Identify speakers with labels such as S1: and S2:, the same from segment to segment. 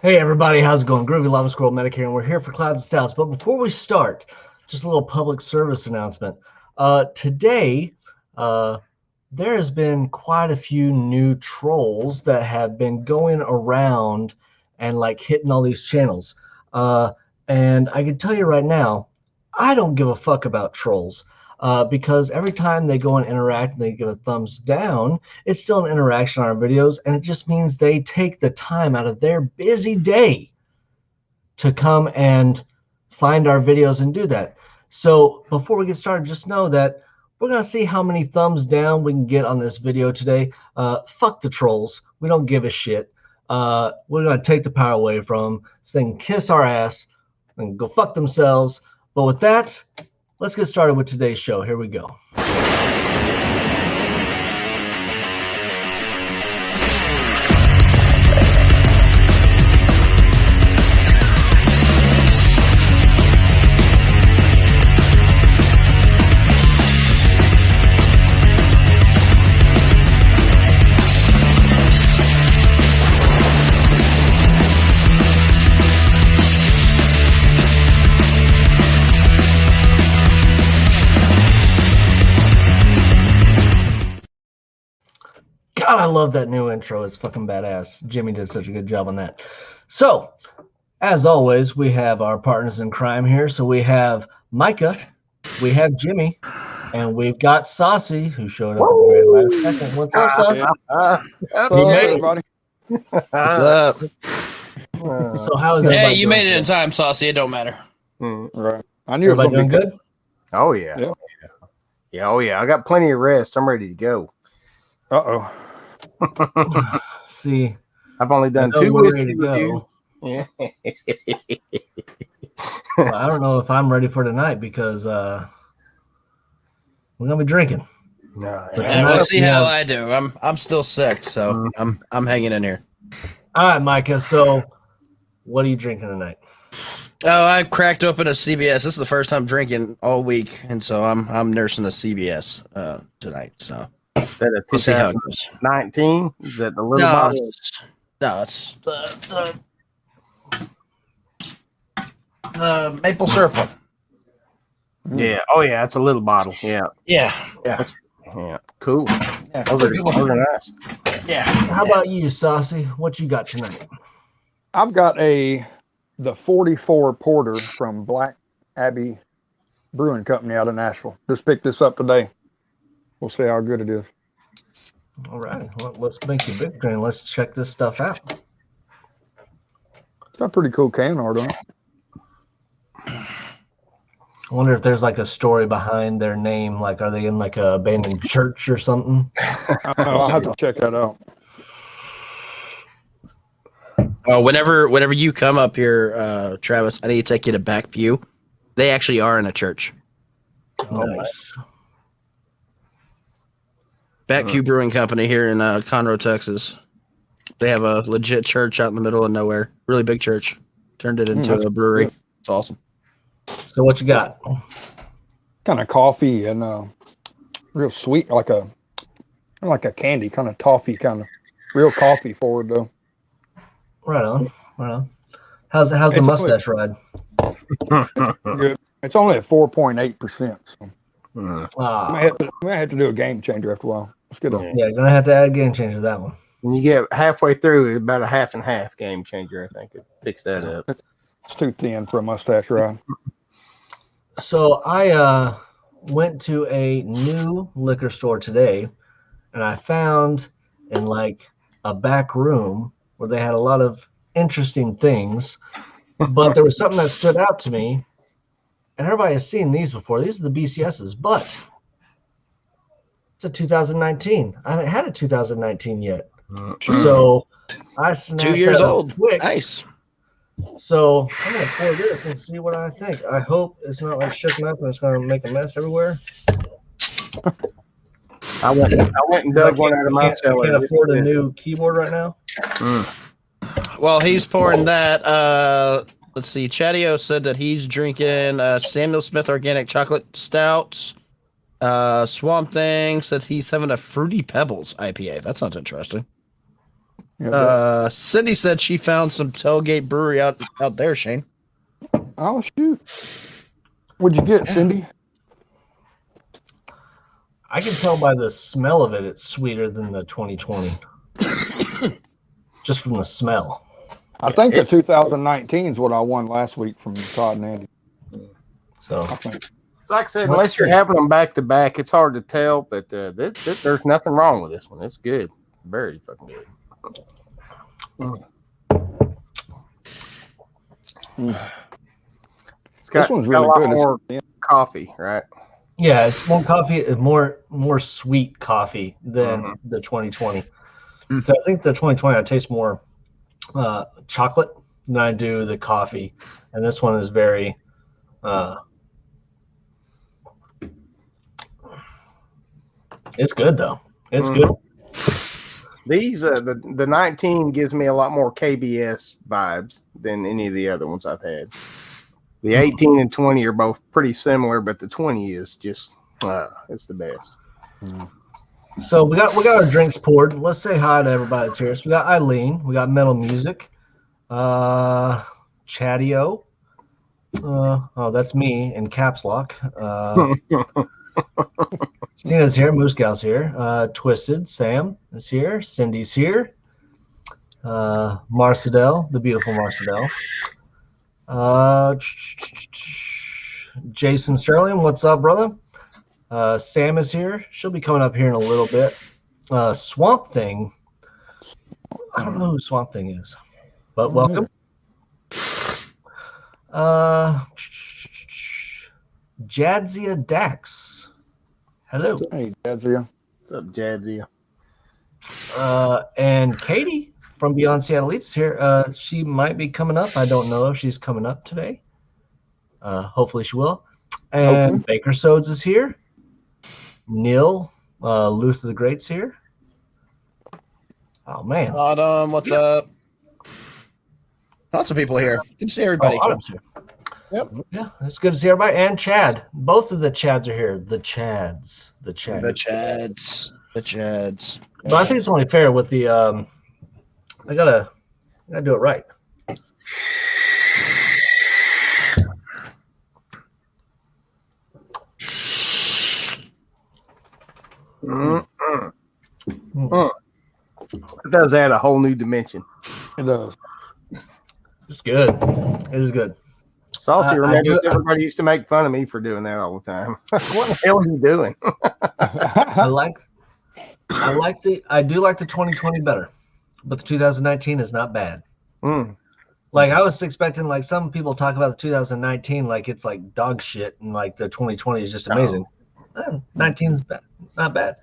S1: Hey everybody, how's it going? Groovy Lava Squirrel Medic here, and we're here for CLouds and Stouts. But before we start, just a little public service announcement. Today, there has been quite a few new trolls that have been going around and like hitting all these channels. And I can tell you right now, I don't give a fuck about trolls. Because every time they go and interact and they give a thumbs down, it's still an interaction on our videos, and it just means they take the time out of their busy day to come and find our videos and do that. So before we get started, just know that we're going to see how many thumbs down we can get on this video today. Fuck the trolls. We don't give a shit. We're going to take the power away from them, so they can kiss our ass and go fuck themselves. But with that, let's get started with today's show. Here we go. God, I love that new intro. It's fucking badass. Jimmy did such a good job on that. So, as always, we have our partners in crime here. So we have Micah, we have Jimmy, and we've got Saucy, who showed up at the very last second. What's up, Saucy?
S2: Hello, everybody.
S3: What's up?
S1: So how is everybody
S3: Hey, you
S1: doing
S3: made it
S1: today?
S3: in time, Saucy. It don't matter.
S2: Right. I knew it was
S1: Everybody
S2: gonna
S1: doing
S2: be
S1: good?
S4: Oh yeah.
S2: Yeah.
S4: Yeah. Oh yeah. I got plenty of rest. I'm ready to go.
S2: Uh-oh.
S1: See,
S4: I've only done
S1: I know
S4: 2
S1: we're
S4: whiskey
S1: ready to
S4: reviews.
S1: go.
S4: Yeah.
S1: Well, I don't know if I'm ready for tonight because we're gonna be drinking.
S4: No,
S1: But
S3: Yeah,
S1: tonight
S3: we'll see
S1: we
S3: how
S1: have-
S3: I do. I'm still sick, so I'm hanging in here.
S1: All right, Micah. So, what are you drinking tonight?
S3: Oh, I cracked open a CBS. This is the first time drinking all week, and so I'm nursing a CBS tonight. So
S4: Is that a
S3: we'll see how it goes.
S4: 2019? Is that the little
S3: No,
S4: bottle?
S3: it's the maple syrup one.
S4: Yeah. Oh yeah. It's a little bottle. Yeah.
S3: Yeah.
S4: Yeah. Cool.
S3: Yeah.
S4: Those are nice.
S3: Yeah.
S1: How about you, Saucy? What you got tonight?
S2: I've got the 44 Porter from Black Abbey Brewing Company out of Nashville. Just picked this up today. We'll see how good it is.
S1: All right, well, let's make you big screen. Let's check this stuff out.
S2: It's got pretty cool can art on it.
S1: I wonder if there's like a story behind their name. Like, are they in like a abandoned church or something?
S2: I'll have to check that out.
S3: Oh, whenever you come up here, Travis, I need to take you to Back Pew. They actually are in a church.
S1: Nice.
S3: Back Pew Brewing Company here in Conroe, Texas. They have a legit church out in the middle of nowhere. Really big church. Turned it into a brewery. It's awesome.
S1: So what you got?
S2: Kind of coffee and real sweet, like a candy, kind of toffee, kind of real coffee forward though.
S1: Right on. Right on. How's the
S2: It's
S1: mustache ride?
S2: Good. It's only at 4.8%. So I
S1: Ah,
S2: might have to do a game changer after a while. Let's get on.
S1: yeah, gonna have to add a game changer to that one.
S4: When you get halfway through, it's about a half and half game changer. I think it picks that up.
S2: It's too thin for a mustache ride.
S1: So I went to a new liquor store today, and I found in like a back room where they had a lot of interesting things, but there was something that stood out to me, and everybody has seen these before. These are the BCSs, but it's a 2019. I haven't had a 2019 yet, so I snatched
S3: 2 years
S1: that up
S3: old.
S1: quick.
S3: Nice.
S1: So I'm gonna pour this and see what I think. I hope it's not like shaken up and it's gonna make a mess everywhere.
S4: I went and dug one out of my
S1: I
S4: cellar.
S1: can't afford a new keyboard right now.
S3: Well, he's pouring that. Let's see. Chatio said that he's drinking Samuel Smith Organic Chocolate Stouts. Swamp Thing said he's having a Fruity Pebbles IPA. That sounds interesting. Cindy said she found some Tailgate Brewery out there, Shane.
S2: Oh, shoot. What'd you get, Cindy?
S1: I can tell by the smell of it, it's sweeter than the 2020. Just from the smell.
S2: I think the 2019 is what I won last week from Todd and Andy.
S1: So,
S2: I think.
S4: Like I said, unless you're having them back to back, it's hard to tell. But there's nothing wrong with this one. It's good, very fucking good. It's got,
S2: This one's
S4: it's got
S2: really
S4: a lot
S2: good.
S4: more coffee, right?
S1: yeah, it's more coffee, more sweet coffee than the 2020. So I think the 2020 I taste more chocolate than I do the coffee, and this one is very. It's good though. It's good.
S4: These the 19 gives me a lot more KBS vibes than any of the other ones I've had. The 18 and 20 are both pretty similar, but the 20 is just it's the best.
S1: So we got our drinks poured. Let's say hi to everybody that's here. So we got Eileen, we got Metal Music, Chatio. Oh, that's me in caps lock. Tina's here, Moose Gal's here, Twisted, Sam is here, Cindy's here, Marcedel, the beautiful Marcedel, Jason Sterling, what's up, brother? Sam is here. She'll be coming up here in a little bit. Swamp Thing, I don't know who Swamp Thing is, but welcome. Jadzia Dax. Hello.
S2: Hey, Jadzia.
S4: What's up, Jadzia?
S1: And Katie from Beyond Seattle Elites is here. She might be coming up. I don't know if she's coming up today. Hopefully she will. And Baker Sodes is here. Neil, Luther the Great's here. Oh, man.
S3: Autumn, what's up? Lots of people here. Good to see everybody.
S1: Autumn's here.
S3: Yep.
S1: Yeah, it's good to see everybody. And Chad. Both of the Chads are here. The Chads. But I think it's only fair with the I gotta do it right.
S4: It does add a whole new dimension.
S2: It does.
S1: It's good. It is good.
S4: Saucy remembers everybody used to make fun of me for doing that all the time. What the hell are you doing?
S1: I do like the 2020 better, but the 2019 is not bad. Like I was expecting, like some people talk about the 2019 like it's like dog shit, and like the 2020 is just amazing. 19's bad, not bad.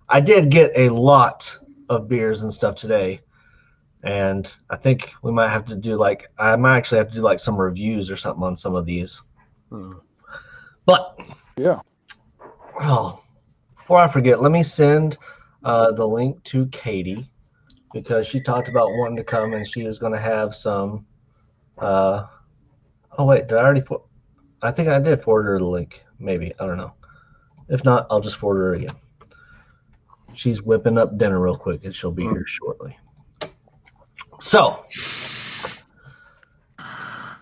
S1: I did get a lot of beers and stuff today, and I think we might have to do I might actually have to do like some reviews or something on some of these. But
S2: yeah.
S1: Oh, before I forget, let me send the link to Katie because she talked about wanting to come and she was going to have some. Oh wait, did I already? I think I did forward her the link. Maybe, I don't know. If not, I'll just forward her again. She's whipping up dinner real quick and she'll be here shortly. So,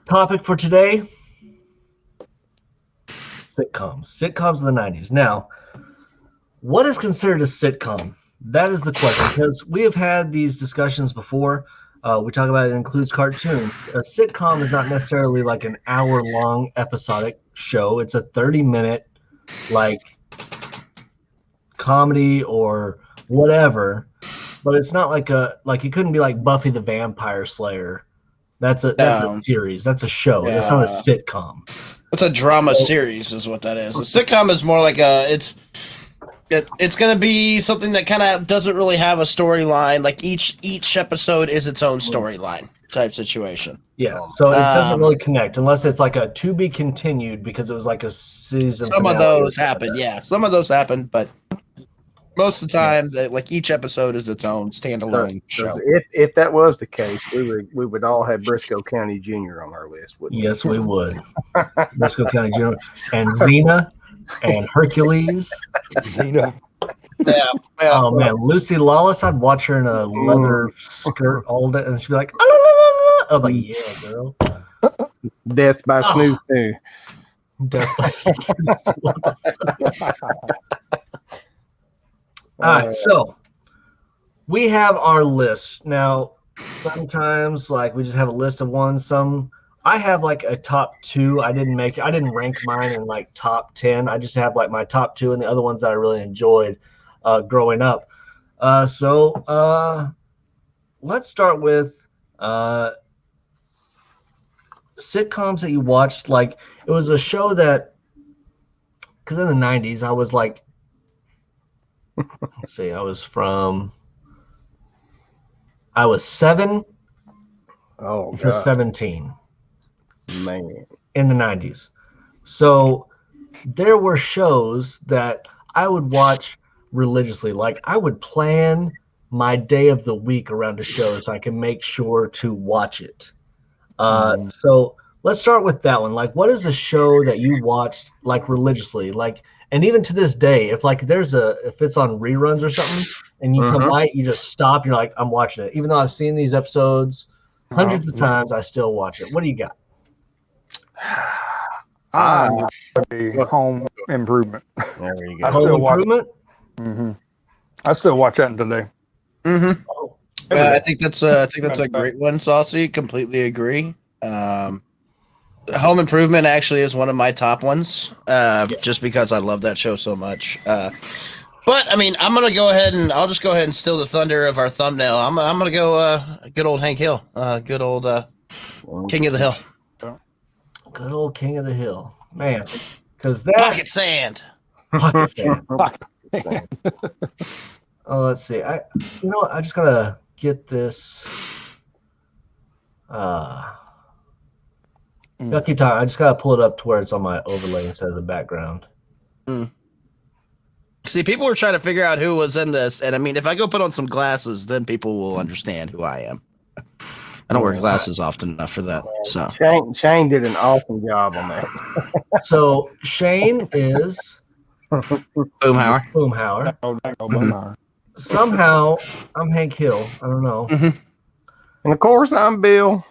S1: topic for today: sitcoms. Sitcoms of the 90s. Now, what is considered a sitcom? That is the question, because we have had these discussions before. We talk about it includes cartoons. A sitcom is not necessarily like an hour-long episodic show. It's a 30-minute, like, comedy or whatever. But it's not like it couldn't be like Buffy the Vampire Slayer. That's a series. That's a show. Yeah. That's not a sitcom.
S3: It's a drama series is what that is. A sitcom is more like it's going to be something that kind of doesn't really have a storyline. Like each episode is its own storyline type situation.
S1: Yeah, so it doesn't really connect unless it's like a to be continued because it was like a season.
S3: Some of those happen, yeah. Some of those happen, but most of the time, like each episode is its own standalone show.
S4: If that was the case, we would all have Briscoe County Jr. on our list, wouldn't we?
S1: Yes, we would. Briscoe County Jr. and Xena and Hercules.
S2: Xena.
S3: Yeah.
S1: Oh man, Lucy Lawless, I'd watch her in a leather skirt all day, and she'd be like, "Ah, la, la, la, la." I'm like, yeah, girl.
S4: Death by Snoop too.
S1: All right, so we have our list now. Sometimes, like, we just have a list of one. I have like a top 2. I didn't rank mine in like top 10. I just have like my top 2 and the other ones that I really enjoyed growing up. So let's start with sitcoms that you watched. Like, it was a show that, because in the 90s, I was like, let's see, I was 7 to 17.
S4: Man.
S1: In the 90s. So there were shows that I would watch religiously. Like, I would plan my day of the week around a show so I can make sure to watch it. So let's start with that one. Like, what is a show that you watched like religiously? Like, and even to this day, if it's on reruns or something and you come by, you just stop. You're like, I'm watching it. Even though I've seen these episodes hundreds of times, I still watch it. What do you got?
S2: Home Improvement.
S4: There you go.
S1: Home Improvement?
S2: I still watch that today.
S3: I think that's a great one, Saucy. Completely agree. Home Improvement actually is one of my top ones, just because I love that show so much. But I mean, I'll just go ahead and steal the thunder of our thumbnail. I'm gonna go good old Hank Hill, good old King of the Hill.
S1: Good old King of the Hill, man. Because that
S3: Pocket Sand.
S1: Oh, let's see. I just gotta get this. I'll keep talking. I just gotta pull it up to where it's on my overlay instead of the background.
S3: See, people were trying to figure out who was in this, and I mean, if I go put on some glasses, then people will understand who I am. I don't wear glasses often enough for that. So
S4: Shane did an awesome job on that.
S1: So Shane is
S3: Boomhauer.
S1: Boomhauer. Somehow I'm Hank Hill. I don't know.
S4: And of course I'm Bill.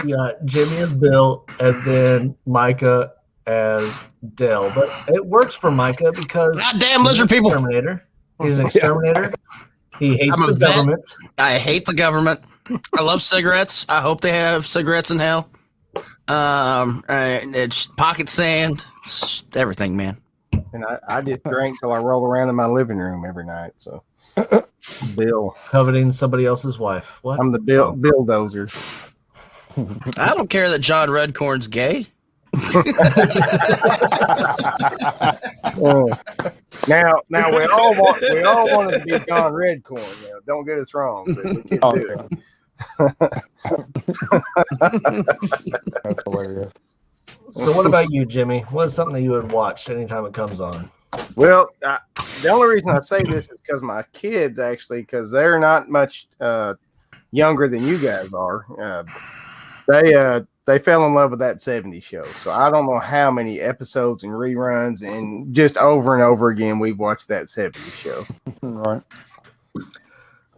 S1: Yeah, Jimmy is Bill, and then Micah as Dell. But it works for Micah because
S3: goddamn lizard people.
S1: He's an exterminator. He hates the government.
S3: I hate the government. I love cigarettes. I hope they have cigarettes in hell. It's pocket sand. It's everything, man.
S4: And I just drink till I roll around in my living room every night. So, Bill.
S1: Coveting somebody else's wife. What?
S4: I'm the Bill dozer.
S3: I don't care that John Redcorn's gay.
S4: Now we all want to be John Redcorn. Now, don't get us wrong, but we can do it.
S2: That's hilarious.
S1: So what about you, Jimmy? What is something that you would watch anytime it comes on?
S4: Well, the only reason I say this is because my kids, actually, because they're not much younger than you guys are. They fell in love with that 70s show. So I don't know how many episodes and reruns and just over and over again we've watched that 70s show.
S2: Right.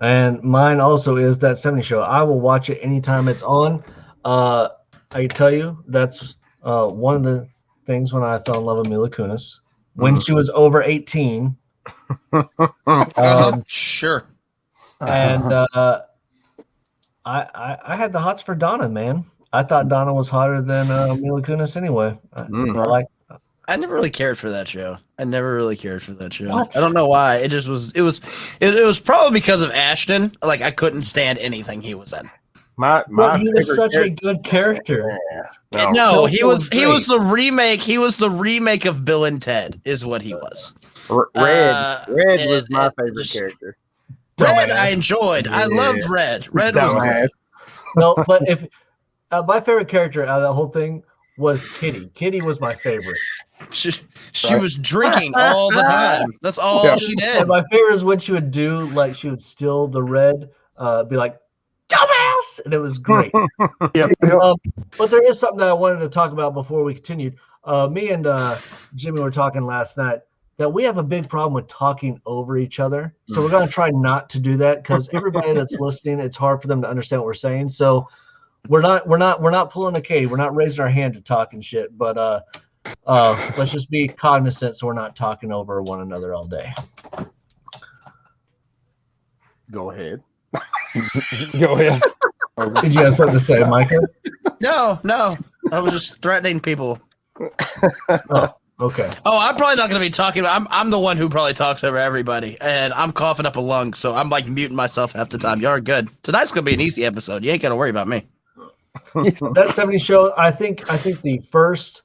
S1: And mine also is that 70s show. I will watch it anytime it's on. I can tell you that's one of the things when I fell in love with Mila Kunis. When she was over 18.
S3: Sure.
S1: And I had the hots for Donna, man. I thought Donna was hotter than Mila Kunis anyway.
S3: I never really cared for that show. What? I don't know why. It just was. It was probably because of Ashton. Like, I couldn't stand anything he was in.
S1: He was such a good character.
S4: Yeah.
S3: No, he was the remake. He was the remake of Bill and Ted, is what he was.
S4: Red was my favorite character.
S3: Red, I enjoyed. I loved Red. Red was great.
S1: No, but if my favorite character out of that whole thing was Kitty. Kitty was my favorite.
S3: She was drinking all the time. That's all she did.
S1: And my favorite is when she would do, like, she would steal the red, be like, dumbass! And it was great. But there is something that I wanted to talk about before we continued. Me and Jimmy were talking last night. that we have a big problem with talking over each other. So we're going to try not to do that because everybody that's listening, it's hard for them to understand what we're saying. So we're not pulling a Katie. We're not raising our hand to talk and shit. But let's just be cognizant so we're not talking over one another all day.
S4: Go ahead.
S2: Go ahead.
S1: Did you have something to say, Micah?
S3: No. I was just threatening people.
S1: Oh, okay.
S3: Oh, I'm probably not going to be talking. I'm the one who probably talks over everybody, and I'm coughing up a lung, so I'm like muting myself half the time. You're good. Tonight's going to be an easy episode. You ain't got to worry about me.
S1: That 70s show, I think the first,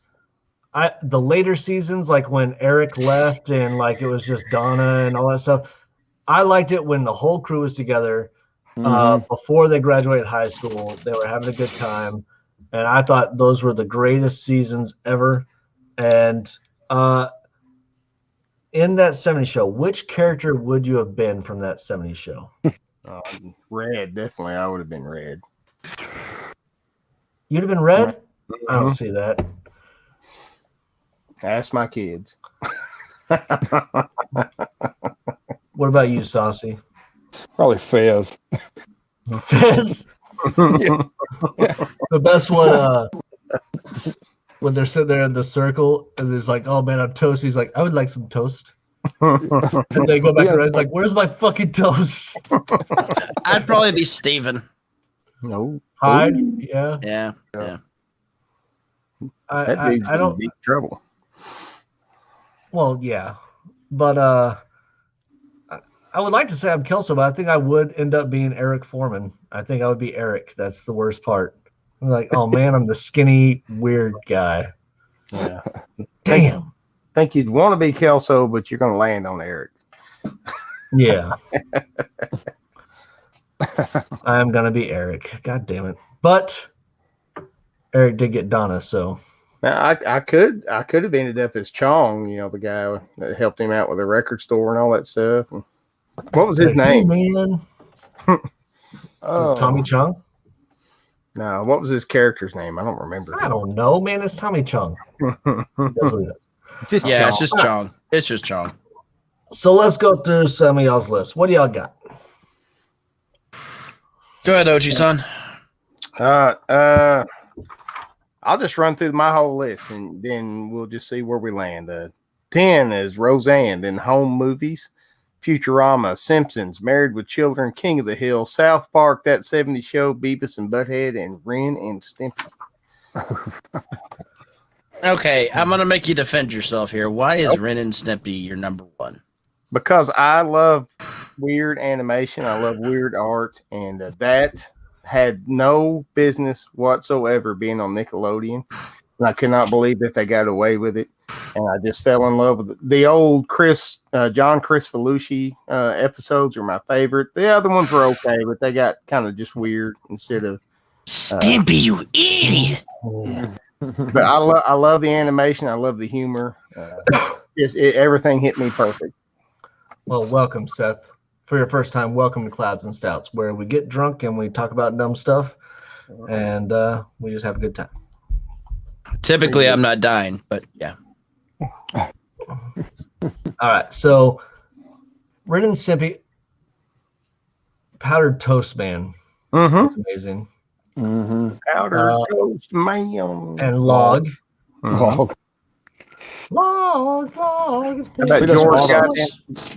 S1: the later seasons, like when Eric left and like it was just Donna and all that stuff, I liked it when the whole crew was together. Before they graduated high school, they were having a good time, and I thought those were the greatest seasons ever. And in that 70s show, which character would you have been from that 70s show?
S4: Red, definitely. I would have been Red.
S1: You'd have been Red? I don't see that.
S4: Ask my kids.
S1: What about you, Saucy?
S2: Probably Fez.
S1: Fez? The best one, when they're sitting there in the circle and there's like, oh man, I'm toast. He's like, I would like some toast. And they go back around. He's like, where's my fucking toast?
S3: I'd probably be Steven.
S4: No.
S1: Hyde? Yeah.
S3: Yeah.
S4: That dude's
S1: I don't.
S4: in deep trouble.
S1: Well, yeah, but I would like to say I'm Kelso, but I think I would end up being Eric Foreman. I think I would be Eric. That's the worst part. I'm like, oh man, I'm the skinny, weird guy.
S4: Yeah.
S1: Damn.
S4: Think you'd want to be Kelso, but you're going to land on Eric.
S1: Yeah. I am going to be Eric. God damn it. But Eric did get Donna, so.
S4: Now, I could have ended up as Chong, the guy that helped him out with the record store and all that stuff. What was his name?
S1: Hey, man. Tommy Chung?
S4: No, what was his character's name? I don't remember.
S1: I don't know, man. It's Tommy Chung.
S4: Just
S3: Yeah,
S4: Chong.
S3: it's just Chong. It's just Chong.
S1: So let's go through some of y'all's list. What do y'all got?
S3: Go ahead, OG-san.
S4: I'll just run through my whole list and then we'll just see where we land. 10 is Roseanne, then Home Movies, Futurama, Simpsons, Married with Children, King of the Hill, South Park, That 70s Show, Beavis and Butthead, and Ren and Stimpy.
S3: Okay, I'm going to make you defend yourself here. Why is Ren and Stimpy your number one?
S4: Because I love weird animation. I love weird art. And that had no business whatsoever being on Nickelodeon. And I could not believe that they got away with it. And I just fell in love with it. The old John Chris Belushi episodes are my favorite. The other ones were okay, but they got kind of just weird instead of
S3: Stimpy, you idiot!
S4: But I love the animation. I love the humor. Everything hit me perfect.
S1: Well, welcome, Seth. For your first time, welcome to Clouds and Stouts, where we get drunk and we talk about dumb stuff, and we just have a good time.
S3: Typically, I'm not dying, but yeah.
S1: All right, so Ren and Stimpy, Powdered Toast Man. It's amazing.
S4: Powdered toast man.
S1: And Log.
S2: Log.
S1: Log.
S4: How about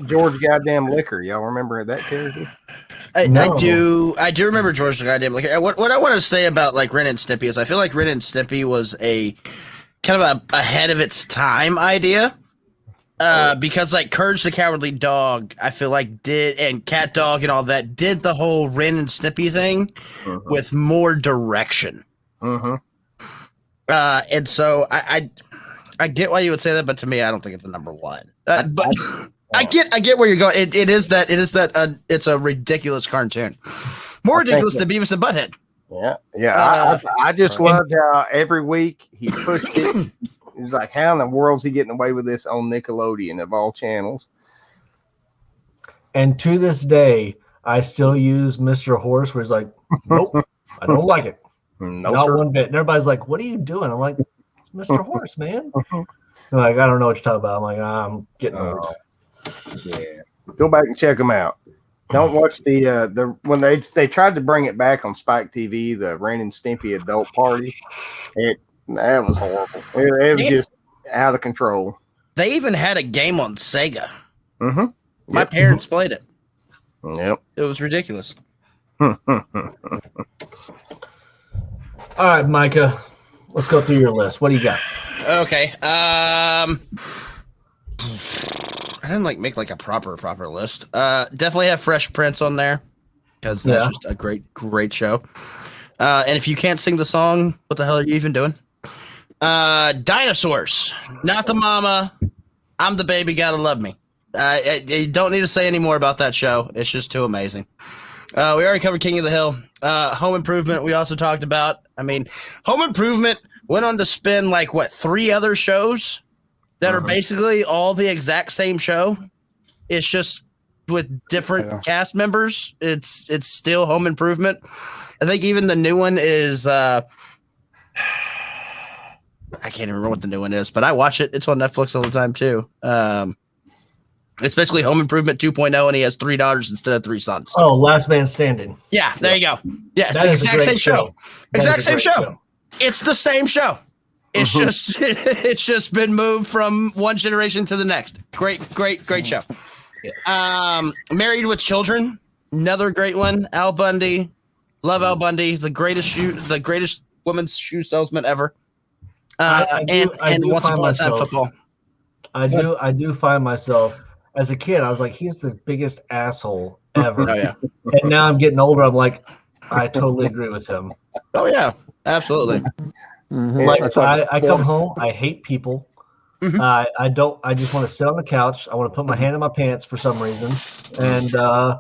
S4: George Goddamn Liquor? Y'all remember that character?
S3: I do remember George the Goddamn Liquor. What I want to say about like Ren and Stimpy is I feel like Ren and Stimpy was a kind of a ahead of its time idea. Because like Courage the Cowardly Dog, I feel like and Cat Dog and all that did the whole Ren and Stimpy thing with more direction. And so I get why you would say that, but to me, I don't think it's the number one. But I get where you're going. It is that it's a ridiculous cartoon, more ridiculous than Beavis and Butthead.
S4: Yeah. I just loved how every week he pushed it. It was like, how in the world is he getting away with this on Nickelodeon of all channels?
S1: And to this day, I still use Mr. Horse, where he's like, nope, I don't like it.
S4: No,
S1: Not
S4: sir.
S1: one bit. And everybody's like, what are you doing? I'm like, it's Mr. Horse, man. Like, I don't know what you're talking about. I'm like, I'm getting old.
S4: Yeah, go back and check them out. Don't watch the when they tried to bring it back on Spike TV, the Ren and Stimpy adult party. That was horrible. It was just out of control.
S3: They even had a game on Sega.
S4: Mm-hmm.
S3: My parents played it.
S4: Yep.
S3: It was ridiculous.
S1: All right, Micah, let's go through your list. What do you got?
S3: Okay. I didn't make a proper list. Definitely have Fresh Prince on there because that's just a great show. And if you can't sing the song, what the hell are you even doing? Dinosaurs, Not the Mama, I'm the Baby, Gotta Love Me. You don't need to say any more about that show. It's just too amazing. We already covered King of the Hill. Home Improvement, we also talked about. I mean, Home Improvement went on to spin 3 other shows that are basically all the exact same show. It's just with different cast members. It's still Home Improvement. I think even the new one is I can't even remember what the new one is, but I watch it. It's on Netflix all the time too. It's basically Home Improvement 2.0, and he has 3 daughters instead of 3 sons.
S1: Oh, Last Man Standing.
S3: Yeah, there you go. Yeah, it's the exact same show. Exact same show. It's the same show. It's just it's just been moved from one generation to the next. Great show. Yeah. Married with Children, another great one. Al Bundy, love Al Bundy, the greatest women's shoe salesman ever. I do Once Upon a Time Football.
S1: I do find myself as a kid. I was like, he's the biggest asshole ever.
S3: Oh yeah.
S1: And now I'm getting older. I'm like, I totally agree with him.
S3: Oh yeah, absolutely.
S1: Like I come home, I hate people. I just want to sit on the couch. I want to put my hand in my pants for some reason, and I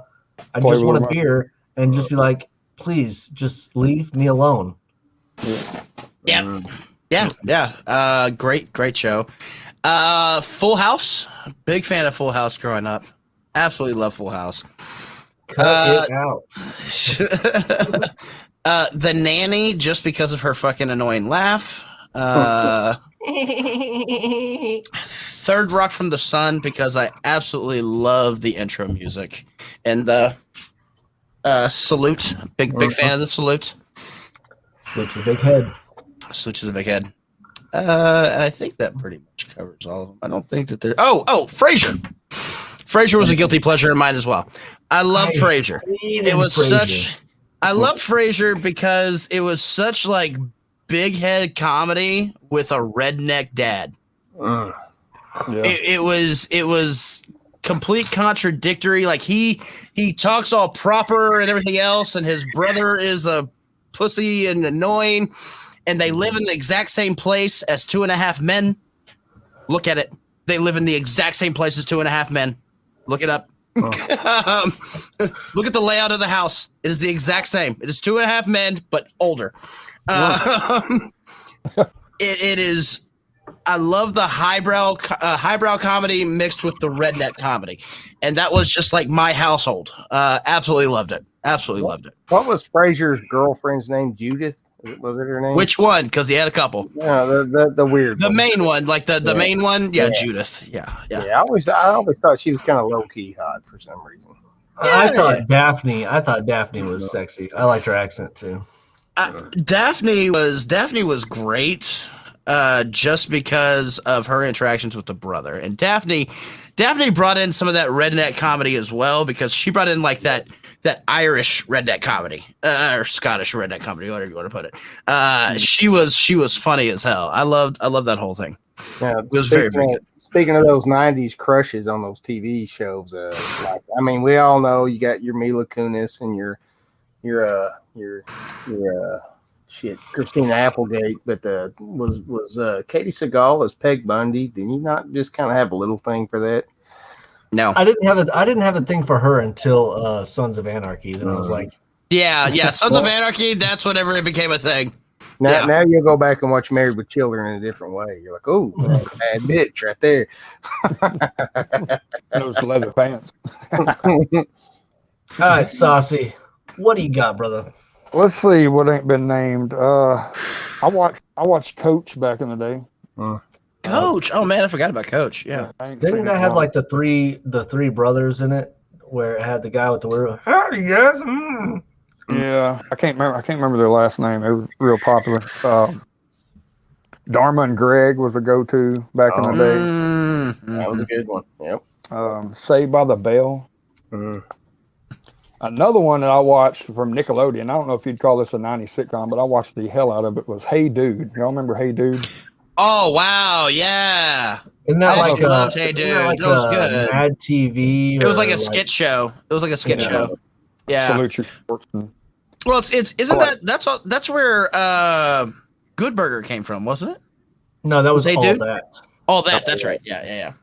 S1: just want a beer and just be like, please, just leave me alone.
S3: Yeah. Great show. Full House, big fan of Full House growing up. Absolutely love Full House.
S1: Cut it out.
S3: The Nanny, just because of her fucking annoying laugh. Third Rock from the Sun, because I absolutely love the intro music. And the Salute, big fan of the Salute.
S1: Salute to the big head.
S3: Salute to the big head. And I think that pretty much covers all of them. I don't think that there. Oh, Frasier. Frasier was a guilty pleasure of mine as well. I love Frasier. It was such. I love Frasier because it was such big head comedy with a redneck dad.
S2: Yeah.
S3: It was complete contradictory. Like he talks all proper and everything else, and his brother is a pussy and annoying, and they live in the exact same place as 2.5 Men. Look at it. They live in the exact same place as 2.5 Men. Look it up. Oh. Look at the layout of the house. It is the exact same. It is 2.5 Men, but older. It is. I love the highbrow comedy mixed with the redneck comedy, and that was just like my household. Absolutely loved it. Absolutely loved it.
S4: What was Frasier's girlfriend's name? Judith? Was it her name?
S3: Which one? Because he had a couple.
S4: Yeah, the weird.
S3: The main one, like the main one. Yeah, Judith. Yeah.
S4: I always thought she was kind of low key hot for some reason.
S1: I thought Daphne was sexy. I liked her accent too.
S3: Daphne was great, just because of her interactions with the brother. And Daphne brought in some of that redneck comedy as well, because she brought in like that Irish redneck comedy, or Scottish redneck comedy, whatever you want to put it. She was funny as hell. I loved that whole thing.
S4: Yeah,
S3: it was very good.
S4: Speaking of those 90s crushes on those TV shows, we all know you got your Mila Kunis and your Christina Applegate, but was Katie Seagal as Peg Bundy? Did you not just kind of have a little thing for that?
S3: No,
S1: I didn't have a thing for her until Sons of Anarchy. Then I was like,
S3: yeah, Sons of Anarchy. That's whenever it became a thing.
S4: Now you'll go back and watch Married with Children in a different way. You're like, oh, bad bitch right there.
S2: Those leather pants.
S1: All right, Saucy, what do you got, brother?
S2: Let's see what ain't been named. I watched Coach back in the day.
S3: Coach. Oh man, I forgot about Coach. Yeah.
S1: Didn't that have like the three brothers in it, where it had the guy with the weird? Hey, yes.
S2: Yeah, I can't remember their last name. They were real popular. Dharma and Greg was a go-to back in the day.
S4: That was a good one. Yep.
S2: Saved by the Bell.
S4: Mm.
S2: Another one that I watched from Nickelodeon. I don't know if you'd call this a 90s sitcom, but I watched the hell out of it. Was Hey Dude. Y'all remember Hey Dude?
S3: Oh wow, yeah.
S1: Isn't that
S3: I
S1: like
S3: loved Hey Dude. That was good.
S1: Mad TV.
S3: It was like a skit show. It was like a skit show. Yeah.
S2: Salute your sports.
S3: Well, that's where Good Burger came from, wasn't it?
S1: No, that was
S3: Hey
S1: All
S3: Dude?
S1: That.
S3: Oh, that's right. Yeah.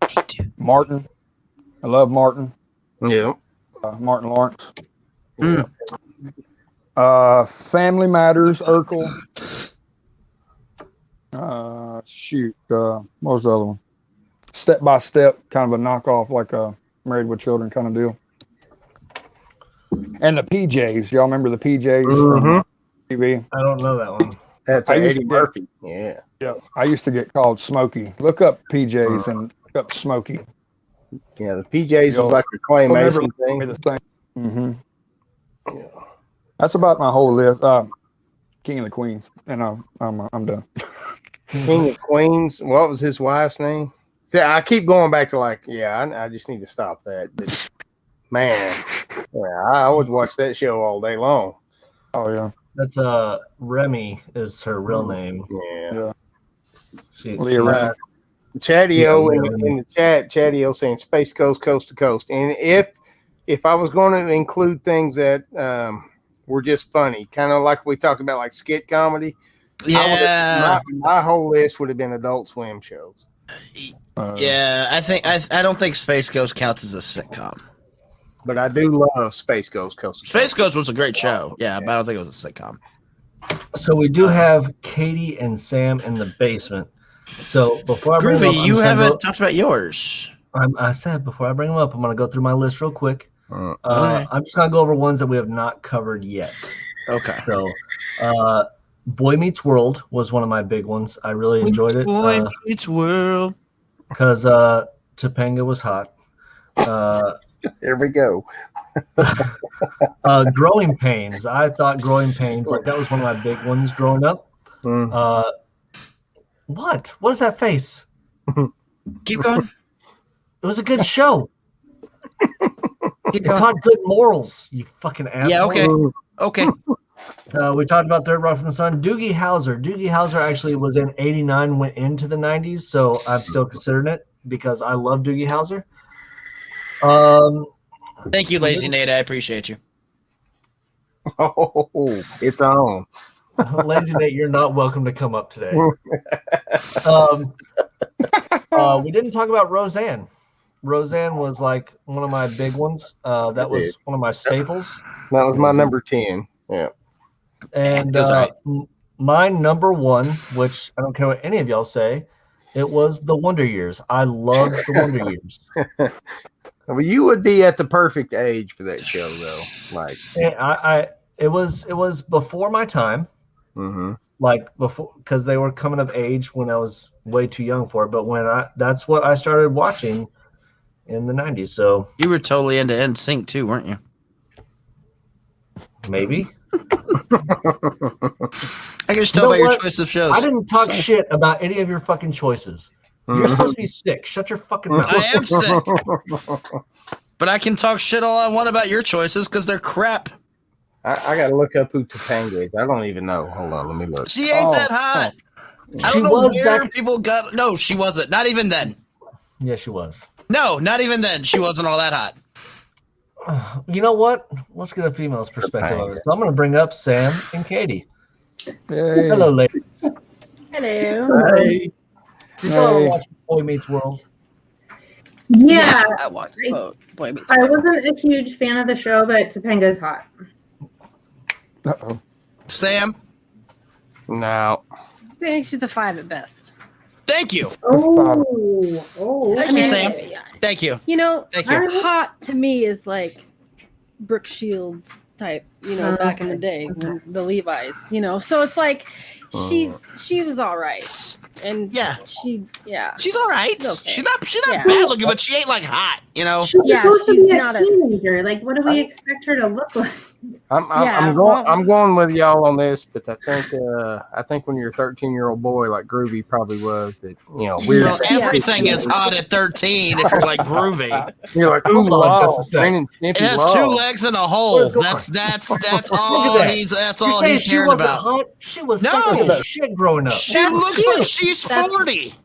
S3: Hey Dude.
S2: Martin. I love Martin.
S4: Yeah.
S2: Martin Lawrence. Family Matters, Urkel. What was the other one? Step by Step, kind of a knockoff, like a Married with Children kind of deal. And the PJs. Y'all remember the PJs from TV?
S1: I don't know that one.
S4: That's Eddie Murphy. Yeah.
S2: I used to get called Smokey. Look up PJs and look up Smokey.
S4: Yeah, the PJs was like a claymation thing.
S2: The same. Mm-hmm. Yeah. That's about my whole list. King of the Queens, and I'm done.
S4: King of Queens. What was his wife's name? See, I keep going back to I just need to stop that. But man, I would watch that show all day long.
S2: Oh yeah.
S1: That's Remy is her real name.
S4: Yeah.
S2: Leah
S4: Chatio in the chat, Chatio saying Space Coast Coast to Coast. And if I was going to include things that were just funny, kind of like we talked about, like skit comedy, my whole list would have been Adult Swim shows.
S3: I don't think Space Ghost counts as a sitcom.
S4: But I do love Space Ghost Coast.
S3: Space Ghost was a great show. Yeah, but I don't think it was a sitcom.
S1: So we do have Katie and Sam in the basement. So before I bring them up,
S3: you haven't talked about yours.
S1: I said before I bring them up, I'm going to go through my list real quick.
S3: Right.
S1: I'm just going to go over ones that we have not covered yet.
S3: Okay.
S1: So Boy Meets World was one of my big ones. I really enjoyed it.
S3: Boy Meets World.
S1: Because Topanga was hot.
S4: Here we go.
S1: Growing Pains. I thought Growing Pains, that was one of my big ones growing up. What is that face?
S3: Keep going.
S1: It was a good show.
S3: Keep
S1: It taught good morals, you fucking asshole.
S3: Yeah, okay.
S1: We talked about Third Rock from the Sun. Doogie Howser. Doogie Howser actually was in 89, went into the 90s, so I'm still considering it because I love Doogie Howser.
S3: Thank you, Lazy Nate. I appreciate you.
S4: Oh, it's on.
S1: Lazy Nate, you're not welcome to come up today. We didn't talk about Roseanne. Roseanne was like one of my big ones. That was one of my staples.
S4: That was my number 10. Yeah.
S1: And my number one, which I don't care what any of y'all say, it was The Wonder Years. I loved The Wonder Years.
S4: Well, you would be at the perfect age for that show, though. Like,
S1: it was before my time.
S4: Mm-hmm.
S1: Like before, because they were coming of age when I was way too young for it. But that's what I started watching in the 90s. So
S3: you were totally into NSYNC too, weren't you?
S1: Maybe.
S3: I can just tell by your choice of shows.
S1: I didn't talk shit about any of your fucking choices. You're supposed to be sick. Shut your fucking mouth.
S3: I am sick. But I can talk shit all I want about your choices because they're crap.
S4: I got to look up who Topanga is. I don't even know. Hold on, let me look.
S3: She ain't that hot. I don't know where people got... No, she wasn't. Not even then.
S1: Yeah, she was.
S3: No, not even then. She wasn't all that hot.
S1: You know what? Let's get a female's perspective of it. So I'm going to bring up Sam and Katie.
S2: Hey.
S1: Hello, ladies.
S5: Hello.
S4: Hey.
S1: You ever watch Boy Meets World?
S5: Yeah.
S3: I watched Boy Meets
S5: I
S3: World.
S5: wasn't a huge fan of the show, but Topanga's hot.
S2: Uh-oh.
S3: Sam?
S4: No.
S6: I think she's a 5 at best.
S3: Thank you.
S5: Oh.
S3: Thank you, Sam. Thank you.
S6: You know,
S3: Thank you.
S6: hot to me is like Brooke Shields type back in the day when the Levi's, So it's like she was all right, and
S3: she's all right.
S6: Okay.
S3: She's not bad looking, but she ain't like hot,
S5: She's supposed to
S6: she's
S5: be a
S6: not
S5: teenager. Like, what do we expect her to look like?
S4: I'm going with y'all on this, but I think when you're a 13-year-old boy like Groovy probably was, that weird.
S3: Well, everything is hot at 13 if you're like Groovy.
S4: You're like, ooh,
S1: Hold on
S4: wow,
S1: just a sec.
S4: Ren and Stimpy,
S3: It has
S4: wow.
S3: 2 legs and a hole. That's all
S1: that.
S3: that's
S1: You're
S3: all
S1: saying
S3: he's
S1: she
S3: caring
S1: wasn't
S3: about.
S1: hot? She was
S3: No.
S1: sexy as shit growing up.
S3: She
S6: That's
S3: looks
S6: cute.
S3: like she's 40.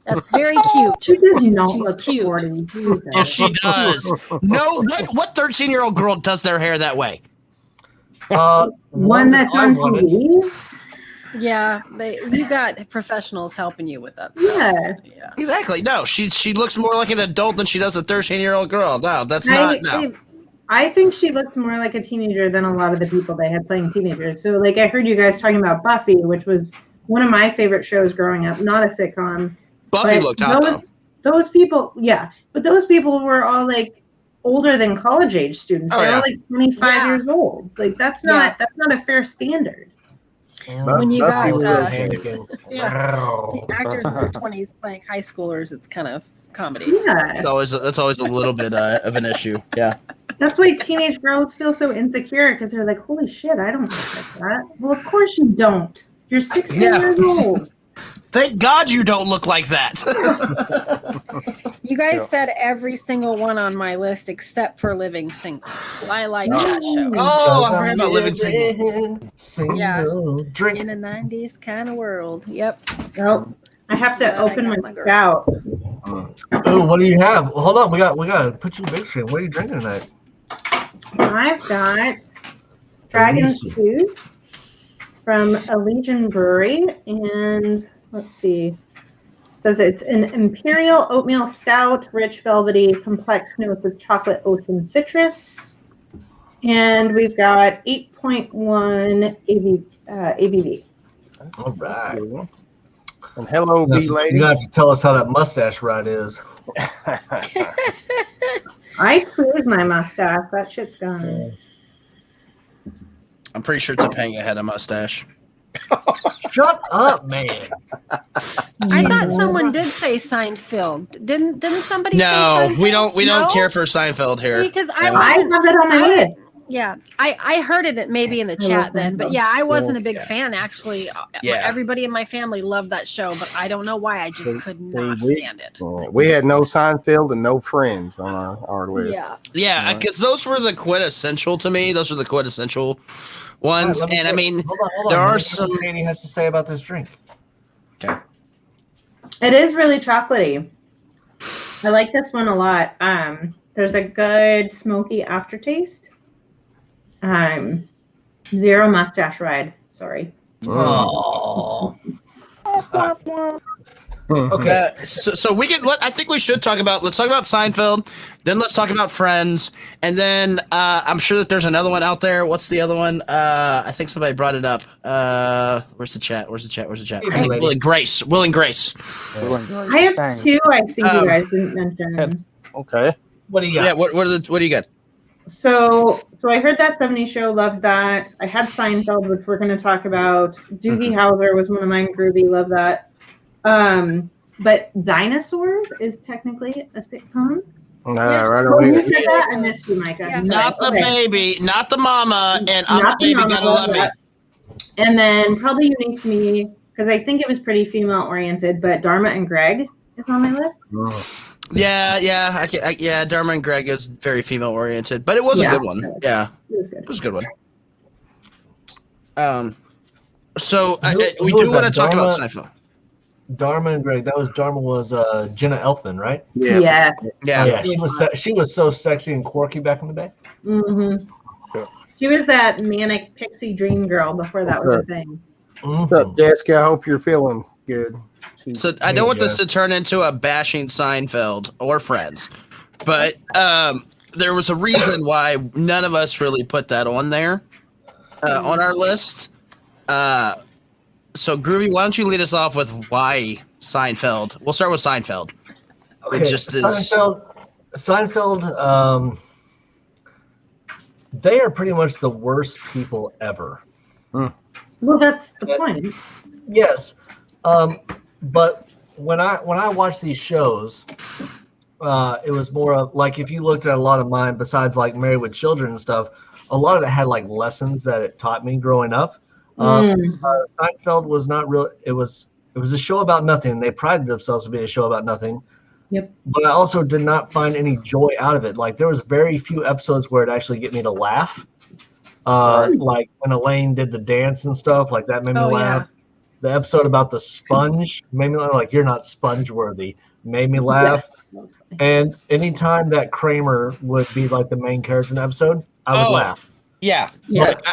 S6: That's very cute.
S5: She does not
S6: she's
S5: look
S6: cute.
S5: 40.
S3: Yes, she does. No, what 13-year-old girl does their hair that way?
S5: One that's
S1: I
S5: on
S1: wanted.
S5: TV?
S6: Yeah, you got professionals helping you with that.
S5: Yeah.
S3: Exactly. No, she looks more like an adult than she does a 13-year-old girl. No, that's not. No.
S5: I think she looked more like a teenager than a lot of the people they had playing teenagers. So, like, I heard you guys talking about Buffy, which was one of my favorite shows growing up, not a sitcom.
S3: Buffy looked hot though.
S5: Those people, yeah, but those people were all like older than college age students. They were like 25 years old. Like that's not a fair standard.
S6: When you got
S1: panicking.
S6: the actors in their 20s playing high schoolers, it's kind of comedy.
S5: Yeah,
S3: That's always a little bit of an issue. Yeah.
S5: that's why teenage girls feel so insecure because they're like, "Holy shit, I don't look like that." Well, of course you don't. You're 16 years old.
S3: Thank God you don't look like that.
S6: You guys said every single one on my list except for Living Single. I like that show.
S3: Oh, I forgot about Living Single.
S6: Yeah.
S1: Drink.
S6: In a 90s kind of world. Yep.
S5: Oh, I have to open
S6: got
S5: my
S6: my girl.
S5: stout.
S1: Oh, what do you have? Well, hold on, we got to put you in the big screen. What are you drinking tonight?
S5: I've got Dragon's Tooth from Allegiant Brewery, and let's see. It says it's an imperial oatmeal stout, rich, velvety, complex notes of chocolate, oats, and citrus. And we've got 8.1 ABV.
S1: All right.
S4: And hello, B lady.
S1: You have to tell us how that mustache ride is.
S5: I cruise my mustache. That shit's gone.
S3: I'm pretty sure Topanga had a mustache.
S1: Shut up, man.
S6: I thought someone did say Seinfeld. Didn't somebody say
S3: No,
S6: Seinfeld?
S3: we don't care for Seinfeld here.
S6: Because
S5: I have it on my list.
S6: Yeah, I heard it maybe in the chat then, but yeah, I wasn't a big fan actually.
S3: Yeah.
S6: Everybody in my family loved that show, but I don't know why. I just could not stand it.
S4: We had no Seinfeld and no Friends on our list.
S6: Yeah,
S3: because those were the quintessential to me. Those were the quintessential ones.
S1: All right,
S3: and I mean,
S1: hold on.
S3: there
S1: Let
S3: are
S1: me see what
S3: some.
S1: Nanny has to say about this drink.
S3: Okay.
S5: It is really chocolatey. I like this one a lot. There's a good smoky aftertaste. Zero mustache ride. Sorry.
S1: Oh.
S3: Okay, so we can. I think we should talk about. Let's talk about Seinfeld. Then let's talk about Friends, and then I'm sure that there's another one out there. What's the other one? I think somebody brought it up. Where's the chat? I think Will and Grace.
S5: I have two. I think you guys didn't mention.
S4: Okay.
S1: What do you got?
S3: Yeah. What do you got?
S5: So I heard that 70s show. Loved that. I had Seinfeld, which we're going to talk about. Doogie Howser was one of mine. Groovy. Love that. But Dinosaurs is technically a sitcom.
S4: Right
S5: Oh,
S4: away.
S5: you said that? I missed you, Micah.
S6: Yeah.
S3: Not the baby, not the mama, and I'm
S5: Not
S3: the
S5: the
S3: baby.
S5: mama,
S3: Gotta
S5: love
S3: love
S5: that. And then probably unique to me, because I think it was pretty female oriented, but Dharma and Greg is on my list.
S3: Yeah. Dharma and Greg is very female oriented, but it was a good one. Yeah,
S5: It was good.
S3: it was a good one. So
S1: Who
S3: we
S1: was
S3: do want to
S1: that?
S3: talk about
S1: Dharma?
S3: Seinfeld.
S1: Dharma and Greg. Dharma was Jenna Elfman, right?
S5: Yeah.
S3: Yeah.
S1: She was so sexy and quirky back in the day.
S5: Mm-hmm.
S4: Yeah.
S5: She was that manic pixie dream girl before that was a thing.
S4: What's up, Jessica? I hope you're feeling good.
S3: So I don't want this to turn into a bashing Seinfeld or Friends, but there was a reason why none of us really put that on there on our list. So Groovy, why don't you lead us off with why Seinfeld? We'll start with Seinfeld.
S1: Okay,
S3: It just is.
S1: Seinfeld. they are pretty much the worst people ever.
S5: Well, that's the point.
S1: Yes, but when I watch these shows, it was more of like if you looked at a lot of mine, besides like Married with Children and stuff, a lot of it had like lessons that it taught me growing up. Seinfeld was not real. It was a show about nothing. They prided themselves to be a show about nothing.
S5: Yep.
S1: But I also did not find any joy out of it. Like there was very few episodes where it actually get me to laugh. Like when Elaine did the dance and stuff, like that made me laugh.
S6: Yeah.
S1: The episode about the sponge made me laugh. Like you're not sponge worthy. Made me laugh.
S5: Yeah.
S1: And anytime that Kramer would be like the main character in the episode, I would laugh.
S3: Yeah.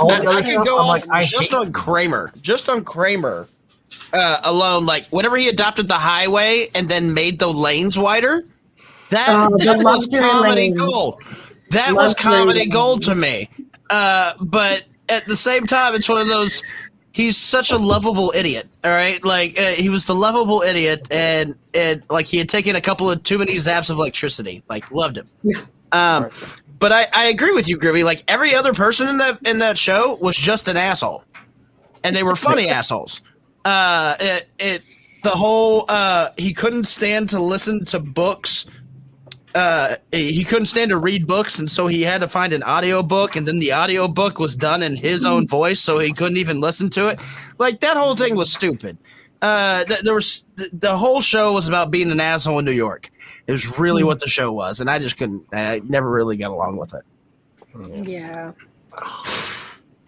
S1: All the other
S3: I could
S1: stuff,
S3: go
S1: I'm
S3: off
S1: like,
S3: just on Kramer. Just on Kramer alone. Like, whenever he adopted the highway and then made the lanes wider, that was comedy gold. That was comedy gold to me. But at the same time, it's one of those, he's such a lovable idiot, all right? Like, he was the lovable idiot, and like, he had taken a couple of too many zaps of electricity. Like, loved him.
S5: Yeah.
S3: But I agree with you, Groovy. Like, every other person in that show was just an asshole, and they were funny assholes. The whole he couldn't stand to listen to books. He couldn't stand to read books, and so he had to find an audiobook, and then the audiobook was done in his own voice, so he couldn't even listen to it. Like, that whole thing was stupid. The whole show was about being an asshole in New York. It was really what the show was, and I never really got along with it.
S6: Yeah.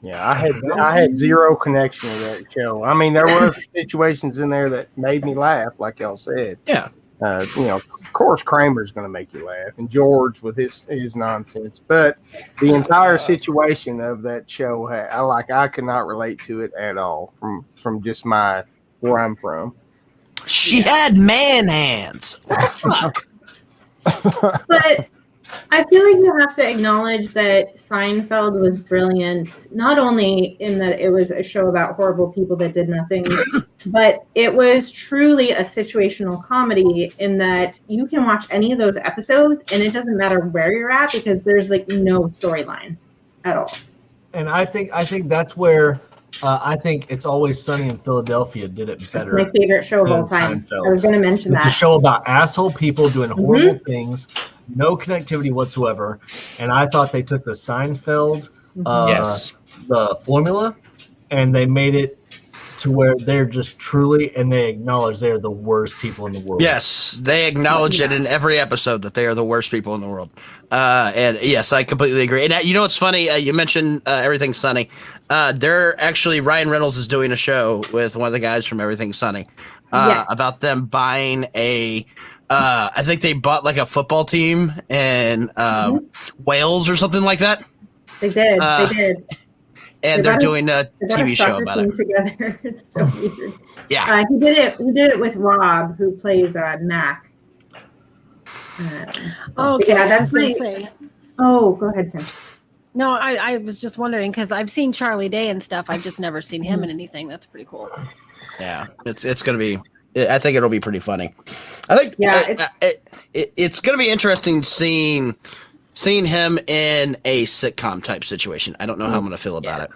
S4: Yeah, I had zero connection to that show. I mean, there were situations in there that made me laugh, like y'all said.
S3: Yeah.
S4: Of course, Kramer's going to make you laugh, and George with his nonsense. But the entire situation of that show, I could not relate to it at all from just where I'm from.
S3: She had man hands. What the fuck?
S5: But I feel like you have to acknowledge that Seinfeld was brilliant, not only in that it was a show about horrible people that did nothing, but it was truly a situational comedy in that you can watch any of those episodes and it doesn't matter where you're at because there's like no storyline at all.
S1: And I think that's where I think It's Always Sunny in Philadelphia did it better.
S5: My favorite show of all time.
S1: Seinfeld.
S5: I was going to mention
S1: It's
S5: that.
S1: a show about asshole people doing horrible things, no connectivity whatsoever. And I thought they took the Seinfeld, the formula, and they made it to where they're just truly, and they acknowledge they're the worst people in the world.
S3: Yes, they acknowledge it in every episode that they are the worst people in the world. And yes, I completely agree. And you know what's funny? You mentioned Everything Sunny. They're actually, Ryan Reynolds is doing a show with one of the guys from Everything Sunny about them buying I think they bought like a football team in Wales or something like that.
S5: They did. They did.
S3: And they're doing a TV show about it.
S5: Together. It's so weird.
S3: Yeah.
S5: He did it with Rob, who plays Mac.
S6: Okay,
S5: that's
S6: I was going to say.
S5: Oh, go ahead, Sam.
S6: No, I was just wondering because I've seen Charlie Day and stuff. I've just never seen him in anything. That's pretty cool.
S3: Yeah, it's going to be. I think it'll be pretty funny. I think it's going to be interesting seeing him in a sitcom type situation. I don't know how I'm going to feel about it,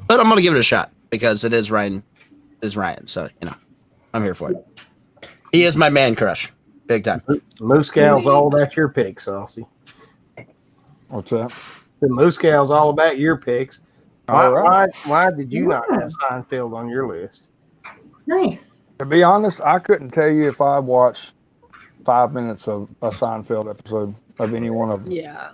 S3: but I'm going to give it a shot because it is Ryan. So I'm here for it. He is my man crush, big time.
S4: Moose Gal's all about your picks, Saucy.
S2: What's that?
S4: The Moose Gal's all about your picks. Why did you not have Seinfeld on your list?
S5: Nice.
S2: To be honest, I couldn't tell you if I watched 5 minutes of a Seinfeld episode of any one of them.
S6: Yeah.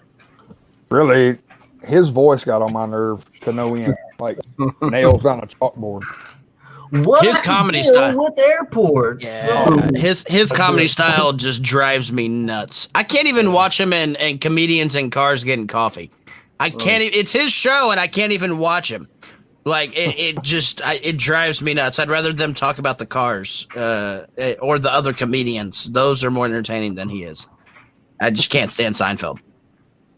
S2: Really, his voice got on my nerve to no end, like nails on a chalkboard.
S1: What
S3: His comedy style
S1: with airports?
S3: Yeah, his comedy style just drives me nuts. I can't even watch him in comedians in cars getting coffee. I can't. It's his show, and I can't even watch him. Like it drives me nuts. I'd rather them talk about the cars or the other comedians. Those are more entertaining than he is. I just can't stand Seinfeld.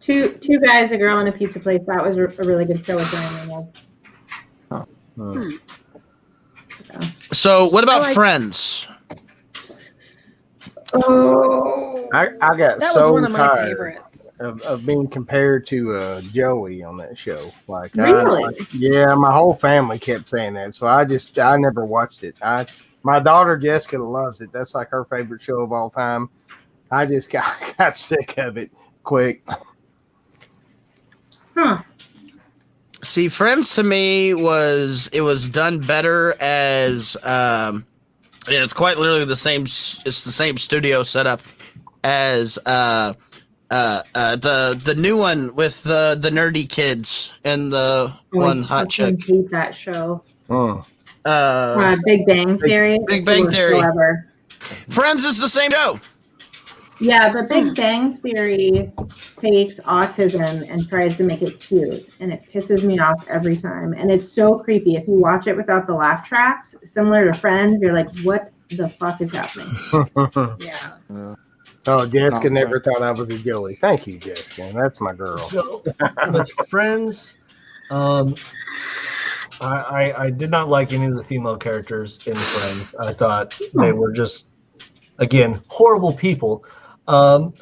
S5: Two guys, a girl, and a pizza place. That was a really good show with Ryan Reynolds.
S3: So what about Friends?
S5: Oh,
S4: I got
S6: That was
S4: so
S6: one of my
S4: tired
S6: favorites.
S4: of being compared to Joey on that show. Like,
S5: Really?
S4: yeah, my whole family kept saying that, so I never watched it. My daughter Jessica loves it. That's like her favorite show of all time. I just got sick of it quick.
S5: Huh.
S3: See, Friends to me was done better as it's quite literally the same. It's the same studio setup as the new one with the nerdy kids and the one hot chick.
S5: I hate that show.
S4: Mm.
S5: Big Bang Theory.
S3: Big Bang Theory.
S5: Ever.
S3: Friends is the same show.
S5: Yeah, but Big Bang Theory takes autism and tries to make it cute, and it pisses me off every time. And it's so creepy. If you watch it without the laugh tracks, similar to Friends, you're like, what the fuck is happening?
S6: Yeah.
S4: Oh, Jessica never thought I was a Joey. Thank you, Jessica. That's my girl.
S1: So with Friends, I did not like any of the female characters in Friends. I thought they were just, again, horrible people. Chandler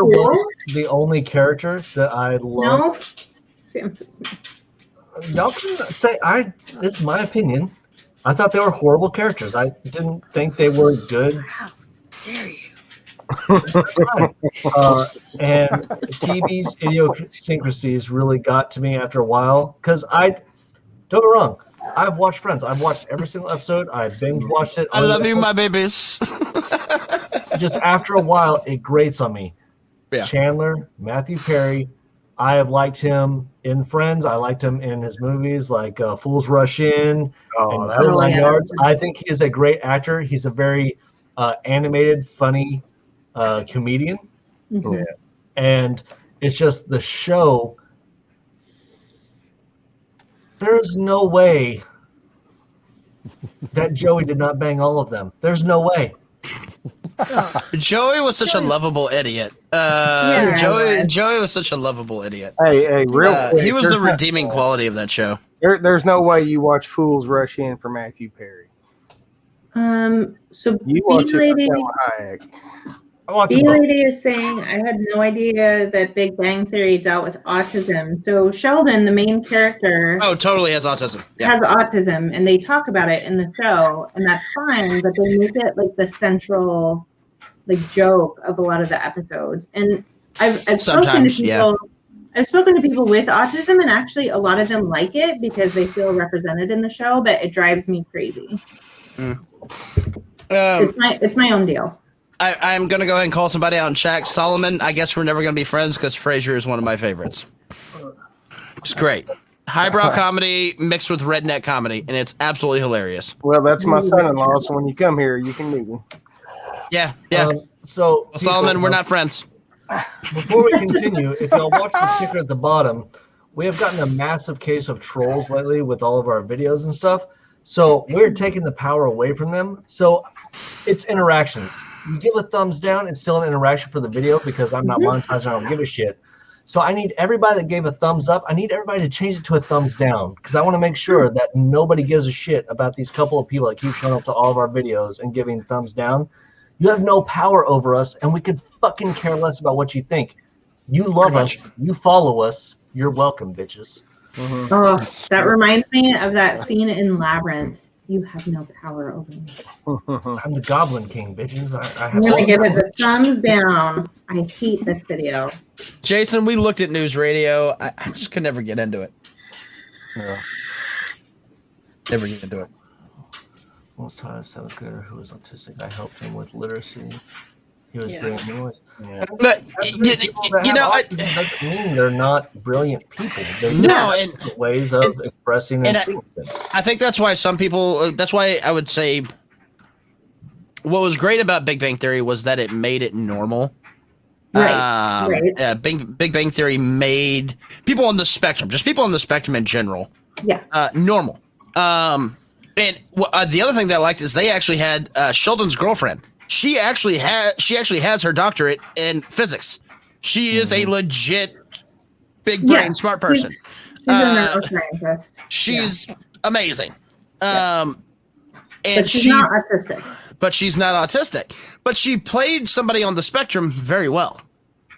S1: was the only character that I loved.
S5: No.
S1: Y'all can say this is my opinion. I thought they were horrible characters. I didn't think they were good.
S6: How dare you?
S1: And TV's idiosyncrasies really got to me after a while. Because don't get me wrong, I've watched Friends. I've watched every single episode. I binge watched it.
S3: I love you, my babies.
S1: Just after a while, it grates on me.
S3: Yeah.
S1: Chandler, Matthew Perry. I have liked him in Friends. I liked him in his movies like Fools Rush In and Whole Nine Yards. I think he is a great actor. He's a very animated, funny comedian.
S5: Mm-hmm.
S4: Yeah.
S1: And it's just the show. There's no way that Joey did not bang all of them. There's no way.
S3: Joey was such a lovable idiot. Joey was such a lovable idiot.
S4: Hey, real quick.
S3: He was the redeeming quality of that show.
S4: There's no way you watch Fools Rush In for Matthew Perry.
S5: So
S4: You watch it for
S5: B-Lady,
S4: Salma Hayek.
S5: B-Lady is saying, I had no idea that Big Bang Theory dealt with autism. So Sheldon, the main character,
S3: Totally has autism. Yeah.
S5: has autism, and they talk about it in the show, and that's fine, but they make it like the central joke of a lot of the episodes. And I've spoken to people. I've spoken to people with autism, and actually a lot of them like it because they feel represented in the show, but it drives me crazy. It's my own deal.
S3: I'm going to go ahead and call somebody out in chat. Solomon, I guess we're never going to be friends because Frasier is one of my favorites. It's great. Highbrow comedy mixed with redneck comedy, and it's absolutely hilarious.
S4: Well, that's my son-in-law, so when you come here, you can meet him.
S3: Yeah.
S1: So
S3: Solomon, we're not friends.
S1: Before we continue, if y'all watch the sticker at the bottom, we have gotten a massive case of trolls lately with all of our videos and stuff. So we're taking the power away from them. So it's interactions. You give a thumbs down, it's still an interaction for the video because I'm not monetizing. I don't give a shit. So I need everybody that gave a thumbs up, I need everybody to change it to a thumbs down because I want to make sure that nobody gives a shit about these couple of people that keep showing up to all of our videos and giving thumbs down. You have no power over us, and we could fucking care less about what you think. You love us. You follow us. You're welcome, bitches.
S5: Mm-hmm. Oh, that reminds me of that scene in Labyrinth. You have no power over me.
S1: I'm the Goblin King, bitches.
S5: I'm going to give it the thumbs down. I hate this video.
S3: Jason, we looked at news radio. I just could never get into it.
S1: Yeah.
S3: Never get into it.
S1: Once taught a seventh grader who was autistic. I helped him with literacy. He was brilliant anyways. Yeah.
S3: But
S1: doesn't mean they're not brilliant people. They ways of expressing and seeing things.
S3: I think that's why some people. That's why I would say what was great about Big Bang Theory was that it made it normal.
S5: Right.
S3: Yeah, Big Bang Theory made people on the spectrum, just people on the spectrum in general, normal. And the other thing that I liked is they actually had Sheldon's girlfriend. She actually has her doctorate in physics. She is a legit big brain, smart person.
S5: She's a neuroscientist.
S3: She's amazing.
S5: And she's not autistic.
S3: But she's not autistic. but she played somebody on the spectrum very well.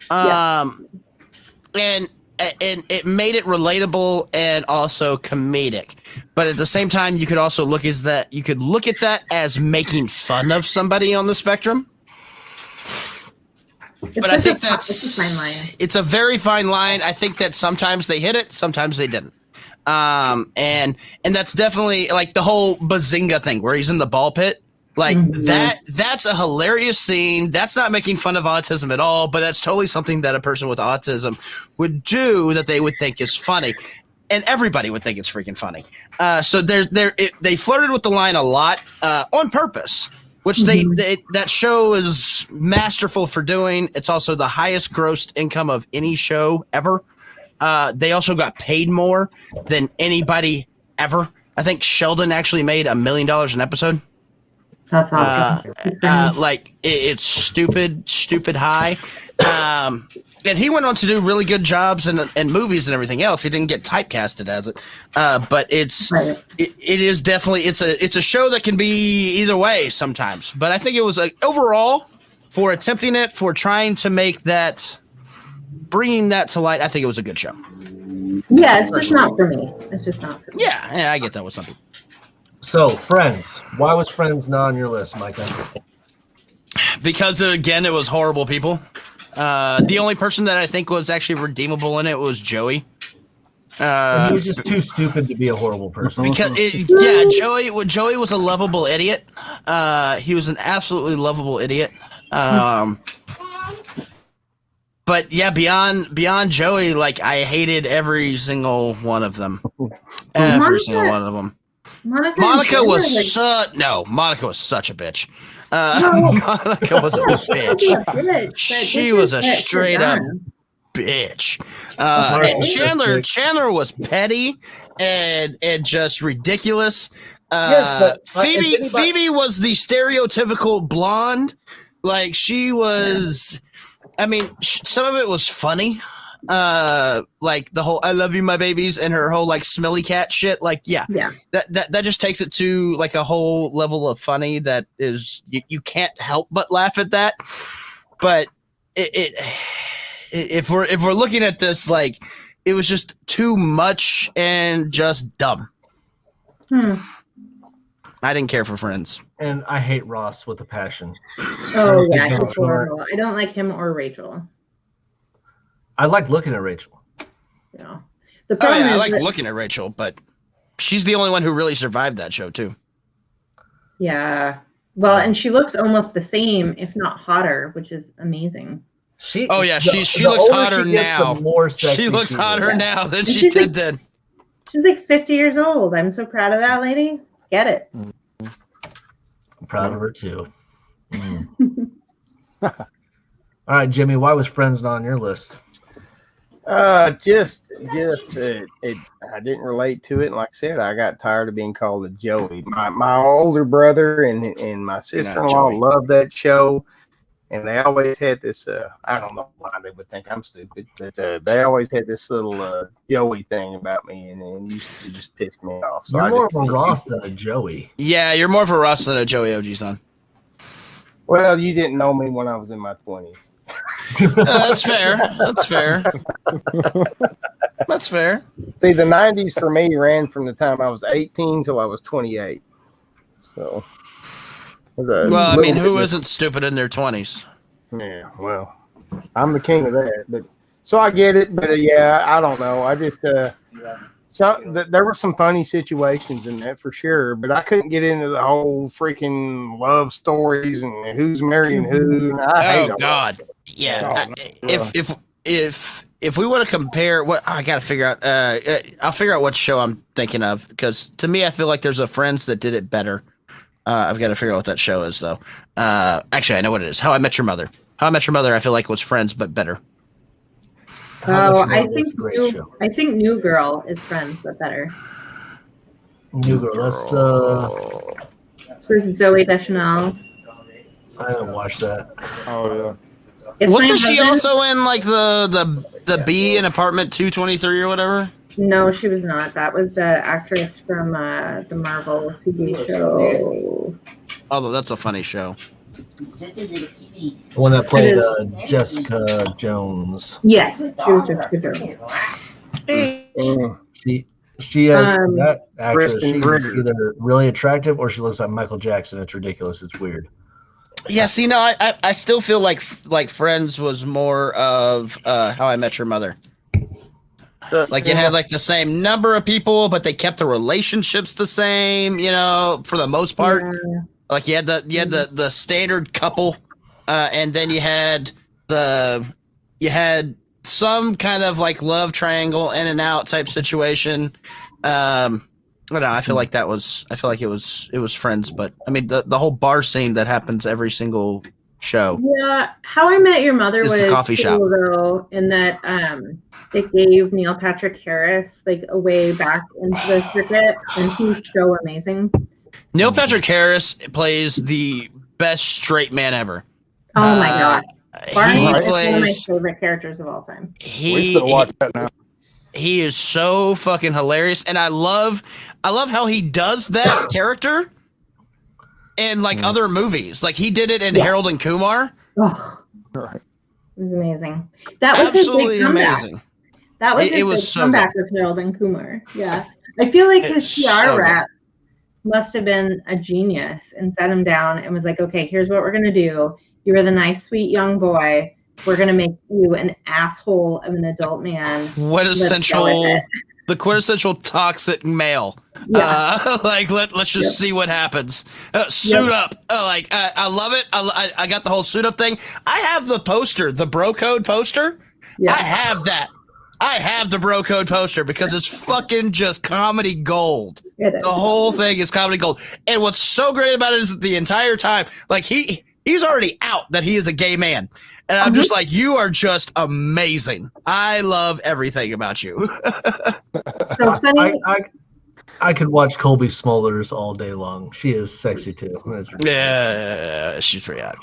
S3: And it made it relatable and also comedic. But at the same time, you could also look at that as making fun of somebody on the spectrum. But I think it's a very fine line. I think that sometimes they hit it, sometimes they didn't. And that's definitely like the whole Bazinga thing where he's in the ball pit. Like that's a hilarious scene. That's not making fun of autism at all, but that's totally something that a person with autism would do that they would think is funny. And everybody would think it's freaking funny. So they flirted with the line a lot on purpose, which that show is masterful for doing. It's also the highest grossed income of any show ever. They also got paid more than anybody ever. I think Sheldon actually made $1 million an episode.
S5: That's awesome.
S3: It's stupid high. And he went on to do really good jobs in movies and everything else. He didn't get typecasted as it, but it is definitely it's a show that can be either way sometimes. But I think it was overall for attempting it, for trying to make that, bringing that to light. I think it was a good show.
S5: Yeah, it's just not for me. It's just not for me.
S3: Yeah, I get that with some people.
S1: So, Friends. Why was Friends not on your list, Micah?
S3: Because, again, it was horrible people. The only person that I think was actually redeemable in it was Joey.
S1: He was just too stupid to be a horrible person.
S3: Because, Joey was a lovable idiot. He was an absolutely lovable idiot. But, yeah, beyond Joey, like, I hated every single one of them. Every single one of them. Monica was such a bitch. Monica was a bitch. She was a straight up bitch. And Chandler was petty and just ridiculous. Phoebe was the stereotypical blonde. Like she was. I mean, some of it was funny. Like the whole "I love you, my babies" and her whole like smelly cat shit. Like, that just takes it to like a whole level of funny that is you can't help but laugh at that. But if we're looking at this, like it was just too much and just dumb. I didn't care for Friends,
S1: and I hate Ross with a passion.
S5: Oh yeah, he's horrible. I don't like him or Rachel.
S1: I like looking at Rachel.
S5: Yeah.
S3: I like looking at Rachel, but she's the only one who really survived that show too.
S5: Yeah. Well, and she looks almost the same, if not hotter, which is amazing.
S3: She looks hotter now. She looks hotter now than she did then.
S5: She's like 50 years old. I'm so proud of that lady. Get it.
S1: I'm proud of her too. All right, Jimmy, why was Friends not on your list?
S4: I didn't relate to it. And like I said, I got tired of being called a Joey. My older brother and my sister-in-law loved that show, and they always had this. I don't know why they would think I'm stupid, but they always had this little Joey thing about me, and it just pissed me off. So
S1: you're more of a Ross than a Joey.
S3: Yeah, you're more of a Ross than a Joey OG son.
S4: Well, you didn't know me when I was in my 20s.
S3: That's fair. That's fair. That's fair.
S4: See, the 90s for me ran from the time I was 18 till I was 28. So,
S3: I mean, who isn't stupid in their 20s?
S4: Yeah, well, I'm the king of that. But so I get it, but I don't know. I just there were some funny situations in that for sure, but I couldn't get into the whole freaking love stories and who's marrying who.
S3: Oh God. Yeah. If we want to compare what I got to figure out, I'll figure out what show I'm thinking of, because to me, I feel like there's a Friends that did it better. I've got to figure out what that show is though. Actually, I know what it is. How I Met Your Mother. How I Met Your Mother, I feel like was Friends, but better.
S5: I think New Girl is Friends, but better.
S1: New Girl.
S5: That's for Zoe Deschanel.
S1: I haven't watched that.
S2: Oh
S5: yeah.
S3: Wasn't she also in like the B in Apartment 223 or whatever?
S5: No, she was not. That was the actress from the Marvel TV show.
S3: Although that's a funny show.
S1: The one that played Jessica Jones.
S5: Yes, she was Jessica Jones.
S1: She that actress.
S4: Kristen
S1: She's
S4: Ritter.
S1: either really attractive or she looks like Michael Jackson. It's ridiculous. It's weird.
S3: Yeah, see, no, I still feel like Friends was more of How I Met Your Mother. Like it had like the same number of people, but they kept the relationships the same, you know, for the most part.
S5: Yeah.
S3: Like you had the standard couple, and then you had some kind of like love triangle in and out type situation. I don't know. I feel like it was Friends, but I mean the whole bar scene that happens every single show.
S5: Yeah, How I Met Your Mother
S3: It's
S5: was
S3: the coffee shop.
S5: cool, though, in that it gave Neil Patrick Harris like a way back into the circuit, and he's so amazing.
S3: Neil Patrick Harris plays the best straight man ever.
S5: Oh my god, Barney
S3: He
S5: is one of my
S3: plays.
S5: favorite characters of all time.
S2: We still watch that now.
S3: He is so fucking hilarious, and I love how he does that character in like other movies. Like he did it in Harold and Kumar.
S5: Oh,
S2: Right.
S5: it was amazing. That was
S3: Absolutely
S5: his big comeback.
S3: amazing.
S5: That was
S3: It
S5: his
S3: was
S5: big
S3: so
S5: comeback with Harold and Kumar. Yeah, I feel like his
S3: It's
S5: PR
S3: so good.
S5: rep must have been a genius and sat him down and was like, "Okay, here's what we're gonna do. You were the nice, sweet young boy. We're gonna make you an asshole of an adult man."
S3: The quintessential toxic male.
S5: Yeah.
S3: Let's just see what happens. Suit up. I love it. I got the whole suit up thing. I have the poster, the bro code poster.
S5: Yeah.
S3: I have that. I have the bro code poster because it's fucking just comedy gold.
S5: It is.
S3: The whole thing is comedy gold. And what's so great about it is that the entire time, like he's already out that he is a gay man. And I'm just like, you are just amazing. I love everything about you.
S5: So funny.
S1: I could watch Colby Smulders all day long. She is sexy too. It's ridiculous.
S3: Yeah, she's pretty hot.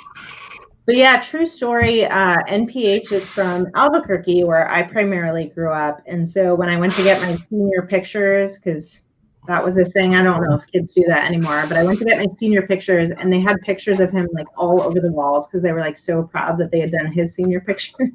S5: But yeah, true story. NPH is from Albuquerque, where I primarily grew up. And so when I went to get my senior pictures, because that was a thing, I don't know if kids do that anymore, but I went to get my senior pictures, and they had pictures of him like all over the walls because they were like so proud that they had done his senior pictures.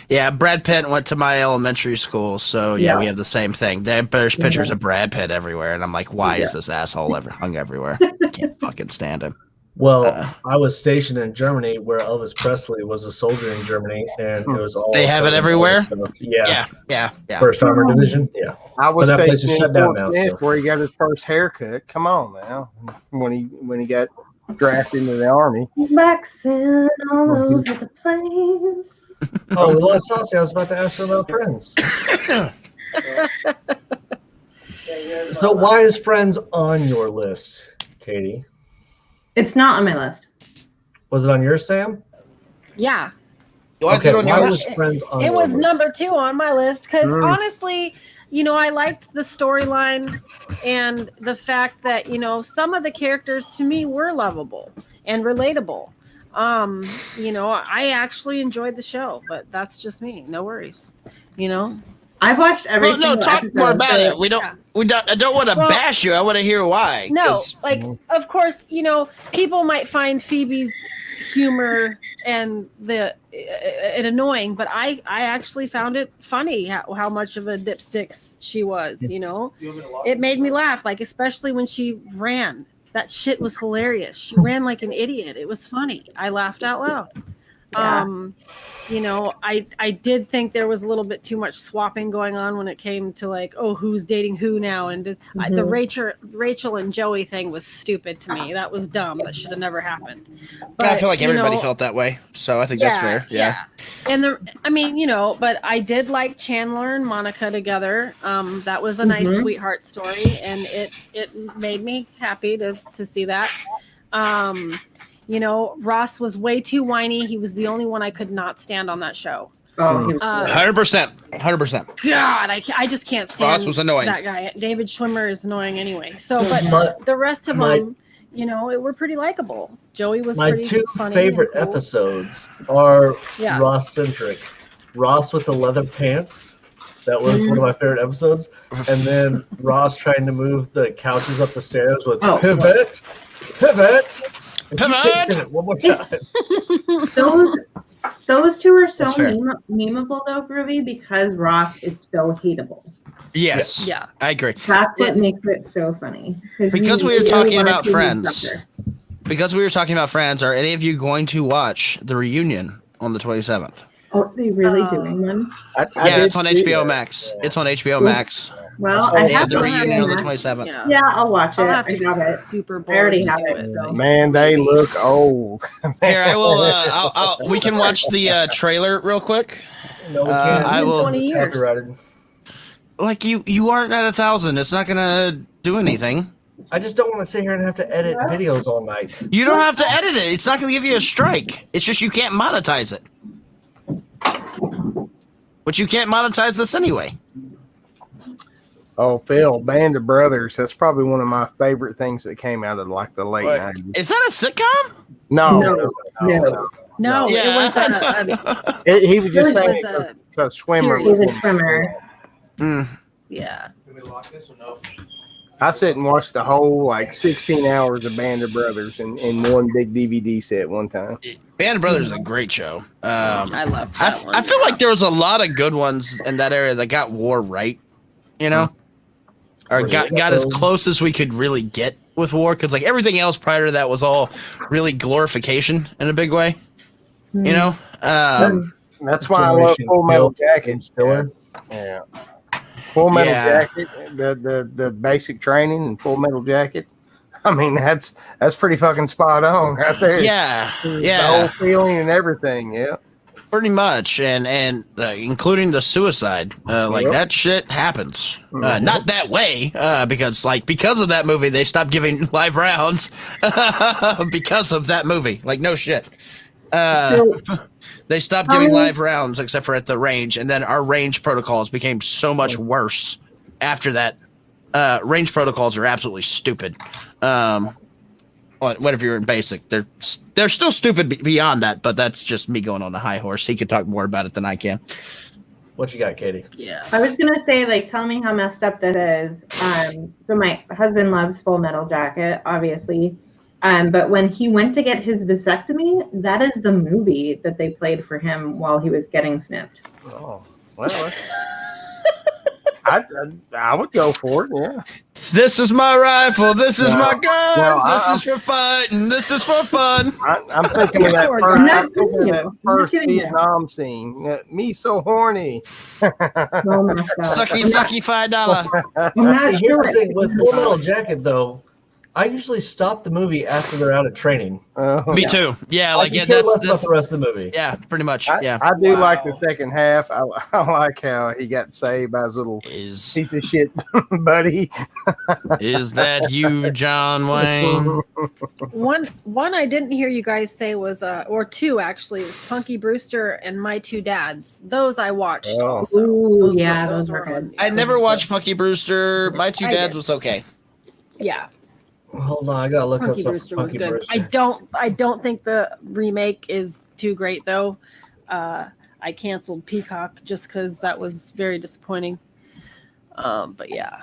S3: Yeah, Brad Pitt went to my elementary school, so yeah, we have the same thing. There's pictures of Brad Pitt everywhere, and I'm like, why is this asshole ever hung everywhere? I can't fucking stand him.
S1: Well, I was stationed in Germany where Elvis Presley was a soldier in Germany, and it was all.
S3: They have it everywhere?
S1: Yeah.
S3: Yeah.
S1: First Armored Division. Yeah.
S4: I was
S1: But that place is
S4: stationed
S1: shut
S4: in
S1: down
S4: Fort
S1: now,
S4: Smith
S1: so.
S4: where he got his first haircut. Come on now, when he got drafted into the army.
S5: Waxing all over the place.
S1: Oh, well, Saucy, I was about to ask her about Friends. So why is Friends on your list, Katie?
S5: It's not on my list.
S1: Was it on yours, Sam?
S6: Yeah.
S3: Why is it on
S1: why
S3: yours?
S1: was Friends on
S6: It
S1: your
S6: was
S1: list?
S6: number 2 on my list because honestly, I liked the storyline and the fact that, some of the characters to me were lovable and relatable. I actually enjoyed the show, but that's just me. No worries.
S5: I've watched every
S3: Well, no,
S5: single
S3: talk
S5: episode,
S3: more about
S5: so-
S3: it. I don't want to bash you. I want to hear why.
S6: No,
S3: 'cause-
S6: of course, people might find Phoebe's humor and it annoying, but I actually found it funny how much of a dipstick she was. It made me laugh, like especially when she ran. That shit was hilarious. She ran like an idiot. It was funny. I laughed out loud.
S5: Yeah.
S6: I did think there was a little bit too much swapping going on when it came to like, oh, who's dating who now? And the Rachel and Joey thing was stupid to me. That was dumb. That should have never happened. But,
S3: I feel like everybody felt that way, so I think that's fair. Yeah.
S6: And but I did like Chandler and Monica together. That was a nice sweetheart story, and it made me happy to see that. Ross was way too whiny. He was the only one I could not stand on that show.
S5: Oh, he was
S3: 100%.
S6: God, I just can't stand
S3: Ross was annoying.
S6: that guy. David Schwimmer is annoying anyway. So, but the rest of them, were pretty likable. Joey was
S1: My
S6: pretty
S1: two
S6: funny.
S1: favorite
S6: and cool.
S1: episodes are
S6: Yeah.
S1: Ross-centric. Ross with the leather pants. That was one of my favorite episodes. And then Ross trying to move the couches up the stairs with
S5: Oh.
S1: pivot.
S3: Pivot!
S1: One more time.
S5: Those two are so
S3: That's fair.
S5: memeable though, Groovy, because Ross is so hateable.
S3: Yes.
S6: Yeah.
S3: I agree.
S5: That's what makes it so funny.
S3: Because
S5: you
S3: we were
S5: really
S3: talking
S5: wanna
S3: about
S5: see each
S3: Friends.
S5: other.
S3: Because we were talking about Friends, are any of you going to watch the reunion on the 27th?
S5: Oh, are they really doing one?
S3: Yeah, it's on HBO Max. It's on HBO Max.
S5: Well,
S3: They
S5: I
S3: have
S5: have
S3: the
S5: to
S3: reunion on the
S5: watch it.
S3: 27th.
S5: Yeah, I'll watch it.
S6: I'll have
S5: I
S6: to be
S5: have it.
S6: super
S5: I
S6: bored.
S5: already
S6: to
S5: have
S6: do
S5: it. So.
S4: Man, they look old.
S3: Here, I will. We can watch the trailer real quick.
S1: No, we can't.
S3: I will.
S6: 20 years.
S1: Copyrighted.
S3: Like you aren't at 1,000. It's not gonna do anything.
S1: I just don't want to sit here and have to edit videos all night.
S3: You don't have to edit it. It's not gonna give you a strike. It's just you can't monetize it. But you can't monetize this anyway.
S4: Oh, Phil, Band of Brothers. That's probably one of my favorite things that came out of like the late 90s.
S3: Is that a sitcom?
S4: No.
S6: No,
S3: Yeah.
S6: it was a
S4: He was just
S6: It was
S4: saying
S6: a
S4: because Swimmer.
S5: He was a
S4: was-
S5: swimmer.
S6: yeah.
S4: I sit and watch the whole like 16 hours of Band of Brothers in one big DVD set one time.
S3: Band of Brothers is a great show.
S6: I love that one.
S3: I feel like there was a lot of good ones in that area that got war right, you know, or got as close as we could really get with war, because like everything else prior to that was all really glorification in a big way, you know.
S4: That's why I love Full Metal Jacket. Yeah. Full Metal Jacket, the basic training and Full Metal Jacket. I mean, that's pretty fucking spot on right there.
S3: Yeah,
S4: The whole feeling and everything. Yeah,
S3: pretty much, and including the suicide. Like that shit happens. Not that way, because of that movie, they stopped giving live rounds because of that movie. Like no shit. They stopped giving live rounds except for at the range, and then our range protocols became so much worse after that. Range protocols are absolutely stupid. Whatever you're in basic, they're still stupid beyond that, but that's just me going on the high horse. He could talk more about it than I can.
S1: What you got, Katie?
S6: Yeah.
S5: I was gonna say, like, tell me how messed up that is. So my husband loves Full Metal Jacket, obviously. But when he went to get his vasectomy, that is the movie that they played for him while he was getting snipped.
S4: Oh, well. I would go for it, yeah.
S3: This is my rifle. This is my gun. This is for fighting. This is for fun.
S4: I'm thinking of that first Vietnam scene. Me so horny.
S5: Oh my God.
S3: Sucky, $5.
S5: I'm not
S1: Here's
S5: sure.
S1: the thing with Full Metal Jacket, though. I usually stop the movie after they're out of training.
S3: Me too. Yeah,
S1: That's about the rest of the movie.
S3: Yeah, pretty much.
S4: I do like the second half. I like how he got saved by his little piece of shit buddy.
S3: Is that you, John Wayne?
S6: One I didn't hear you guys say was or two actually, was Punky Brewster and My Two Dads. Those I watched. Also.
S5: Ooh, those were good.
S3: I never watched Punky Brewster. My Two Dads was okay.
S6: Yeah.
S1: Hold on, I gotta look
S6: Punky
S1: up something.
S6: Brewster was good. I don't think the remake is too great though. I canceled Peacock just because that was very disappointing. But yeah.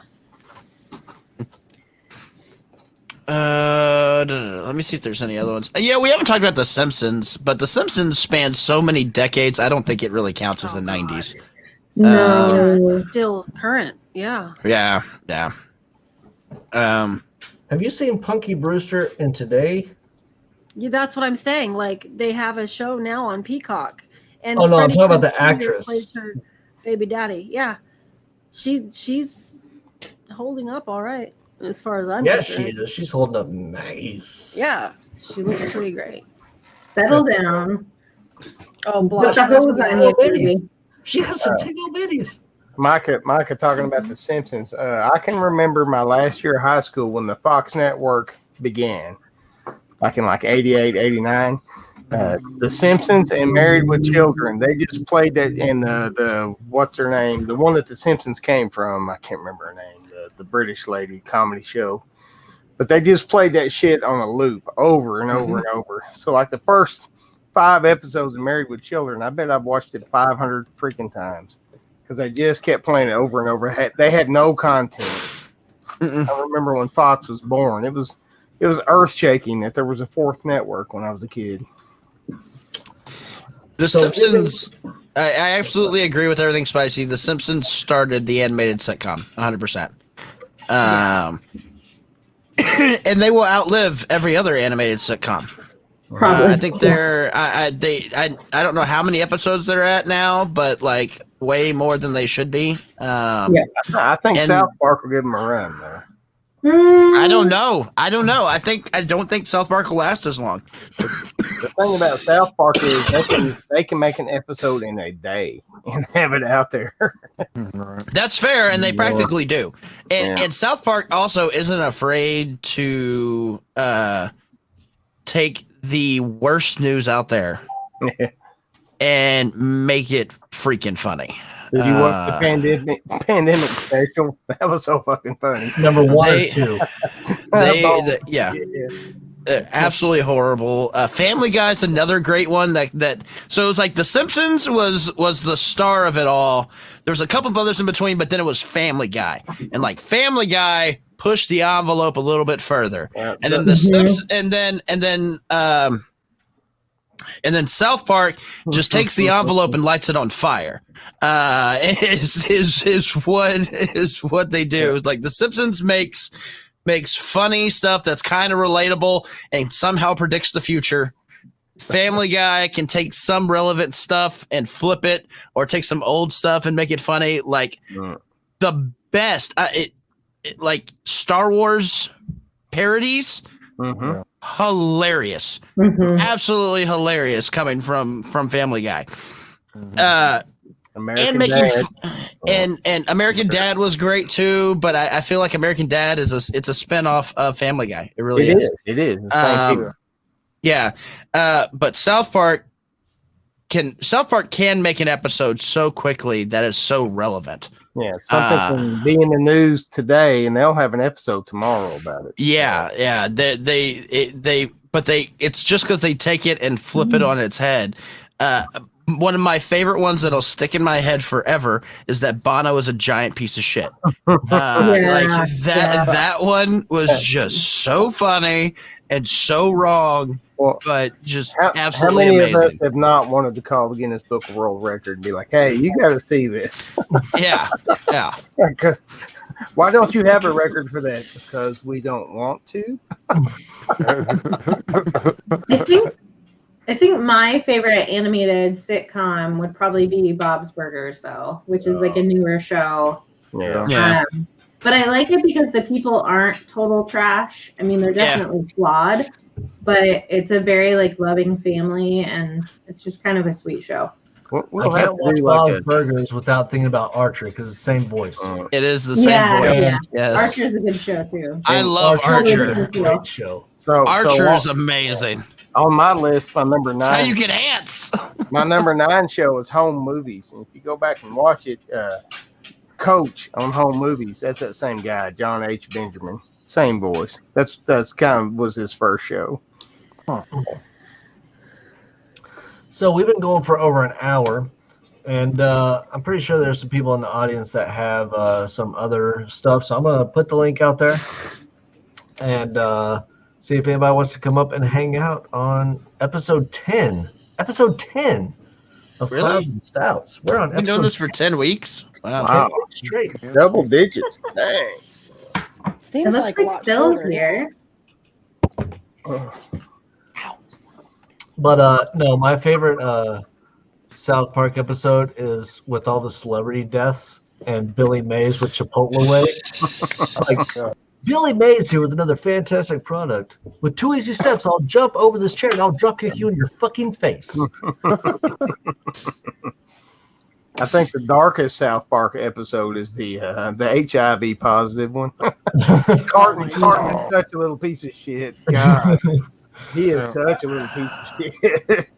S3: Let me see if there's any other ones. Yeah, we haven't talked about The Simpsons, but The Simpsons spanned so many decades. I don't think it really counts as the 90s.
S5: No.
S6: It's still current. Yeah.
S3: Yeah.
S1: Have you seen Punky Brewster in Today?
S6: Yeah, that's what I'm saying. Like they have a show now on Peacock. And
S1: I'm
S6: Freddie
S1: talking about the
S6: Prinze Jr.
S1: actress.
S6: plays her baby daddy. Yeah. She's holding up all right as far as I'm
S1: Yes, she
S6: concerned.
S1: is. She's holding up nice.
S6: Yeah. She looks pretty great.
S5: Settle down.
S6: Oh,
S5: What
S6: blush.
S5: the hell was that in your TV?
S1: She has some tingle bitties.
S4: Micah talking about The Simpsons. I can remember my last year of high school when the Fox Network began, back in like 88, 89. The Simpsons and Married with Children. They just played that in the what's her name? The one that The Simpsons came from. I can't remember her name. The British lady comedy show. But they just played that shit on a loop over and over and over. So like the first 5 episodes of Married with Children, I bet I've watched it 500 freaking times. Because they just kept playing it over and over. They had no content. I remember when Fox was born. It was it was earth shaking that there was a fourth network when I was a kid.
S3: The Simpsons. I absolutely agree with everything Spicy. The Simpsons started the animated sitcom, 100%. And they will outlive every other animated sitcom. I think they're. I don't know how many episodes they're at now, but like way more than they should be.
S4: I think South Park will give them a run though.
S3: I don't know. I don't think South Park will last as long.
S4: The thing about South Park is they can make an episode in a day and have it out there.
S3: That's fair, and they practically do. And South Park also isn't afraid to take the worst news out there and make it freaking funny.
S4: Did you watch the pandemic special? That was so fucking funny.
S1: Number 1 or 2.
S3: Absolutely horrible. Family Guy's another great one that so it was like The Simpsons was the star of it all. There was a couple of others in between, but then it was Family Guy, and like Family Guy pushed the envelope a little bit further, and then the Simpsons, and then South Park just takes the envelope and lights it on fire. Is what they do. Like The Simpsons makes funny stuff that's kind of relatable and somehow predicts the future. Family Guy can take some relevant stuff and flip it, or take some old stuff and make it funny. Like the best, like Star Wars parodies. Hilarious, absolutely hilarious, coming from Family Guy. American Dad was great too, but I feel like American Dad is a spinoff of Family Guy. It really is.
S4: It is.
S3: Yeah, but South Park can make an episode so quickly that is so relevant.
S4: Yeah, something can be in the news today, and they'll have an episode tomorrow about it.
S3: Yeah. It's just because they take it and flip it on its head. One of my favorite ones that'll stick in my head forever is that Bono is a giant piece of shit. That one was just so funny and so wrong, but just absolutely
S4: amazing. How many
S3: amazing.
S4: of us have not wanted to call the Guinness Book of World Record and be like, "Hey, you got to see this"?
S3: Yeah.
S4: Why don't you have a record for that? Because we don't want to.
S5: I think my favorite animated sitcom would probably be Bob's Burgers, though, which is like a newer show.
S3: Yeah.
S5: But I like it because the people aren't total trash. I mean, they're definitely flawed, but it's a very like loving family, and it's just kind of a sweet show.
S1: I can't watch Bob's Burgers without thinking about Archer because it's the same voice.
S3: It is the same voice.
S5: Yeah.
S3: Yes.
S5: Archer's a good show too.
S3: I love Archer.
S1: It's a great show.
S3: Archer is amazing.
S4: On my list, my number 9.
S3: That's how you get ants.
S4: My number 9 show is Home Movies, and if you go back and watch it, Coach on Home Movies, that's that same guy, John H. Benjamin, same voice. That's kind of was his first show.
S1: So we've been going for over an hour, and I'm pretty sure there's some people in the audience that have some other stuff. So I'm going to put the link out there and see if anybody wants to come up and hang out on episode 10. Episode 10 of Clouds and Stouts. We're on episode.
S3: We've been doing this for 10 weeks.
S4: Wow.
S1: Straight.
S4: Double digits. Dang.
S6: Seems like a lot
S5: Bill's
S6: shorter.
S5: here.
S1: But no, my favorite South Park episode is with all the celebrity deaths and Billy Mays with Chipotle Way. Like, Billy Mays here with another fantastic product. With 2 easy steps, I'll jump over this chair and I'll drop kick you in your fucking face.
S4: I think the darkest South Park episode is the HIV positive one. Cartman's such a little piece of shit. God, he is such a little piece of shit.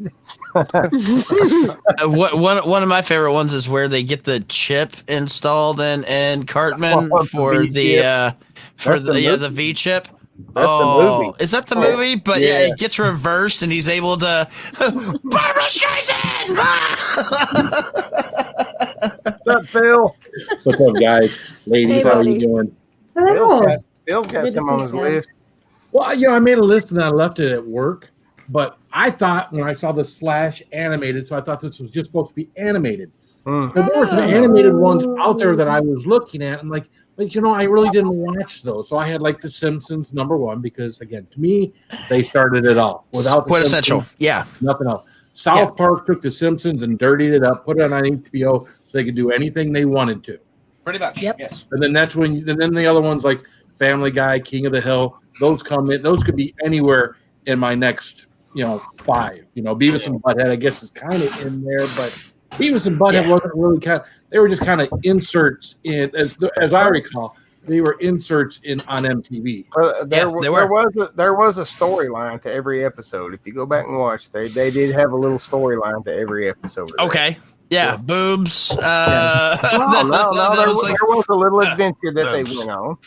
S3: One of my favorite ones is where they get the chip installed in Cartman for the V chip.
S4: That's the movie.
S3: Is that the movie? But yeah, it gets reversed and he's able to Barbara Streisand!
S4: What's up, Phil?
S7: What's up, guys? Ladies,
S6: Hey,
S7: how are
S6: buddy.
S7: you doing?
S4: Bill's got some on his list.
S7: Well, I made a list and I left it at work. But I thought when I saw the slash animated, so I thought this was just supposed to be animated. So there were some animated ones out there that I was looking at. I'm like, but I really didn't watch those. So I had like the Simpsons #1 because again, to me, they started it all. Without
S3: quintessential,
S7: nothing else. South Park took the Simpsons and dirtied it up, put it on HBO so they could do anything they wanted to.
S3: Pretty much.
S6: Yep.
S3: Yes.
S7: And then and then the other ones like Family Guy, King of the Hill, those come in. Those could be anywhere in my next 5. Beavis and Butthead, I guess, is kind of in there, but Beavis and Butthead wasn't really they were just kind of inserts in, as I recall, they were inserts on MTV.
S4: There was a storyline to every episode. If you go back and watch, they did have a little storyline to every episode.
S3: Okay. Yeah, boobs.
S4: No, there was a little adventure that they went on.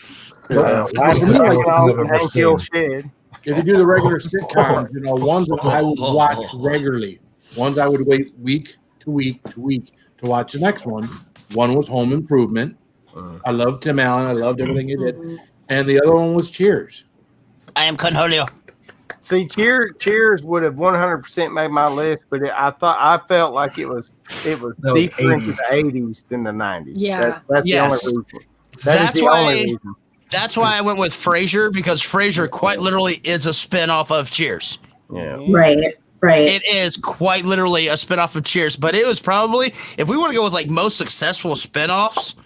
S7: If you do the regular sitcoms, ones that I would watch regularly, ones I would wait week to week to watch the next one. One was Home Improvement. I loved Tim Allen. I loved everything he did. And the other one was Cheers.
S3: I am Conjolio.
S4: See, Cheers would have 100% made my list, but I felt like it was deeper into the 80s than the 90s.
S6: Yeah.
S4: That's the only reason. That's the only reason.
S3: That's why I went with Frasier, because Frasier quite literally is a spinoff of Cheers.
S4: Yeah.
S5: Right.
S3: It is quite literally a spinoff of Cheers, but it was probably, if we want to go with like most successful spinoffs,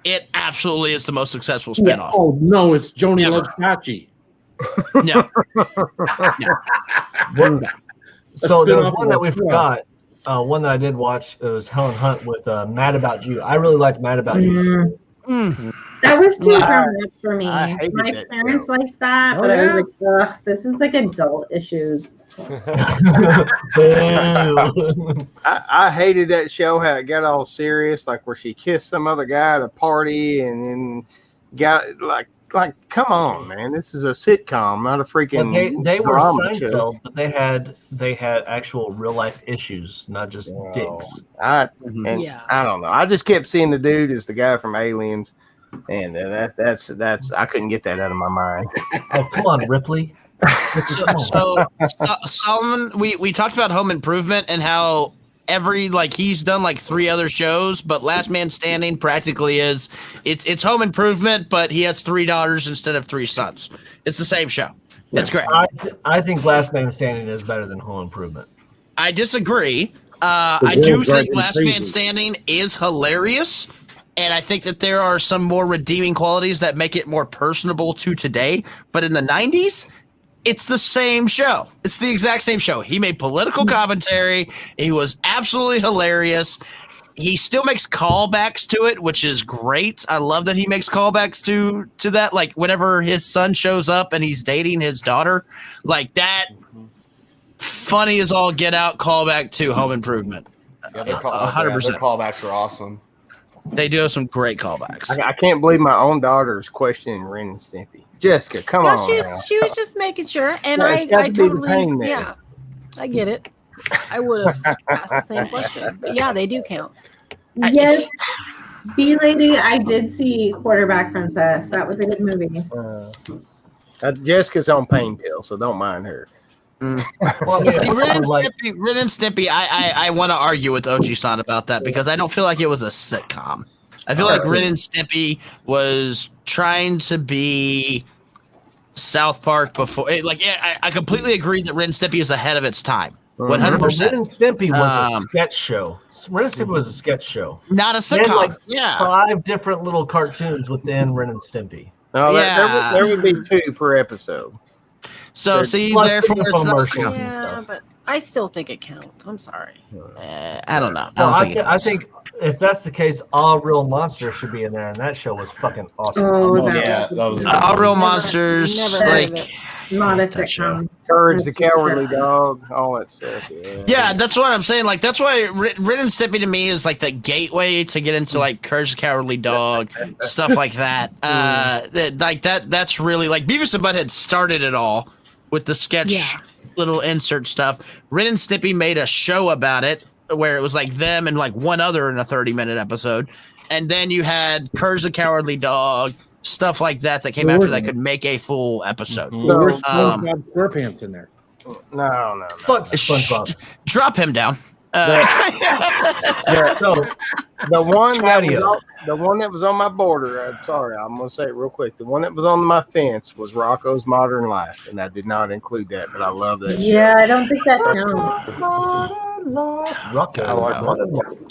S3: it absolutely is the most successful spinoff.
S7: Oh no, it's Joni Loves Chachi.
S3: No.
S1: So there was one that we forgot. One that I did watch. It was Helen Hunt with Mad About You. I really liked Mad About You.
S5: That was too grown up for me.
S4: I hated
S5: My
S4: that
S5: parents
S4: show.
S5: liked that, but I was like, ugh, this is like adult issues.
S4: I hated that show, how it got all serious, like where she kissed some other guy at a party and then got like come on, man. This is a sitcom, not a freaking
S1: they were
S4: drama show.
S1: Seinfeld, but they had actual real life issues, not just dicks.
S4: I don't know. I just kept seeing the dude as the guy from Aliens, and that's I couldn't get that out of my mind.
S1: Oh, come on, Ripley.
S3: So Solomon, we talked about Home Improvement and how he's done like 3 other shows, but Last Man Standing practically it's Home Improvement, but he has 3 daughters instead of 3 sons. It's the same show. It's great.
S1: I think Last Man Standing is better than Home Improvement.
S3: I disagree. I do think Last Man Standing is hilarious, and I think that there are some more redeeming qualities that make it more personable to today. But in the 90s, it's the same show. It's the exact same show. He made political commentary. He was absolutely hilarious. He still makes callbacks to it, which is great. I love that he makes callbacks to that. Like whenever his son shows up and he's dating his daughter, like that. Funny as all get out callback to Home Improvement.
S8: Yeah, their
S3: 100%.
S8: Their callbacks are awesome.
S3: They do have some great callbacks.
S4: I can't believe my own daughter is questioning Ren and Stimpy. Jessica, come on.
S6: She was just making sure, and
S4: Yeah,
S6: I
S4: it's got to be the
S6: totally,
S4: pain there.
S6: yeah, I get it. I would have asked the same question, but yeah, they do count.
S5: Yes, B Lady, I did see Quarterback Princess. That was a good movie.
S4: Jessica's on pain pill, so don't mind her.
S3: Ren and Stimpy, I want to argue with OG-san about that because I don't feel like it was a sitcom. I feel like Ren and Stimpy was trying to be South Park before. I completely agree that Ren and Stimpy is ahead of its time. 100%.
S1: Ren and Stimpy was a sketch show. Ren and Stimpy was a sketch show.
S3: Not a
S1: They had
S3: sitcom.
S1: 5 different little cartoons within Ren and Stimpy.
S4: No, there would be 2 per episode.
S3: So see,
S1: Plus
S3: therefore it's not a
S1: commercials.
S3: sitcom.
S6: Yeah, but I still think it counts. I'm sorry.
S3: I don't know.
S1: I think if that's the case, All Real Monsters should be in there, and that show was fucking awesome.
S8: That was
S3: All Real Monsters,
S6: never heard of
S3: like.
S6: it.
S5: Not a
S3: that show.
S5: sitcom.
S4: Courage the Cowardly Dog, all that stuff.
S3: Yeah, that's what I'm saying. Like, that's why Ren and Stimpy to me is like the gateway to get into like Courage the Cowardly Dog, stuff like that. That's really like Beavis and Butthead started it all with the sketch little insert stuff. Ren and Stimpy made a show about it where it was like them and like one other in a 30-minute episode. And then you had Courage the Cowardly Dog, stuff like that came after that could make a full episode.
S7: So where's SpongeBob SquarePants in there?
S4: No.
S1: Fuck SpongeBob.
S3: Drop him down.
S4: So the one that was on my border. Sorry, I'm gonna say it real quick. The one that was on my fence was Rocco's Modern Life, and I did not include that, but I love that.
S5: Yeah, I don't think that counts.
S1: Rocco.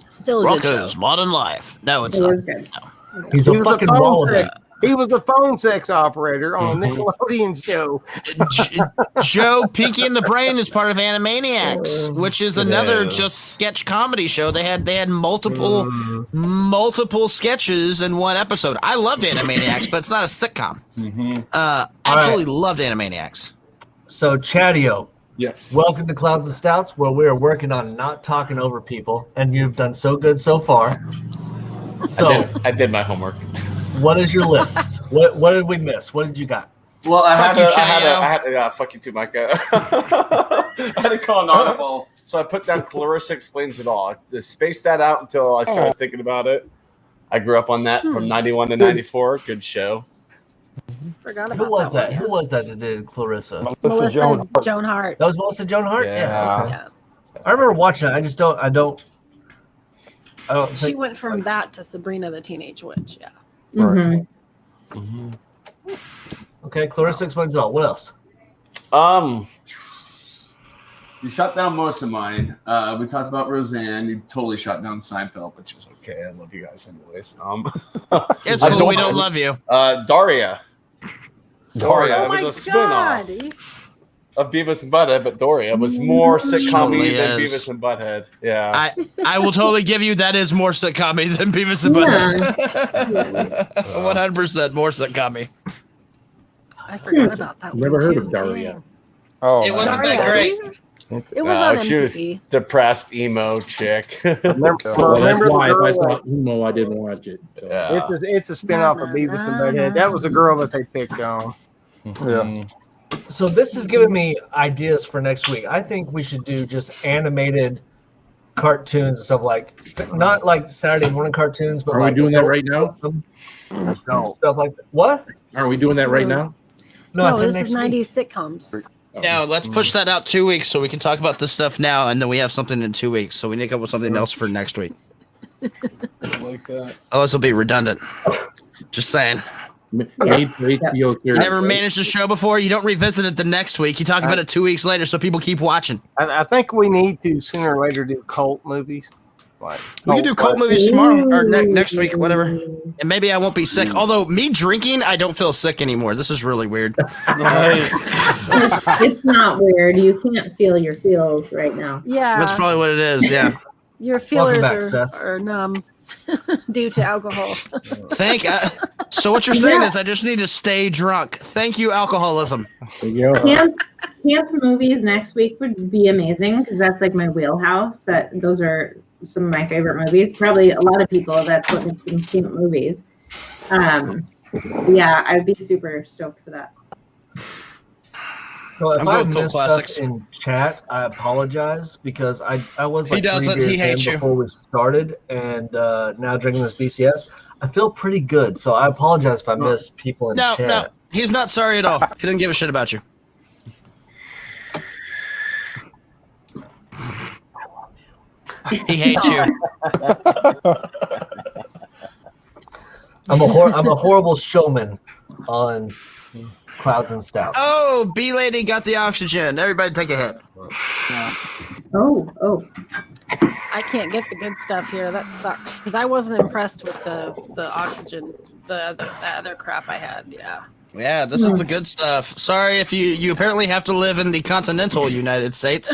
S6: Still a good
S3: Rocco's
S6: show.
S3: Modern Life. No, it's
S5: It
S3: not.
S5: was good.
S1: He's a fucking ball of it.
S4: He was a phone sex operator on a Nickelodeon show.
S3: Joe Pinky and the Brain is part of Animaniacs, which is another just sketch comedy show. They had multiple sketches in one episode. I loved Animaniacs, but it's not a sitcom. Absolutely loved Animaniacs.
S1: So, Chadio,
S8: Yes.
S1: welcome to CLouds and Stouts, where we are working on not talking over people, and you've done so good so far. So,
S8: I did my homework.
S1: what is your list? What did we miss? What did you got?
S8: Well, I had
S3: Fuck you,
S8: to fuck you too, Micah. I had to call an audible, so I put down Clarissa Explains It All. I just spaced that out until I started thinking about it. I grew up on that from 91 to 94. Good show.
S6: Forgot about
S1: Who was that?
S6: one.
S1: Who was that did Clarissa?
S6: Melissa Joan Hart.
S1: That was Melissa Joan Hart?
S8: Yeah.
S1: Okay.
S6: Yeah.
S1: I remember watching it. I don't
S6: She
S1: think.
S6: went from that to Sabrina the Teenage Witch. Yeah.
S5: Mhm.
S1: Okay, Clarissa Explains It All. What else?
S9: You shut down most of mine. We talked about Roseanne. You totally shut down Seinfeld, which is
S8: Okay, I love you guys anyways.
S3: It's cool. We don't love you.
S8: Daria.
S6: Oh
S8: It
S6: my
S8: was a spin-off of Beavis and Butthead, but Doria was more sitcom-y than
S3: is.
S8: Beavis and Butthead. Yeah.
S3: I will totally give you that is more sitcom-y than Beavis and Butthead. 100% more sitcom-y.
S6: I forgot about that.
S7: Never
S6: one
S7: heard
S6: too.
S7: of Daria.
S6: Dang.
S2: Oh,
S3: It wasn't that
S6: Daria.
S3: great.
S6: It was
S8: No,
S6: on
S8: she was
S6: MTV.
S8: depressed emo chick.
S4: Remember
S7: Well, that's
S4: the
S7: why if I
S4: girl
S7: saw Emo, I didn't watch it. So.
S8: Yeah.
S4: it's a spinoff of Beavis and Butthead. That was the girl that they picked on.
S2: yeah.
S1: So this is giving me ideas for next week. I think we should do just animated cartoons and stuff not like Saturday morning cartoons, but
S7: Are
S1: like
S7: we doing that right now?
S1: stuff like that. What?
S7: Are we doing that right now?
S1: No, I
S6: No,
S1: said
S6: this
S1: next
S6: is
S1: week.
S6: 90s sitcoms.
S3: Yeah, let's push that out 2 weeks so we can talk about this stuff now, and then we have something in 2 weeks. So we need to come up with something else for next week.
S8: like that.
S3: Otherwise, it'll be redundant. Just saying.
S7: Made for HBO
S3: You
S7: series.
S3: never managed a show before. You don't revisit it the next week. You talk about it 2 weeks later, so people keep watching.
S4: I think we need to sooner or later do cult movies. Like
S3: We can do cult movies tomorrow or next week, whatever. And maybe I won't be sick. Although me drinking, I don't feel sick anymore. This is really weird.
S5: It's not weird. You can't feel your feels right now.
S6: Yeah.
S3: That's probably what it is. Yeah.
S6: Your
S1: Welcome
S6: feelers
S1: back, Seth.
S6: are numb due to alcohol.
S3: So what you're saying is I just need to stay drunk. Thank you, alcoholism.
S7: There you go.
S5: Camp movies next week would be amazing because that's like my wheelhouse. Those are some of my favorite movies. Probably a lot of people that's what makes them camp movies. Yeah, I'd be super stoked for that.
S1: So if
S3: I'm
S1: I
S3: going with cult
S1: missed
S3: classics.
S1: stuff in chat, I apologize because I was like
S3: He doesn't.
S1: 3 beers
S3: He hates
S1: in
S3: you.
S1: before we started, and now drinking this BCS, I feel pretty good. So I apologize if I missed people in
S3: No,
S1: chat.
S3: no. He's not sorry at all. He doesn't give a shit about you. He hates you.
S1: I'm a horrible showman on CLouds and Stouts.
S3: Oh, B lady got the oxygen. Everybody take a hit.
S5: Oh.
S6: I can't get the good stuff here. That sucks because I wasn't impressed with the oxygen, the other crap I had. Yeah.
S3: Yeah, this is the good stuff. Sorry if you apparently have to live in the continental United States.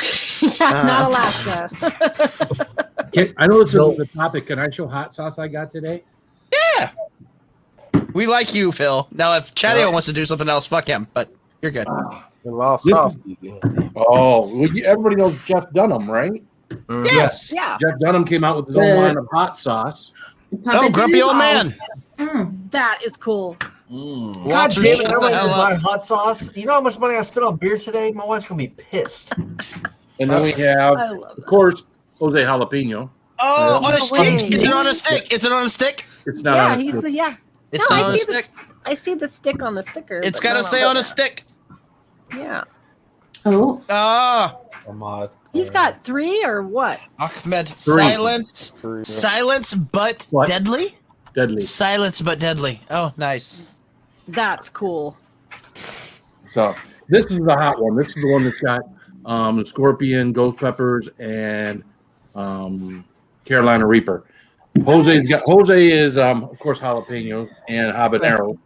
S6: Not Alaska.
S7: I know this is the topic. Can I show hot sauce I got today?
S3: Yeah. We like you, Phil. Now, if Chadio wants to do something else, fuck him. But you're good.
S4: the lost sauce.
S7: Oh, everybody knows Jeff Dunham, right?
S3: Yes.
S6: Yeah.
S7: Jeff Dunham came out with his own line of hot sauce.
S3: Oh, grumpy old man.
S6: That is cool.
S1: God
S3: Walter,
S1: damn it!
S3: shut
S1: I
S3: the
S1: went to
S3: hell
S1: buy
S3: up.
S1: hot sauce. You know how much money I spent on beer today? My wife's gonna be pissed.
S7: And then we have,
S6: I love
S7: of course, Jose Jalapeno.
S3: Oh, on a
S6: No way.
S3: stick. Is it on a stick? Is it on a stick?
S7: It's not
S6: Yeah,
S7: on
S6: he's
S7: the-
S6: yeah.
S3: It's
S6: No,
S3: not
S6: I
S3: on a
S6: see the-
S3: stick.
S6: I see the stick on the sticker.
S3: It's
S6: but
S3: got to
S6: not
S3: say on a stick.
S6: Yeah.
S5: Oh.
S3: Ah,
S8: Ahmad.
S6: He's got 3 or what?
S3: Ahmed,
S7: 3.
S3: silence, silence, but
S7: What?
S3: deadly.
S7: Deadly.
S3: Silence, but deadly. Oh, nice.
S6: That's cool.
S7: So this is the hot one. This is the one that's got Scorpion, Ghost Peppers, and Carolina Reaper. Jose is of course jalapenos and habanero,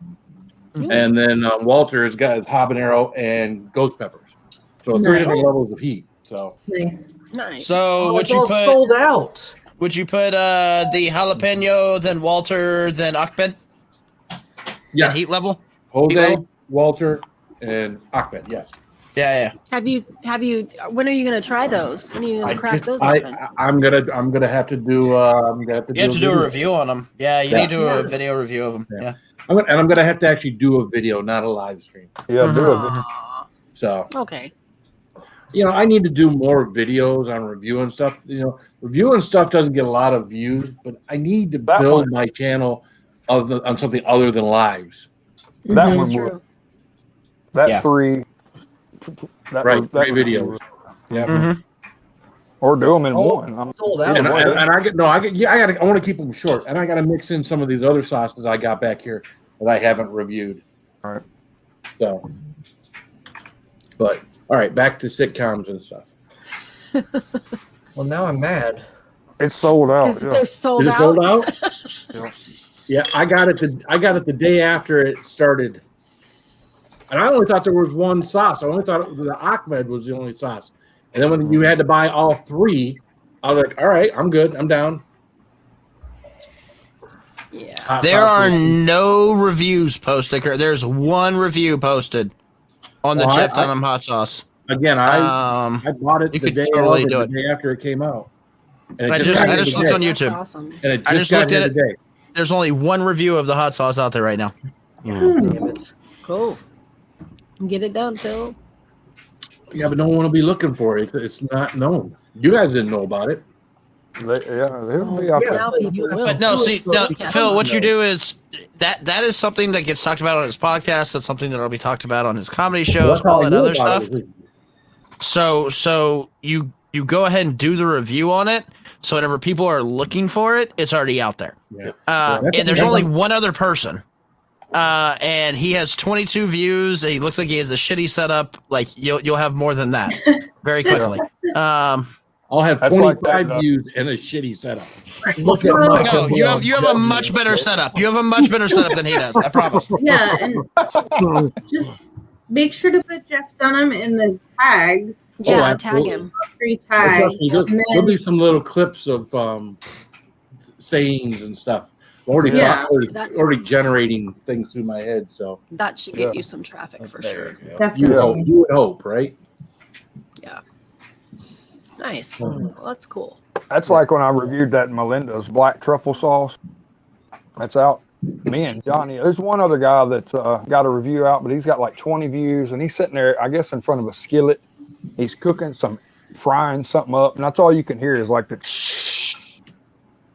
S7: and then Walter has got habanero and ghost peppers. So 3 different levels of heat. So
S6: Nice.
S3: So would
S1: it's
S3: you
S1: all
S3: put
S1: sold out.
S3: Would you put the jalapeno, then Walter, then Ahmed?
S7: Yeah,
S3: heat level.
S7: Jose,
S3: Heat level?
S7: Walter, and Ahmed. Yes.
S3: Yeah.
S6: Have you? When are you going to try those? When are you going to crack those
S7: I'm
S6: open?
S7: gonna have to do.
S3: You have to do a review on them. Yeah, you need to do a video review of them. Yeah.
S7: I'm gonna have to actually do a video, not a live stream.
S2: Yeah, do it.
S7: So
S6: Okay.
S7: I need to do more videos on reviewing stuff. Reviewing stuff doesn't get a lot of views, but I need to build my channel on something other than lives.
S2: That
S6: That's
S2: one
S6: true.
S2: will. That
S3: Yeah.
S2: 3.
S7: Right, 3 videos. Yeah.
S3: Mm-hmm.
S2: Or do them in one. I'm
S1: Sold out.
S7: And I want to keep them short, and I got to mix in some of these other sauces I got back here that I haven't reviewed.
S2: All right.
S7: So, but all right, back to sitcoms and stuff.
S1: Well, now I'm mad.
S2: It's sold out.
S6: Because
S2: Yeah.
S6: they're sold
S7: Is it
S6: out.
S7: sold out?
S2: Yeah.
S7: Yeah, I got it the day after it started, and I only thought there was one sauce. I only thought the Ahmed was the only sauce, and then when you had to buy all 3, I was like, all right, I'm good, I'm down.
S6: Yeah.
S7: Hot
S3: There
S7: sauce
S3: are
S7: was-
S3: no reviews posted. There's one review posted on the
S7: Well,
S3: Jeff
S7: I-
S3: Dunham hot sauce.
S7: Again, I bought it
S3: you
S7: the
S3: could
S7: day
S3: totally
S7: of,
S3: do
S7: or
S3: it.
S7: the day after it came out. And it
S3: I
S7: got
S3: just
S7: here
S3: looked on
S7: today.
S3: YouTube.
S6: That's awesome.
S7: And it
S3: I
S7: just
S3: just
S7: got
S3: looked
S7: here
S3: at it.
S7: today.
S3: There's only one review of the hot sauce out there right now.
S1: Damn it.
S6: Cool. Get it done, Phil.
S7: Yeah, but no one will be looking for it. It's not known. You guys didn't know about it.
S2: They'll be out
S1: Yeah.
S2: there.
S6: Now people will.
S3: But no, see, no,
S6: Yeah.
S3: Phil, what you do is that is something that gets talked about on his podcast. That's something that'll be talked about on his comedy shows,
S7: That's how
S3: all
S7: I
S3: that
S7: knew
S3: other
S7: about
S3: stuff.
S7: it.
S3: So you go ahead and do the review on it. So whenever people are looking for it, it's already out there.
S7: Yeah.
S3: And there's only one other person. And he has 22 views. He looks like he has a shitty setup. Like you'll have more than that very quickly.
S7: I'll have
S2: That's like
S7: 25
S2: that,
S7: views and a shitty setup.
S1: Look at
S5: Well,
S1: Michael.
S3: No, you have a much better setup. You have a much better setup than he does. I promise.
S5: Yeah, and just make sure to put Jeff Dunham in the tags.
S6: Yeah, tag
S7: absolutely.
S6: him.
S5: 3
S7: But
S5: tags.
S7: trust me,
S5: And
S7: there'll be
S5: then,
S7: some little clips of sayings and stuff.
S5: Yeah.
S7: Already generating things through my head. So
S6: That should get you some traffic for sure.
S5: definitely.
S7: you would hope, right?
S6: Nice. Well, that's cool.
S2: That's like when I reviewed that Melinda's black truffle sauce. That's out. Me and Johnny. There's one other guy that's got a review out, but he's got like 20 views, and he's sitting there, I guess, in front of a skillet. He's cooking frying something up, and that's all you can hear is like the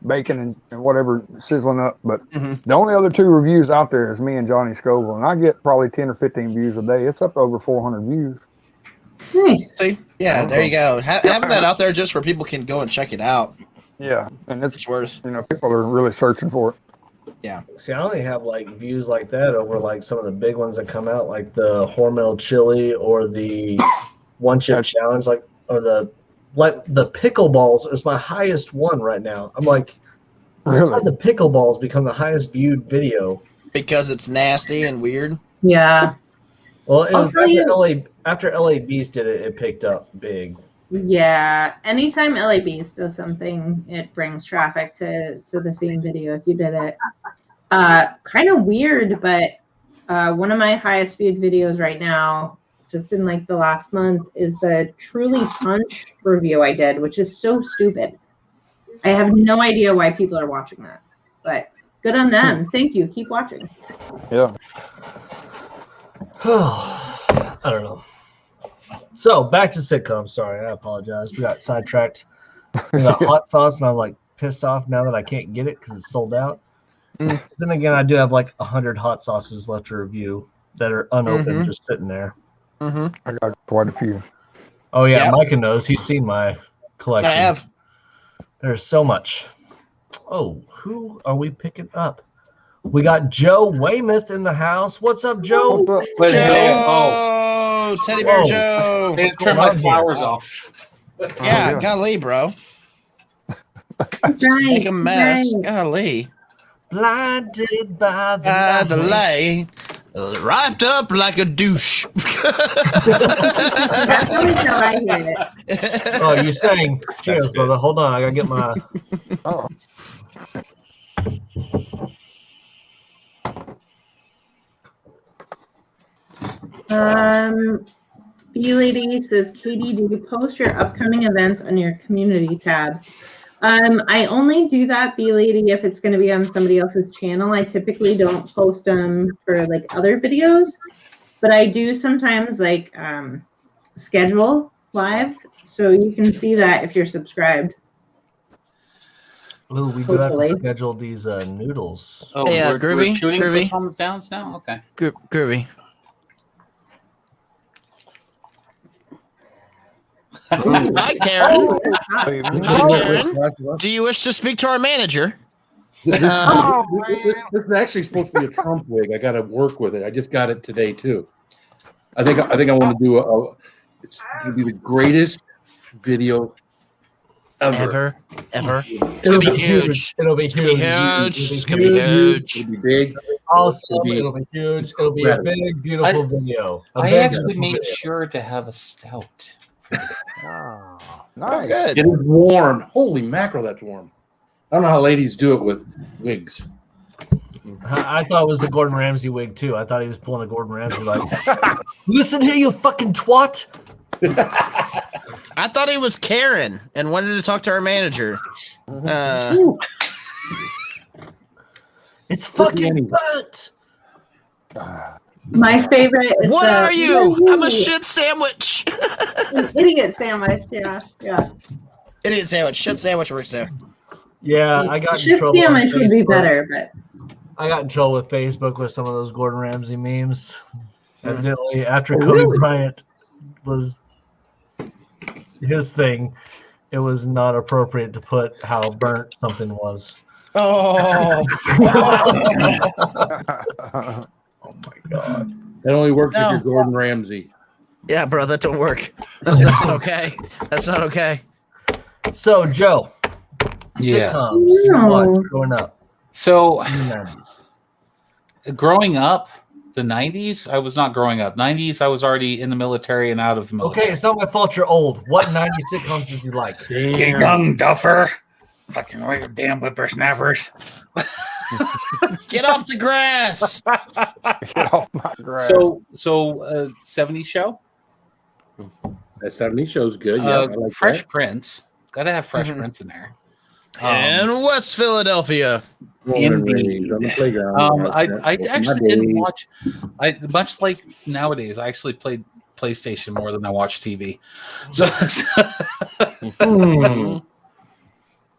S2: bacon and whatever sizzling up. But the only other 2 reviews out there is me and Johnny Scoville, and I get probably 10 or 15 views a day. It's up to over 400 views.
S5: Nice.
S3: See? Yeah, there you go. Having that out there just where people can go and check it out.
S2: Yeah, and
S3: It's worth.
S2: people are really searching for it.
S1: See, I only have like views like that over like some of the big ones that come out, like the Hormel chili or the one chip challenge, or the pickleballs is my highest one right now. I'm like, how
S2: Really?
S1: did the pickleballs become the highest viewed video?
S3: Because it's nasty and weird.
S5: Yeah.
S1: Well, it
S5: I'll
S1: was
S5: tell you-
S1: after LA Beast did it, it picked up big.
S5: Yeah. Anytime LA Beast does something, it brings traffic to the same video if you did it. Kind of weird, but one of my highest viewed videos right now, just in like the last month, is the Truly Punch review I did, which is so stupid. I have no idea why people are watching that, but good on them. Thank you. Keep watching.
S2: Yeah.
S1: I don't know. So back to sitcoms. Sorry, I apologize. We got sidetracked. We got hot sauce, and I'm like pissed off now that I can't get it because it's sold out. Then again, I do have like 100 hot sauces left to review that are unopened, just sitting there.
S2: I got quite a few.
S1: Oh yeah,
S3: Yep.
S1: Micah knows. He's seen my collection.
S3: I have.
S1: There's so much. Oh, who are we picking up? We got Joe Weymouth in the house. What's up, Joe?
S2: What's up?
S7: But
S3: Joe, Teddy Bear
S1: Oh.
S3: Joe.
S7: Hey, turn my flowers off.
S3: Yeah,
S2: yeah.
S3: golly, bro.
S5: Right,
S3: Make a mess.
S5: right.
S3: Golly.
S1: Blinded by
S3: By
S1: the
S3: the
S1: light.
S3: light. Wrapped up like a douche.
S5: That's always how I hear it.
S1: Oh, you sang. Cheers,
S10: good.
S1: brother. Hold on. I got to get my...
S2: Oh,
S5: B-Lady says, Katie, do you post your upcoming events on your community tab? I only do that, B-Lady, if it's going to be on somebody else's channel. I typically don't post them for like other videos, but I do sometimes like schedule lives, so you can see that if you're subscribed.
S1: Ooh, we do have to
S5: Hopefully.
S1: schedule these noodles.
S10: Oh,
S3: Yeah,
S10: we're
S3: groovy,
S10: shooting
S3: groovy.
S10: for thumbs downs now? Okay.
S3: Groovy. Hi, Karen. Hi, Karen. Do you wish to speak to our manager?
S7: This is actually supposed to be a Trump wig. I got to work with it. I just got it today too. I think I want to do it's going to be the greatest video ever.
S3: Ever. It's gonna be huge.
S1: It'll be
S3: It's gonna be
S1: huge.
S3: huge. It's gonna be huge.
S7: It'll be big.
S1: Awesome. It'll be huge. It'll be a big, beautiful video. A
S10: I
S1: big,
S10: actually
S1: beautiful
S10: made
S1: video.
S10: sure to have a stout.
S2: oh,
S3: Oh,
S2: nice.
S3: good.
S7: It is warm. Holy mackerel, that's warm. I don't know how ladies do it with wigs.
S1: I thought it was the Gordon Ramsay wig too. I thought he was pulling a Gordon Ramsay like, listen here, you fucking twat.
S3: I thought he was Karen and wanted to talk to our manager.
S1: It's fucking burnt.
S5: My favorite is
S3: What
S5: the,
S3: are you? I'm a shit sandwich.
S5: an idiot sandwich. Yeah, yeah.
S3: Idiot sandwich. Shit sandwich works there.
S1: Yeah, I got in
S5: Shift
S1: trouble. on
S5: sandwich would be
S1: Facebook.
S5: better, but
S1: I got in trouble with Facebook with some of those Gordon Ramsay memes. Evidently, after Kobe Bryant was his thing, it was not appropriate to put how burnt something was.
S3: Oh.
S1: Oh my god.
S7: That only works
S3: No.
S7: if you're Gordon Ramsay.
S3: Yeah, bro, that don't work. That's not okay. That's not okay.
S1: So, Joe,
S10: Yeah.
S1: sitcoms you
S5: No.
S1: watched growing up
S10: So
S1: in the 90s.
S10: growing up, the 90s, I was not growing up. 90s, I was already in the military and out of the military.
S1: Okay, it's not my fault you're old. What 90s sitcoms did you like?
S10: You young duffer. Fucking all your damn whippersnappers.
S3: Get off the grass.
S2: Get off my grass.
S10: So 70s show?
S7: That 70s show's good. Yeah, I like
S10: Fresh
S7: that.
S10: Prince. Gotta have Fresh Prince in there.
S3: In West Philadelphia.
S7: Born and
S10: Indeed.
S7: raised on the playground.
S10: I
S7: My
S10: actually didn't
S7: days.
S10: watch. Much like nowadays, I actually played PlayStation more than I watched TV. So,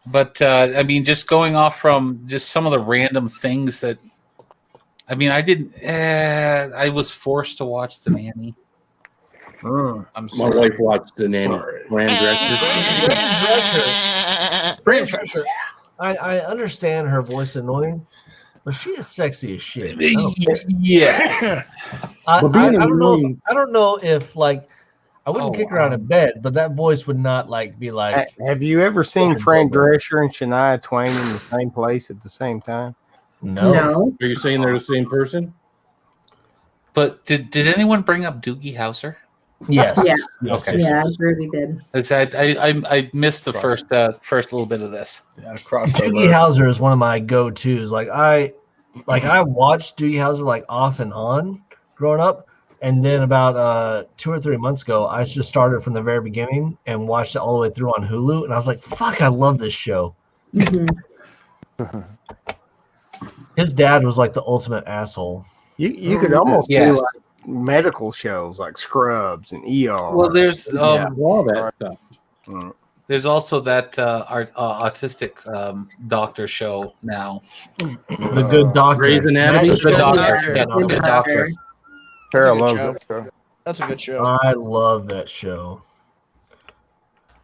S10: but I mean, just going off from just some of the random things that, I mean, I didn't. I was forced to watch The Nanny. I'm
S7: My
S10: sorry.
S7: wife watched The Nanny. Fran Drescher.
S1: Fran Drescher. I understand her voice annoying, but she is sexy as shit.
S10: Yeah.
S1: I
S7: But being
S1: don't know.
S7: annoying-
S1: I don't know if like I wouldn't
S10: Oh,
S1: kick her out of bed, but that voice would not like be like.
S4: Have you ever seen
S1: Listen,
S4: Fran
S1: Bubba.
S4: Drescher and Shania Twain in the same place at the same time?
S1: No.
S5: no.
S7: Are you saying they're the same person?
S10: But did anyone bring up Doogie Howser?
S1: Yes.
S5: Yeah.
S1: Yes,
S10: Okay.
S1: yes,
S5: Yeah, I
S1: yes.
S5: really did.
S10: I missed the first little bit of this.
S8: Yeah,
S1: Doogie
S8: crossover.
S1: Howser is one of my go-tos. Like I watched Doogie Howser like off and on growing up, and then about 2 or 3 months ago, I just started from the very beginning and watched it all the way through on Hulu, and I was like, "Fuck, I love this show."
S5: Mhm.
S1: His dad was like the ultimate asshole.
S4: You could almost
S10: Yes.
S4: do like medical shows like Scrubs and ER.
S10: Well, there's
S4: Yeah.
S7: All that stuff.
S10: There's also that autistic doctor show now.
S1: The Good Doctor.
S7: Grey's Anatomy?
S1: That's
S10: The Doctor.
S3: Doctor.
S10: Yeah,
S3: Good
S10: the
S3: Doctor.
S2: Tara
S3: good
S2: loves
S3: show.
S2: that show.
S3: That's a good show.
S1: I love that show.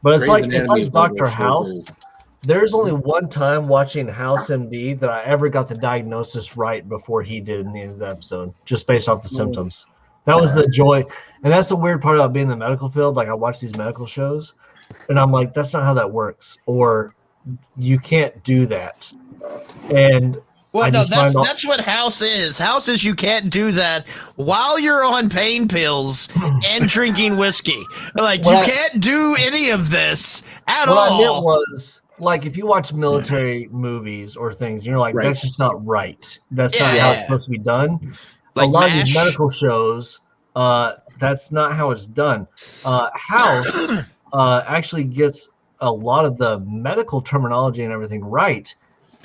S1: But it's
S7: Grey's
S1: like
S7: Anatomy is one of
S1: Dr.
S7: those shows
S1: House.
S7: where-
S1: There's only one time watching House MD that I ever got the diagnosis right before he did in the end of the episode, just based off the symptoms. That was the joy. And that's the weird part about being in the medical field. Like, I watch these medical shows, and I'm like, that's not how that works. Or you can't do that. And
S3: Well,
S1: I
S3: no,
S1: just find
S3: that's what House is. House is you can't do that while you're on pain pills and drinking whiskey. Like, you can't do any of this at
S1: what
S3: all.
S1: I meant was, like, if you watch military movies or things, you're like,
S7: Right.
S1: that's just not right. That's not how it's
S3: Yeah.
S1: supposed to be done.
S3: Like
S1: a lot of
S3: MASH.
S1: these medical shows, that's not how it's done. House actually gets a lot of the medical terminology and everything right.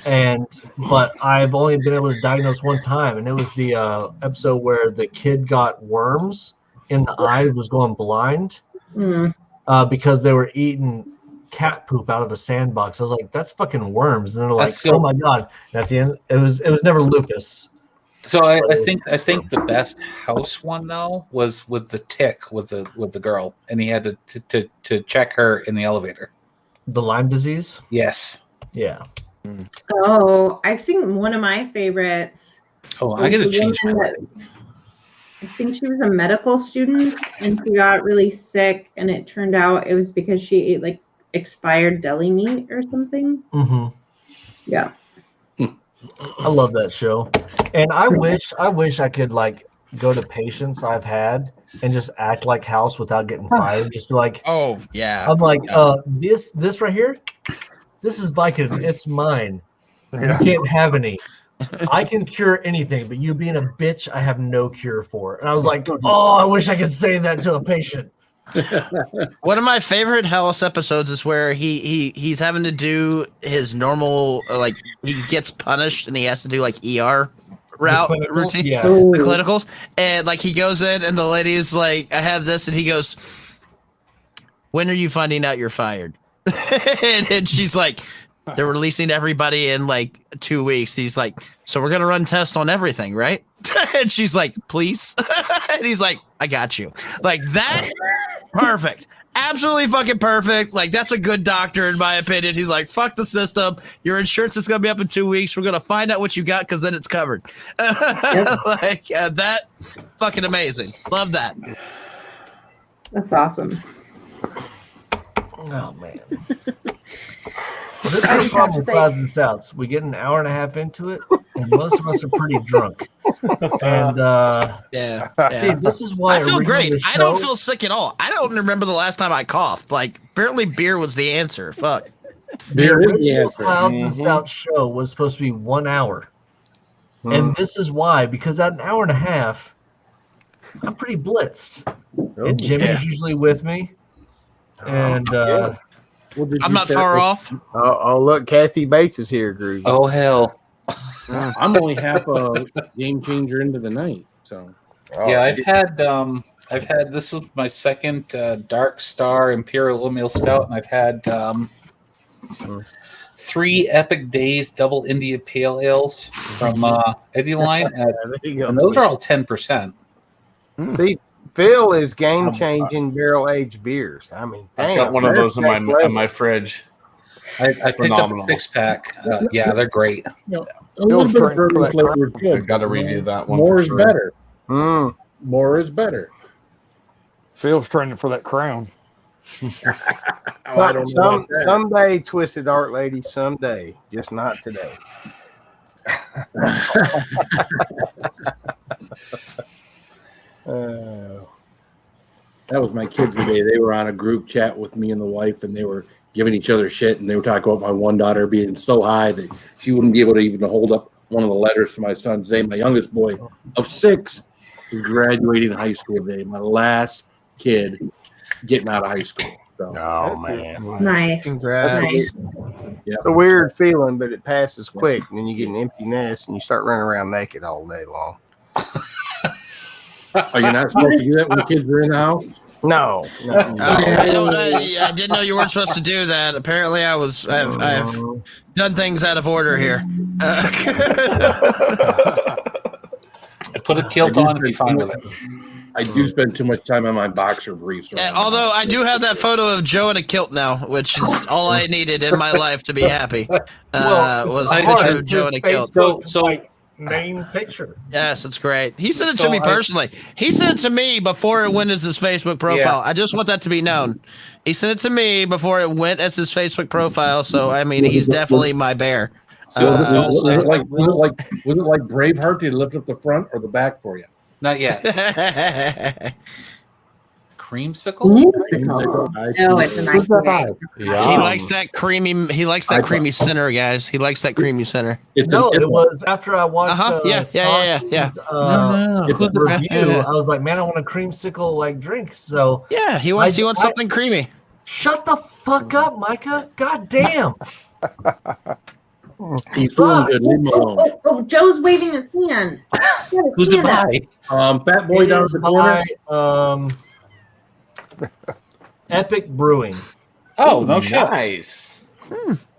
S1: But I've only been able to diagnose one time, and it was the episode where the kid got worms in the eye, was going blind because they were eating cat poop out of a sandbox. I was like, that's fucking worms. And they're like, oh my god. And at the end, it was never lupus.
S10: So I think the best House one though was with the tick with the girl, and he had to check her in the elevator.
S1: The Lyme disease?
S10: Yes.
S1: Yeah.
S5: Oh, I think one of my favorites.
S10: Oh, I gotta change my
S5: mind. I think she was a medical student and she got really sick, and it turned out it was because she ate like expired deli meat or something.
S1: Mm-hmm.
S5: Yeah.
S1: I love that show. And I wish I could like go to patients I've had and just act like House without getting fired. Just be like,
S3: oh yeah.
S1: I'm like, this right here, this is Vicodin. It's mine. You can't have any. I can cure anything, but you being a bitch, I have no cure for. And I was like, oh, I wish I could say that to a patient.
S3: One of my favorite House episodes is where he's having to do his normal, like, he gets punished and he has to do like ER routine,
S1: yeah.
S3: the clinicals, and like he goes in and the lady is like, I have this, and he goes, when are you finding out you're fired? and she's like, they're releasing everybody in like 2 weeks. He's like, so we're gonna run tests on everything, right? And she's like, please. And he's like, I got you. Like that. Perfect. Absolutely fucking perfect. Like, that's a good doctor, in my opinion. He's like, fuck the system. Your insurance is going to be up in 2 weeks. We're going to find out what you got because then it's covered. Like, that fucking amazing. Love that.
S5: That's awesome.
S1: Oh, man. This is the problem with Clouds and Stouts. We get an hour and a half into it, and most of us are pretty drunk. And
S3: yeah.
S1: See, this is why
S3: I feel great.
S1: originally the
S3: I don't
S1: show-
S3: feel sick at all. I don't remember the last time I coughed. Like, apparently beer was the answer. Fuck.
S1: The
S7: Beer is the
S1: original
S7: answer.
S1: Clouds and Stouts show was supposed to be 1 hour. And this is why, because at an hour and a half, I'm pretty blitzed. And Jimmy's usually with me. And
S7: Well, did
S3: I'm
S7: you
S3: not
S7: set
S3: far
S7: up-
S3: off.
S4: Oh, look, Kathy Bates is here, Groovy.
S10: Oh hell.
S7: I'm only half a game changer into the night, so
S10: Yeah, I've had this is my second Dark Star Imperial Oatmeal Stout, and I've had 3 Epic Days Double India Pale Ales from Eddie Line,
S4: There you go.
S10: and those are all 10%.
S4: See, Phil is game changing barrel aged beers. I mean,
S8: I've
S4: damn,
S8: got one of
S4: there's
S8: those in
S4: that
S8: my
S4: flavor.
S8: in my fridge.
S10: I picked up
S8: Phenomenal.
S10: a 6-pack. Yeah, they're great.
S7: a little bit of
S2: straight for
S7: bourbon
S2: that
S7: flavor is
S8: I
S7: good.
S8: got to review that one.
S7: More
S8: for
S7: is
S8: sure.
S7: better.
S4: Mm.
S7: More is better.
S2: Phil's training for that crown.
S7: Oh, I don't know about that.
S4: Someday, Twisted Art Lady, someday, just not today.
S7: That was my kids today. They were on a group chat with me and the wife, and they were giving each other shit, and they were talking about my one daughter being so high that she wouldn't be able to even hold up one of the letters to my son's name. My youngest boy of 6 is graduating high school today. My last kid getting out of high school. So,
S4: Oh, man.
S5: Nice.
S3: Congrats.
S5: Nice.
S7: yeah.
S4: It's a weird feeling, but it passes quick. And then you get an empty nest and you start running around naked all day long.
S7: Are you not supposed to do that when the kids are in the house?
S4: No.
S3: I didn't know you weren't supposed to do that. Apparently, I've done things out of order here.
S10: Put a kilt on and be fine with it.
S7: I do spend too much time on my boxer briefs.
S3: Although I do have that photo of Joe in a kilt now, which is all I needed in my life to be happy. Was a picture of Joe in a kilt.
S1: So main picture.
S3: Yes, it's great. He sent it to me personally. He sent it to me before it went as his Facebook profile. I just want that to be known. He sent it to me before it went as his Facebook profile. So I mean, he's definitely my bear.
S7: Was it like Braveheart? Did he lift up the front or the back for you?
S10: Not yet. Creamsicle?
S5: No, it's a nice one.
S3: He likes that creamy. He likes that creamy center, guys. He likes that creamy center.
S1: It was after I watched
S3: yeah.
S1: review. I was like, man, I want a creamsicle like drink. So
S3: yeah, he wants something creamy.
S1: Shut the fuck up, Micah. God damn.
S7: He's feeling good. Leave him alone.
S5: Oh, Joe's waving his hand.
S10: Who's it by?
S7: Fat boy down at the corner.
S1: Epic Brewing.
S10: Oh, no shit.
S8: Nice.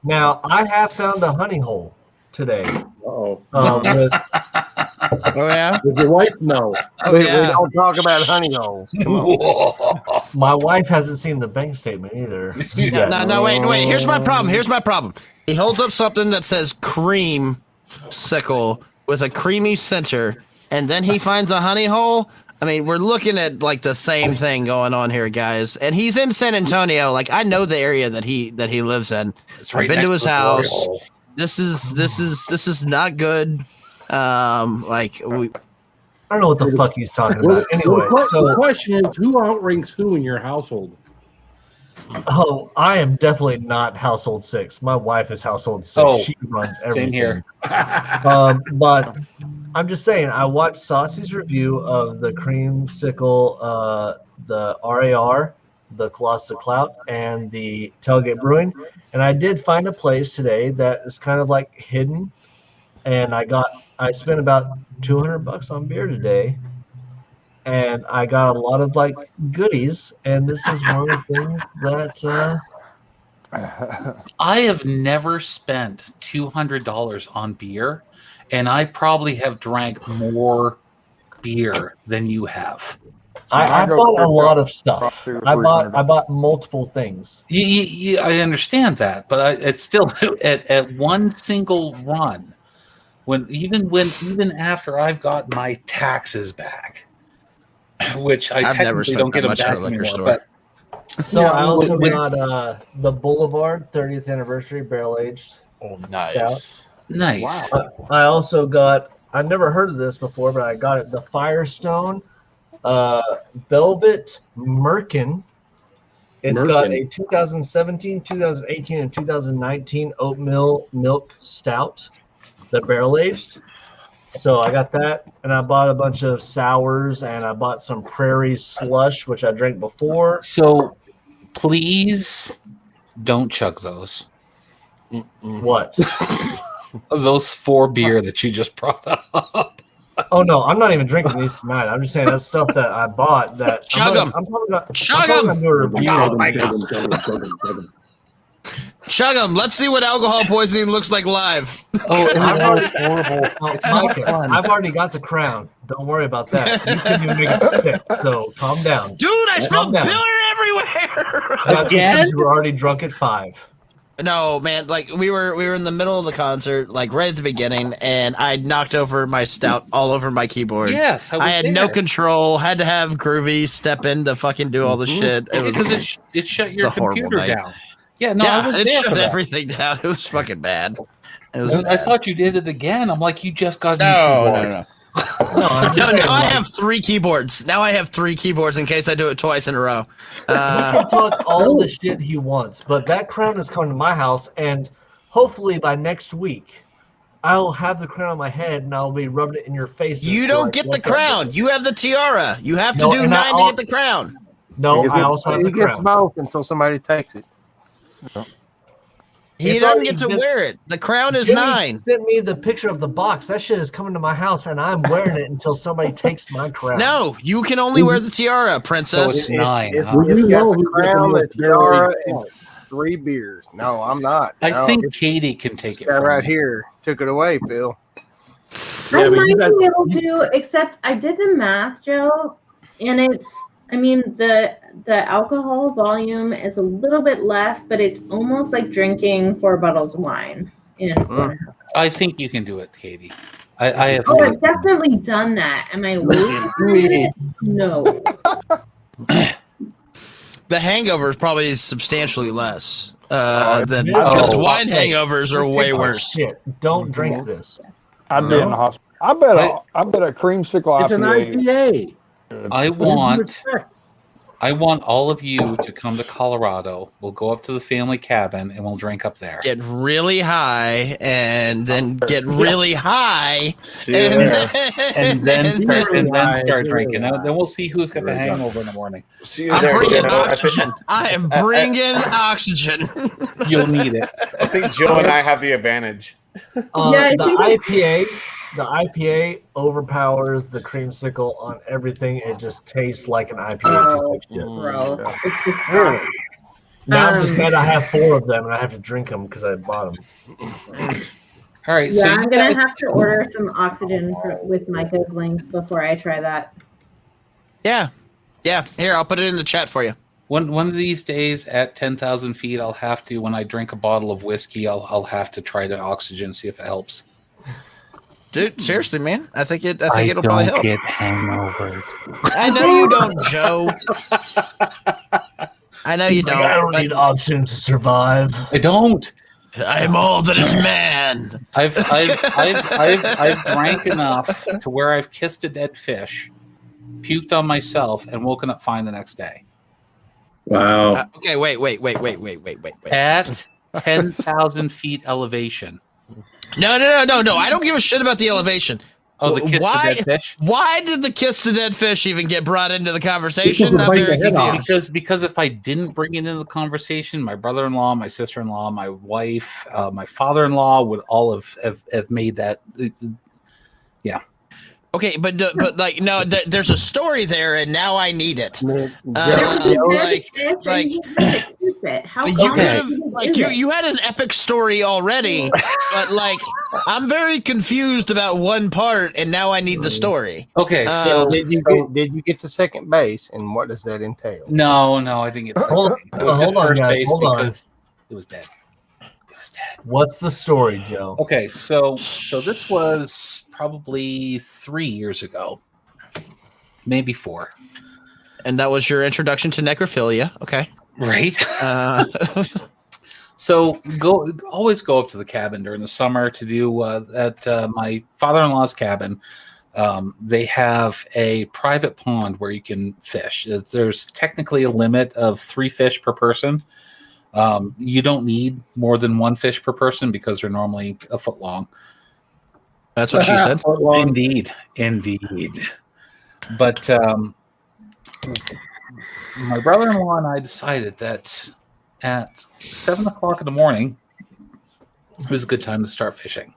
S1: Now I have found a honey hole today.
S7: Oh
S3: yeah.
S7: With your wife? No.
S4: We don't talk about honey holes. Come on.
S1: My wife hasn't seen the bank statement either.
S3: No, wait. Here's my problem. He holds up something that says cream sickle with a creamy center, and then he finds a honey hole. I mean, we're looking at like the same thing going on here, guys. And he's in San Antonio. Like, I know the area that he lives in. I've been to his house. This is not good. I
S1: don't know what the fuck he's talking about. Anyway,
S7: the question is, who outranks who in your household?
S1: Oh, I am definitely not household 6. My wife is household 6. She runs everything.
S10: Same here.
S1: But I'm just saying, I watched Saucy's review of the creamsicle, the RAR, the Colossus Clout, and the Tailgate Brewing, and I did find a place today that is kind of like hidden, and I spent about $200 on beer today. And I got a lot of like goodies, and this is one of the things that
S10: I have never spent $200 on beer, and I probably have drank more beer than you have.
S1: I bought a lot of stuff. I bought multiple things.
S10: I understand that, but it's still at one single run. Even after I've got my taxes back. Which I've never don't get much at a liquor store.
S1: So I also got the Boulevard 30th anniversary barrel aged.
S8: Oh, nice,
S1: stout.
S10: Nice.
S1: Wow. I also got. I've never heard of this before, but I got it. The Firestone Velvet Merkin. It's got a 2017, 2018, and 2019 oatmeal milk stout. The barrel aged. So I got that, and I bought a bunch of sours, and I bought some Prairie Slush, which I drank before.
S10: So please don't chug those.
S1: What?
S10: Those 4 beer that you just brought up.
S1: Oh, no, I'm not even drinking these tonight. I'm just saying that's stuff that I bought. That
S3: Chug them. Chug them.
S1: Oh, my God.
S3: Chug them. Let's see what alcohol poisoning looks like live.
S10: Oh, it's horrible.
S1: I've already got the crown. Don't worry about that. You can even make it sick. So calm down.
S3: Dude, I smell beer everywhere.
S1: Again? You were already drunk at 5.
S3: No, man. Like we were in the middle of the concert, like right at the beginning, and I knocked over my stout all over my keyboard.
S10: Yes,
S3: I had no control. Had to have Groovy step in to fucking do all the shit.
S10: Because it shut your computer down. Yeah, no,
S3: it shut everything down. It was fucking bad.
S10: I thought you did it again. I'm like, you just got
S3: No, I have 3 keyboards. Now I have 3 keyboards in case I do it twice in a row.
S1: He can talk all the shit he wants, but that crown is coming to my house, and hopefully by next week, I'll have the crown on my head, and I'll be rubbing it in your face.
S3: You don't get the crown. You have the tiara. You have to do 9 to get the crown.
S1: No, I also have the crown.
S4: He gets both until somebody takes it.
S11: He
S1: It's
S11: doesn't
S1: already
S11: get to
S1: been-
S11: wear it. The crown is
S1: Jimmy
S11: 9.
S1: sent me the picture of the box. That shit is coming to my house, and I'm wearing it until somebody takes my crown.
S11: No, you can only wear the tiara,
S10: So
S11: princess.
S10: it's 9.
S4: It's,
S10: huh?
S4: it's
S7: you
S4: got
S7: know
S4: the
S7: who's got the
S4: crown, the
S7: most barrel-aged
S4: tiara, and
S7: stout?
S4: 3 beers. No, I'm not.
S10: I
S4: No,
S10: think
S4: this
S10: Katie can take it
S4: guy
S10: from
S4: right
S10: me.
S4: here took it away, Phil.
S5: I
S7: Yeah, but you
S5: might
S7: guys-
S5: be able to, except I did the math, Joe, and the alcohol volume is a little bit less, but it's almost like drinking 4 bottles of wine in 4.5.
S10: I think you can do it, Katie. I have.
S5: Oh,
S10: faith.
S5: I've definitely done that. Am I wasting it? No.
S11: The hangover is probably substantially less than
S1: Oh,
S11: because wine
S1: hey,
S11: hangovers are
S1: this
S11: way
S1: tastes like
S11: worse.
S1: Shit, don't drink this.
S2: I'd be in the hospital. I bet a creamsicle
S7: It's an
S2: IPA.
S7: IPA.
S10: I
S7: What did you
S10: want.
S7: expect?
S10: I want all of you to come to Colorado. We'll go up to the family cabin and we'll drink up there.
S11: Get really high and then get really high
S8: See you there.
S10: And then start,
S7: Really
S10: drinking.
S7: high.
S10: Then we'll see who's got the hangover in the morning.
S8: See you
S11: I'm
S8: there,
S11: bringing
S8: Joe.
S11: oxygen. I am bringing oxygen.
S10: You'll need it.
S8: I think Joe and I have the advantage.
S5: Yeah, I think
S1: The IPA overpowers the creamsicle on everything. It just tastes like an IPA. It tastes like shit.
S5: Gross.
S2: Yeah.
S5: It's disgusting.
S1: Now I'm just mad I have 4 of them and I have to drink them because I bought them.
S10: All right.
S5: Yeah,
S10: so
S5: I'm
S10: you
S5: gonna
S10: guys-
S5: have to order some oxygen with my Guzzling before I try that.
S11: Yeah. Here, I'll put it in the chat for you.
S10: one of these days at 10,000 feet, I'll have to. When I drink a bottle of whiskey, I'll have to try the oxygen, see if it helps.
S11: Dude, seriously, man. I think it'll probably help.
S10: get hangovers.
S11: I know you don't, Joe. I know you
S1: Like, I don't
S11: don't.
S1: need oxygen to survive.
S10: I don't.
S11: I'm all that is man.
S10: I've drank enough to where I've kissed a dead fish, puked on myself, and woken up fine the next day.
S7: Wow.
S11: Okay, wait.
S10: At 10,000 feet elevation.
S11: No. I don't give a shit about the elevation.
S10: Oh, the kiss
S11: Why-
S10: the dead fish?
S11: Why did the kiss to dead fish even get brought into the conversation? I'm very confused.
S10: Because if I didn't bring it into the conversation, my brother-in-law, my sister-in-law, my wife, my father-in-law would all have made that. Yeah.
S11: Okay, but like no, there's a story there, and now I need it.
S5: How
S11: You
S5: common
S11: kind of,
S5: is
S11: like
S5: it?
S11: you had an epic story already, but like I'm very confused about one part, and now I need the story.
S10: Okay,
S11: so
S4: Did you get to second base, and what does that entail?
S10: No, I didn't get second
S1: Hold-
S10: base. It was
S1: hold
S10: just
S1: on,
S10: first
S1: guys,
S10: base
S1: hold on.
S10: because it was dead.
S1: What's the story, Joe?
S10: Okay, so this was probably 3 years ago, maybe 4.
S11: And that was your introduction to necrophilia. Okay,
S10: Right. So always go up to the cabin during the summer to do at my father-in-law's cabin. They have a private pond where you can fish. There's technically a limit of 3 fish per person. You don't need more than 1 fish per person because they're normally a foot long.
S11: That's what she said.
S10: Indeed. But my brother-in-law and I decided that at 7 o'clock in the morning, it was a good time to start fishing.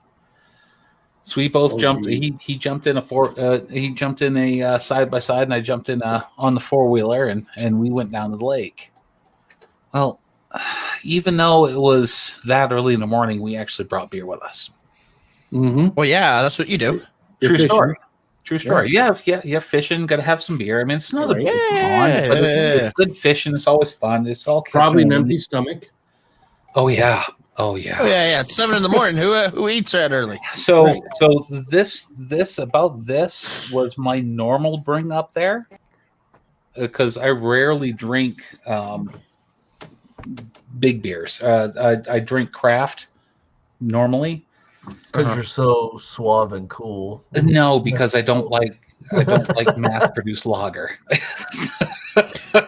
S10: So we both jumped. He jumped in a side by side, and I jumped in on the 4-wheeler, and we went down to the lake. Well, even though it was that early in the morning, we actually brought beer with us.
S7: Mm-hmm.
S11: Well, yeah, that's what you do.
S10: True story. Yeah, fishing. Got to have some beer. I mean, it's not a big pond, but it's good fishing. It's always fun. It's all
S7: Probably an
S10: catching.
S7: empty stomach.
S10: Oh yeah.
S11: Oh yeah. It's 7 in the morning. Who eats that early?
S10: So this was my normal bring up there because I rarely drink big beers. I drink craft normally.
S1: Because you're so suave and cool.
S10: No, because I don't like mass-produced lager.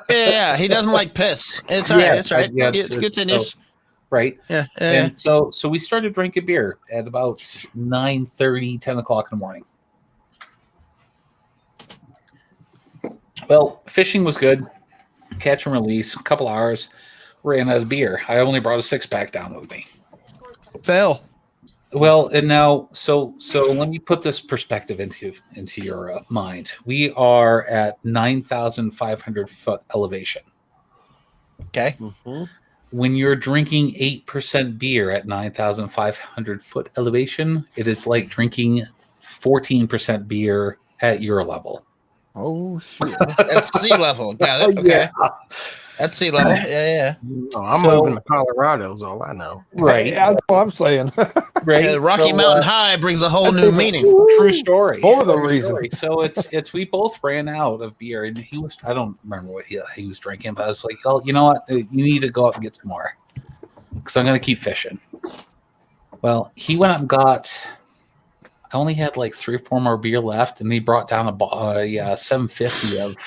S11: Yeah, he doesn't like piss. It's all right.
S10: Yeah,
S11: It's all right.
S10: yeah,
S11: It's good to news.
S10: Right.
S11: Yeah.
S10: And so we started drinking beer at about 9:30, 10 o'clock in the morning. Well, fishing was good. Catch and release, a couple hours. Ran out of beer. I only brought a 6-pack down with me.
S11: Fail.
S10: Well, and now, so let me put this perspective into your mind. We are at 9,500 foot elevation.
S11: Okay.
S4: Mm-hmm.
S10: When you're drinking 8% beer at 9,500 foot elevation, it is like drinking 14% beer at your level.
S2: Oh shit!
S11: At sea level. Got it. Okay.
S2: Yeah.
S11: At sea level. Yeah.
S4: Oh, I'm moving to Colorado is all I know.
S10: Right.
S2: Yeah, that's what I'm saying.
S10: Right.
S11: Yeah, Rocky
S10: So,
S11: Mountain High brings a whole new meaning.
S10: True story.
S2: For the
S10: True
S2: reason.
S10: story. So it's we both ran out of beer, and I don't remember what he was drinking, but I was like, oh, you know what? You need to go up and get some more because I'm gonna keep fishing. Well, he went up and got. I only had like 3 or 4 more beer left, and he brought down a 750 of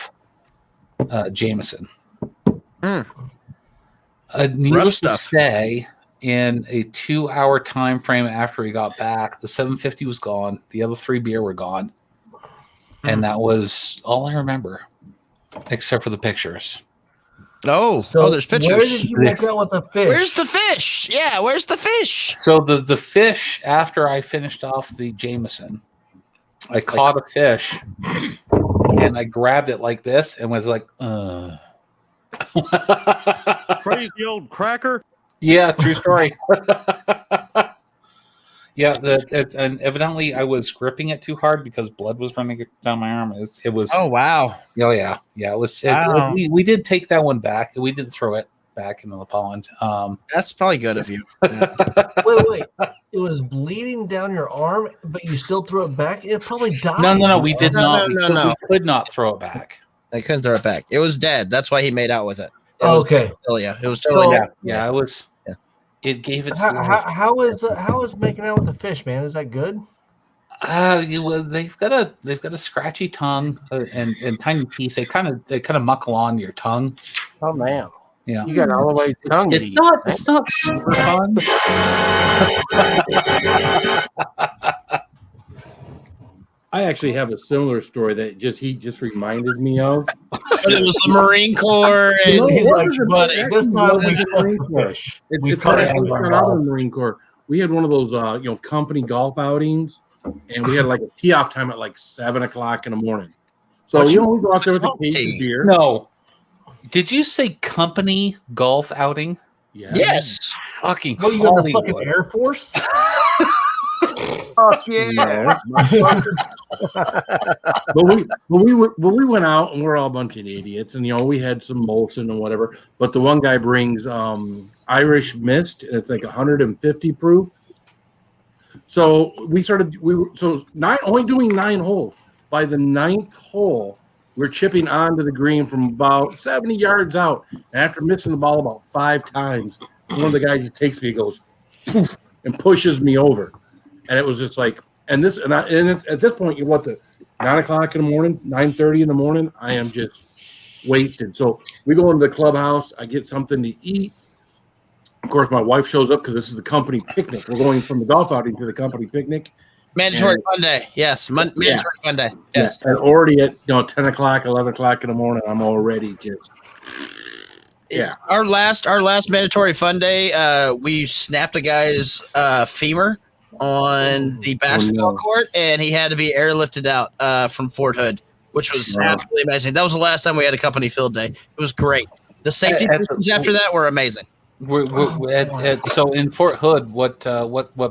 S10: Jameson. Needless to say, in a 2-hour time frame after he got back, the 750 was gone. The other 3 beer were gone, and that was all I remember, except for the pictures.
S11: Oh, there's pictures.
S1: Where did you make out with the fish?
S11: Where's the fish? Yeah, where's the fish?
S10: So the fish, after I finished off the Jameson, I caught a fish, and I grabbed it like this and was like,
S12: Crazy old cracker.
S10: Yeah, true story. Yeah, and evidently I was gripping it too hard because blood was running down my arm. It was.
S11: Oh wow!
S10: Oh yeah. It was.
S11: Wow.
S10: We did take that one back. We did throw it back into the pond.
S11: That's probably good of you.
S1: Wait. It was bleeding down your arm, but you still threw it back. It probably died.
S10: No. We did not.
S11: No.
S10: We could not throw it back.
S11: I couldn't throw it back. It was dead. That's why he made out with it.
S1: Okay.
S11: It was totally dead.
S10: Yeah, it was. It gave it.
S1: How is making out with the fish, man? Is that good?
S10: They've got a scratchy tongue and tiny teeth. They kind of muckle on your tongue.
S4: Oh man.
S10: Yeah.
S4: You got all the way tongue.
S10: It's not super fun.
S12: I actually have a similar story that he just reminded me of.
S11: But it was the Marine Corps, and
S1: He's like, buddy, this time we
S12: the Marine Corps. It's not out of the Marine Corps. We had one of those, company golf outings, and we had like a tee-off time at like 7:00 in the morning. So we go out there with a case of beer.
S10: No, did you say company golf outing?
S12: Yeah.
S11: Yes.
S10: Fucking.
S1: Oh, you got the fucking Air Force?
S4: Fuck yeah.
S12: But we went out and we're all a bunch of idiots, and we had some Molson and whatever. But the one guy brings Irish Mist, and it's like 150 proof. So only doing 9 holes. By the 9th hole, we're chipping onto the green from about 70 yards out. And after missing the ball about 5 times, one of the guys just takes me, goes poof, and pushes me over. And it was just like, at this point, you what, 9:00 in the morning, 9:30 in the morning, I am just wasted. So we go into the clubhouse, I get something to eat. Of course, my wife shows up because this is the company picnic. We're going from the golf outing to the company picnic.
S11: Mandatory fun day. Yes. Mandatory fun day. Yes.
S12: And already at 10:00, 11:00 in the morning, I'm already just. Yeah.
S11: Our last mandatory fun day, we snapped a guy's femur on the basketball court, and he had to be airlifted out from Fort Hood, which was absolutely amazing. That was the last time we had a company field day. It was great. The safety systems after that were amazing.
S10: So in Fort Hood, what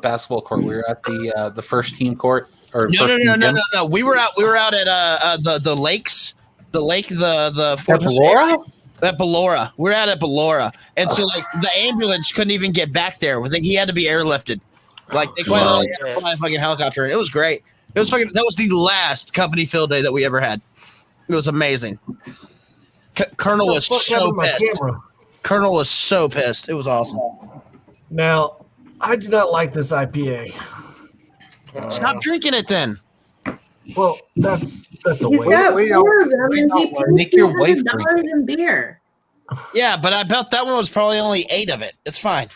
S10: basketball court? We were at the first team court. Or
S11: No. We were out at the lakes, the Fort Hood
S10: Ballora.
S11: At Ballora, we're out at Ballora, and so like the ambulance couldn't even get back there. He had to be airlifted. Like they had to fly a fucking helicopter. It was great. It was fucking. That was the last company field day that we ever had. It was amazing. Colonel was so pissed. Colonel was so pissed. It was awesome.
S1: Now, I do not like this IPA.
S11: Stop drinking it then.
S1: Well, that's a
S5: He's
S1: waste.
S5: got 4 of them, and he
S10: Make your wife
S5: $200
S10: drink
S5: in beer.
S11: Yeah, but I bet that one was probably only 8 of it. It's fine.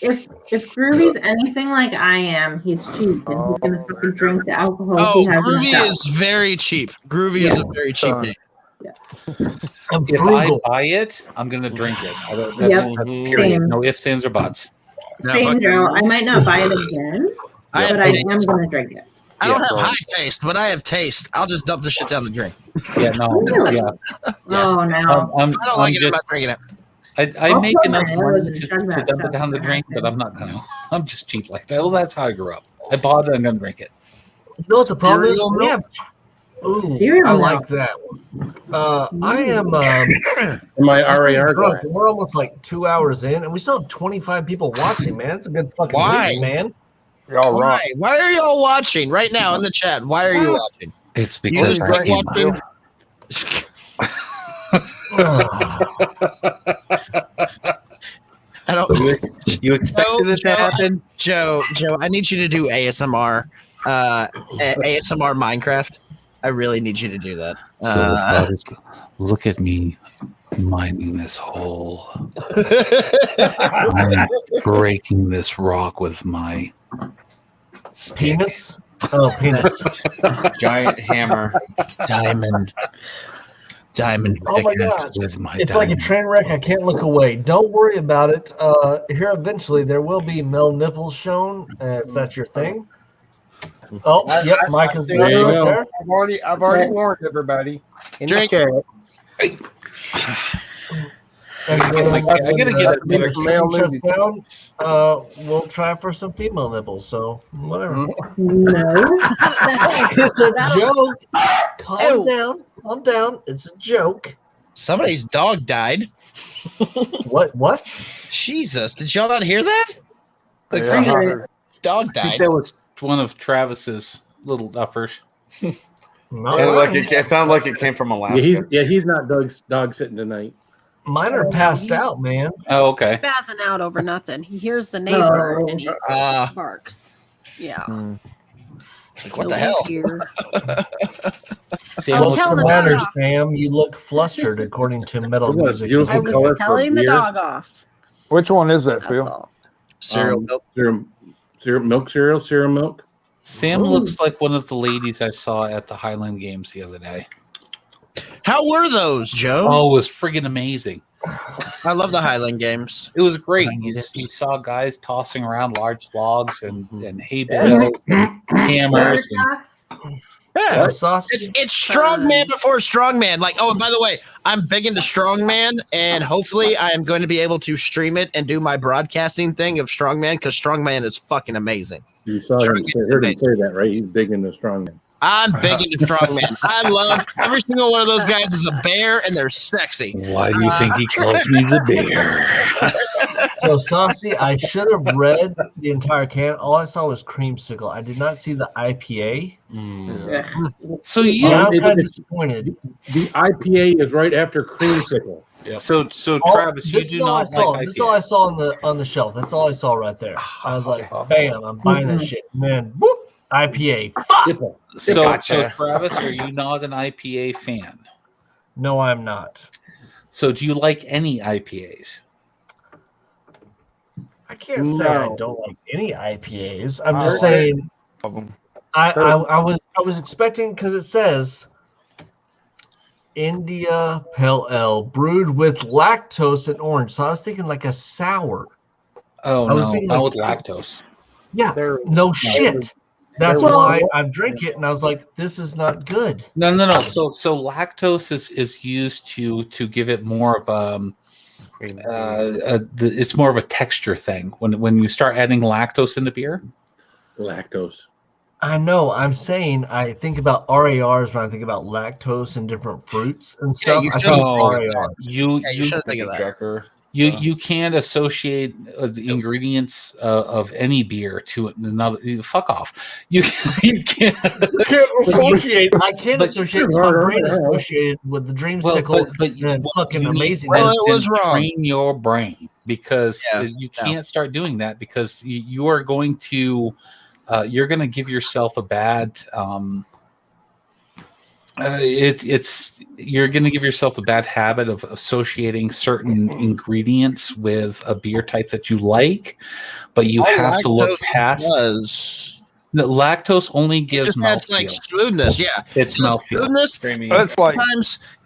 S5: If Groovy's anything like I am, he's cheap, and he's gonna fucking drink the alcohol he has in
S11: Groovy
S5: himself.
S11: is very cheap. Groovy is a very cheap thing.
S10: If I buy it, I'm gonna drink it. That's period. No ifs, ands, or buts.
S5: Same, Joe. I might not buy it again, but I am going to drink it.
S11: I don't have high taste, but I have taste. I'll just dump this shit down the drain.
S10: Yeah, no, yeah.
S5: Oh, no.
S11: I don't like it. I'm not drinking it.
S10: I make enough money to
S5: chug that
S10: dump it
S5: stuff
S10: down the
S5: back
S10: drain, but
S5: in.
S10: I'm not gonna. I'm just cheap like that. Well, that's how I grew up. I bought it, I'm gonna drink it.
S1: You know what the problem is?
S11: Cereal
S1: We have. Ooh,
S5: Cereal
S1: I
S5: milk.
S1: like that one. I am.
S12: My RAR
S1: drunk,
S12: guy.
S1: and we're almost like 2 hours in, and we still have 25 people watching. Man, it's a good fucking
S11: Why?
S1: week, man.
S2: Y'all rock.
S11: Why are y'all watching right now in the chat? Why are you watching?
S10: It's
S11: You
S10: because
S11: just
S10: I
S11: like
S10: came
S11: watching. I don't.
S10: You expected it to happen?
S11: Joe, I need you to do ASMR. ASMR Minecraft. I really need you to do that.
S10: So the thought is, look at me mining this hole. I'm breaking this rock with my stick.
S1: Penis? Oh, penis.
S8: Giant hammer.
S11: Diamond.
S1: Oh my god.
S10: With my
S1: It's like a
S10: diamond.
S1: train wreck. I can't look away. Don't worry about it. Here eventually there will be male nipples shown, if that's your thing. Oh, yep, Mike is
S12: There you go.
S1: there.
S4: I've already warned everybody in the
S11: Drink.
S4: chat.
S1: And
S10: I gotta get it.
S1: when the
S4: Male
S1: stream shuts
S4: nudity.
S1: down, we'll try for some female nipples. So whatever.
S5: No.
S1: It's a
S6: That'll-
S1: joke. Calm
S6: Ew.
S1: down. Calm down. It's a joke.
S11: Somebody's dog died.
S1: What?
S11: Jesus, did y'all not hear that? Like
S2: Yeah,
S11: somebody's
S2: I heard.
S11: dog
S10: I think
S11: died.
S10: that was one of Travis's little duffers.
S8: Sounded like it sounded like it came from Alaska.
S12: He's not dog sitting tonight.
S1: Mine are passed out, man.
S10: Oh, okay.
S6: Spazzing out over nothing. He hears the neighbor and he
S11: Ah.
S6: barks. Yeah.
S11: Like, what the hell?
S6: Here.
S10: Sam,
S6: I was
S1: What's the
S6: telling the
S1: matter,
S6: dog.
S1: Sam? You look flustered, according to metal
S12: Isn't that
S1: music.
S12: beautiful?
S6: I was
S12: color for
S6: telling the
S12: beer.
S6: dog off.
S2: Which one is that,
S6: That's
S2: Phil?
S6: all.
S11: Cereal milk.
S12: Cereal milk.
S10: Sam looks like one of the ladies I saw at the Highland Games the other day.
S11: How were those, Joe?
S10: Oh, it was friggin' amazing.
S11: I love the Highland Games.
S10: It was great. You saw guys tossing around large logs and hay bales and hammers. And,
S11: Yeah.
S1: Sauce?
S11: It's strongman before strongman. Like, oh, and by the way, I'm big into strongman, and hopefully I am going to be able to stream it and do my broadcasting thing of strongman because strongman is fucking amazing.
S12: You saw him heard him say that, right? He's big into strongman.
S11: I'm big into strongman. I love every single one of those guys is a bear, and they're sexy.
S10: why do you think he calls me the bear?
S1: So, Saucy, I should have read the entire can. All I saw was creamsicle. I did not see the IPA.
S10: So you
S1: Yeah, I'm
S12: it-
S1: kind of
S12: it's-
S1: disappointed.
S12: The IPA is right after creamsicle.
S10: so Travis, you
S1: This
S10: do
S1: is all I
S10: not
S1: saw.
S10: like
S1: This is all I
S10: IPA.
S1: saw on the shelf. That's all I saw right there. I was like, bam, I'm buying that shit. And then, boop, IPA. Fuck!
S10: So
S8: Gotcha.
S10: Travis, are you not an IPA fan?
S1: No, I'm not.
S10: So do you like any IPAs?
S1: I can't say I
S4: No.
S1: don't like any IPAs. I'm just
S2: Alright.
S1: saying
S2: Of 'em.
S1: I was expecting because it says India Pale Ale brewed with lactose and orange. So I was thinking like a sour.
S10: Oh
S1: I was
S10: no,
S1: thinking
S10: not
S1: like-
S10: with lactose.
S1: Yeah,
S4: There-
S1: no shit. That's
S5: Well-
S1: why I drank it, and I was like, "This is not good."
S10: No. So lactose is used to give it more of it's more of a texture thing. When you start adding lactose into beer,
S12: Lactose.
S1: I know. I'm saying I think about RARs when I think about lactose and different fruits and stuff.
S11: you
S1: I
S11: shouldn't
S1: think
S11: think of
S1: RARs.
S10: you
S11: Yeah, you shouldn't think of that.
S8: Jacker.
S10: you can't associate the ingredients of any beer to another. Fuck off. You can't.
S1: You can't associate. I can't
S10: But-
S1: associate. 'Cause my brain is associated with the dreamsicle and fucking
S10: you need-
S1: amazing.
S11: Well,
S10: then-
S11: it was
S10: then
S11: wrong.
S10: Train your brain because
S11: Yeah,
S10: you can't start doing that because you are going to you're going to give yourself a bad you're going to give yourself a bad habit of associating certain ingredients with a beer type that you like, but you have to look
S11: Lactose
S10: past.
S11: does
S10: No, lactose only
S11: It
S10: gives
S11: just adds like
S10: mouthfeel.
S11: smoothness. Yeah,
S10: It's mouthfeel.
S11: smoothness.
S8: Creamy.
S2: That's like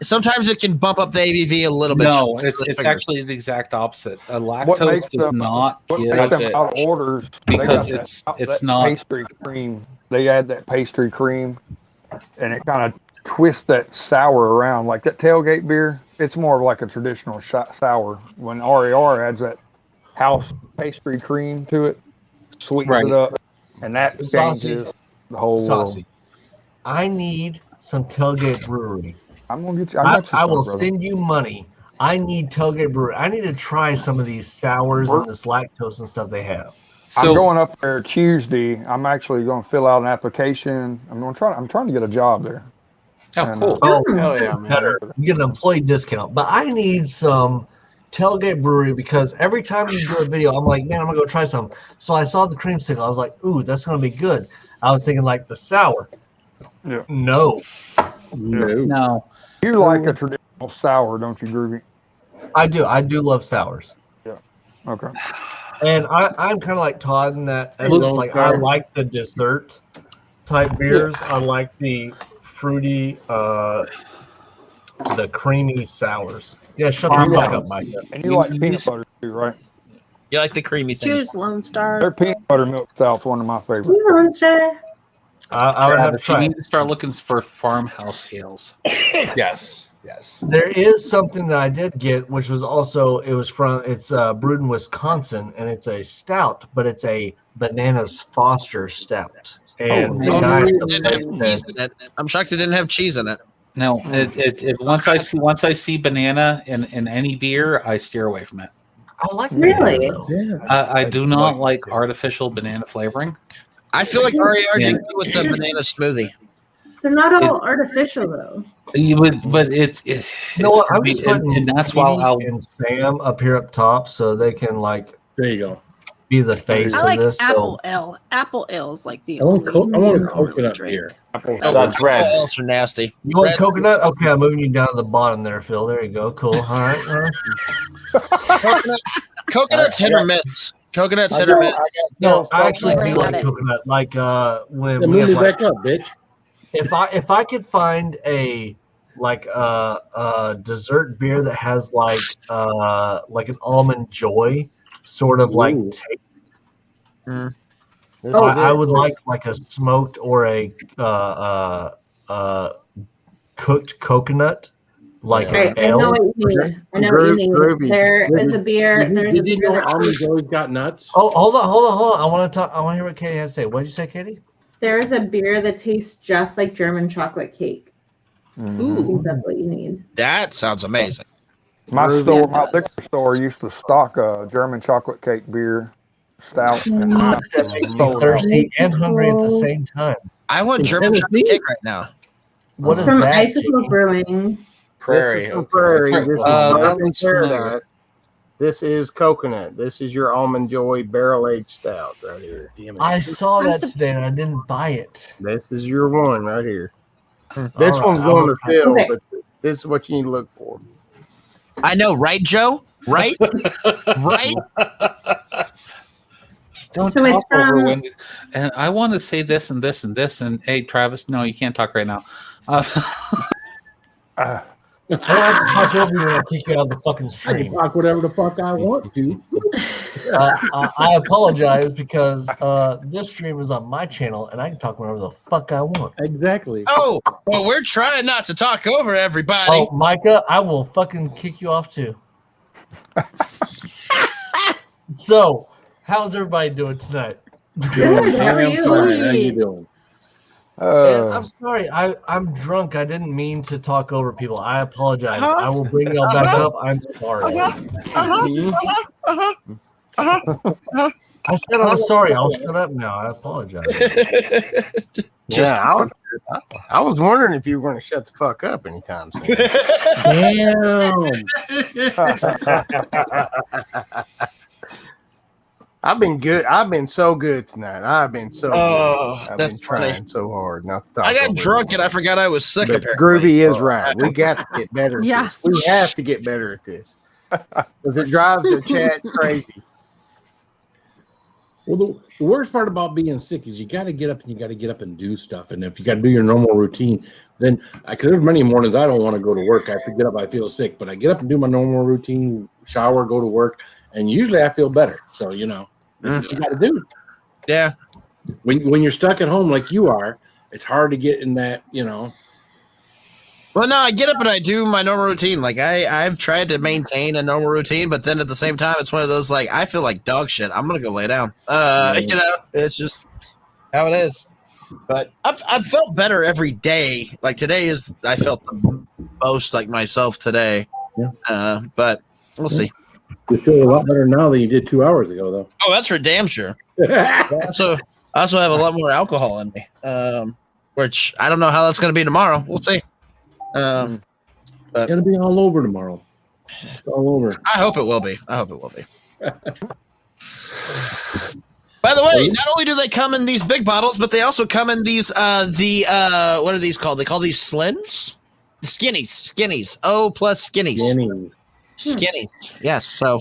S11: Sometimes it can bump up the ABV a little bit.
S10: No,
S11: just with
S10: it's
S11: fingers.
S10: actually the exact opposite.
S2: what makes
S10: Lactose does
S2: them
S10: not
S2: what
S10: give
S2: makes
S8: That's
S2: them
S8: it.
S2: out of orders
S10: because
S2: they got
S10: it's
S2: that
S10: not.
S2: pastry cream. They add that pastry cream, and it kind of twists that sour around like that tailgate beer. It's more of like a traditional sour. When RAR adds that house pastry cream to it, sweetens
S10: Right.
S2: it up, and that
S1: Saucy.
S2: changes the whole world.
S1: Saucy. I need some Tailgate Brewery.
S2: I'm gonna get you. I got you.
S1: I
S2: some,
S1: will
S2: brother.
S1: send you money. I need Tailgate Brewery. I need to try some of these sours and this lactose and stuff they have.
S2: I'm going up there Tuesday. I'm actually going to fill out an application. I'm trying to get a job there.
S10: Oh,
S2: And,
S10: cool.
S1: Oh,
S8: Hell yeah, man.
S1: better. You get an employee discount. But I need some Tailgate Brewery because every time you do a video, I'm like, man, I'm going to go try some. So I saw the creamsicle. I was like, ooh, that's going to be good. I was thinking like the sour.
S2: Yeah.
S1: No.
S10: No.
S2: You like a traditional sour, don't you, Groovy?
S1: I do. I do love sours.
S2: Yeah. Okay.
S1: And I'm kind of like Todd in that it's
S12: Lone
S1: like
S12: Star.
S1: I like the dessert type beers. I like the fruity, the creamy sours. Yeah, shut the fuck up, Mike.
S2: And you like peanut butter too, right?
S11: You like the creamy thing.
S6: Choose Lone Star.
S2: Their peanut butter milk stout's one of my favorites.
S5: Monster.
S1: I would have to
S10: Travis, you
S1: try.
S10: need to start looking for farmhouse ales.
S8: Yes.
S1: There is something that I did get, which was also it's brewed in Wisconsin, and it's a stout, but it's a Bananas Foster stout. And the guy at the
S11: Didn't have
S1: place
S11: cheese in it. I'm shocked it didn't have cheese in it.
S10: No, once I see banana in any beer, I steer away from it.
S1: I like
S5: Really?
S10: I do not like artificial banana flavoring.
S11: I feel like RAR
S10: Yeah.
S11: did good with the banana smoothie.
S5: They're not all artificial though.
S10: But it's
S1: You know what? I'm just putting
S10: and that's why
S1: Petey
S10: I'll
S1: and Sam up here up top, so they can like
S12: There you go.
S1: be the face
S6: I
S1: of
S6: like
S1: this.
S6: apple ale. Apple ale's like the
S12: I want,
S6: only
S12: I want a
S6: beer I really
S12: coconut
S6: drink.
S12: beer.
S8: So that's
S11: What
S8: reds.
S11: else are nasty?
S1: You want
S11: Reds-
S1: coconut? Okay, I'm moving you down to the bottom there, Phil. There you go. Cool. All right.
S11: Coconut's hit or miss. Coconut's hit or miss.
S1: No, I actually do
S6: Got
S1: like
S6: it.
S1: coconut. Like when
S12: Then
S1: we
S12: move
S1: have
S12: me
S1: like,
S12: back up, bitch.
S1: if I could find a like a dessert beer that has like an almond joy sort of like
S12: Ooh.
S1: taste.
S4: Oh,
S1: I would like a smoked or a cooked coconut, like
S5: Right,
S1: an
S5: I know
S1: ale.
S5: what you mean. I know what you mean.
S4: Groovy.
S5: There is a beer. There's a
S12: Did you
S5: beer
S12: know
S5: that
S12: almond joy's got nuts?
S1: Oh, hold on. I want to hear what Katie has to say. What did you say, Katie?
S5: there is a beer that tastes just like German chocolate cake. I think that's what you need.
S11: That sounds amazing.
S2: My
S5: Groovy
S2: store,
S5: it
S2: my
S5: does.
S2: liquor store used to stock a German chocolate cake beer stout. And
S1: That makes me thirsty and hungry at the same time.
S11: I want
S12: In
S11: German chocolate
S12: Tennessee?
S11: cake right now.
S1: What
S5: It's
S1: is
S5: from
S1: that?
S5: Icicle Brewing.
S8: Prairie.
S4: This is from
S8: Okay.
S4: Prairie. This is
S10: that
S4: Bourbon
S10: looks familiar.
S4: Paradise. This is coconut. This is your Almond Joy barrel aged stout right here.
S12: Damn it.
S1: I saw
S6: I'm
S1: that
S6: sup-
S1: today and I didn't buy it.
S4: This is your one right here. This
S1: All right,
S4: one's
S1: I
S4: going
S1: will
S4: to fill,
S5: Okay.
S4: but this is what you need to look for.
S11: I know, right, Joe? Right? Right?
S10: Don't
S5: So it's
S10: talk over
S5: from-
S10: when. And I want to say this and this and this. And hey, Travis, no, you can't talk right now.
S1: I don't have to talk over you when I take you out of the fucking
S12: I can
S1: stream.
S12: talk whatever the fuck I want to.
S1: I apologize because this stream is on my channel and I can talk whatever the fuck I want.
S12: Exactly.
S11: Oh, well, we're trying not to talk over everybody.
S1: Oh, Micah, I will fucking kick you off too. So, how's everybody doing tonight?
S5: Good. How are
S12: I'm
S5: you?
S12: fine. How you doing?
S1: Man, I'm sorry. I'm drunk. I didn't mean to talk over people. I apologize. I will bring y'all back up. I'm sorry. I said I was sorry. I'll shut up now. I apologize.
S4: Yeah, I was wondering if you were going to shut the fuck up anytime soon.
S12: Damn.
S4: I've been good. I've been so good tonight. I've been so
S11: Oh,
S4: good. I've
S11: that's
S4: been trying
S11: funny.
S4: so hard not to talk
S11: I got
S4: over
S11: drunk
S4: everyone.
S11: and I forgot I was sick.
S4: But
S11: Apparently.
S4: Groovy is right. We got to get better at
S6: Yeah.
S4: this. We have to get better at this. Because it drives the chat crazy.
S12: Well, the worst part about being sick is you got to get up and you got to get up and do stuff. And if you got to do your normal routine, then because there's many mornings I don't want to go to work. I have to get up. I feel sick, but I get up and do my normal routine, shower, go to work, and usually I feel better. So that's what you got to do.
S11: Yeah.
S12: When you're stuck at home like you are, it's hard to get in that.
S11: Well, no, I get up and I do my normal routine. Like I've tried to maintain a normal routine, but then at the same time, it's one of those like I feel like dog shit. I'm gonna go lay down. It's just how it is. But I've felt better every day. Like today I felt the most like myself today.
S12: Yeah.
S11: But we'll see.
S12: You feel a lot better now than you did 2 hours ago, though.
S11: Oh, that's for damn sure. I also have a lot more alcohol in me, which I don't know how that's gonna be tomorrow. We'll see.
S12: But it's gonna be all over tomorrow. It's all over.
S11: I hope it will be. By the way, not only do they come in these big bottles, but they also come in these what are these called? They call these slims? Skinnies. O plus skinnies. Skinnies. Yes. So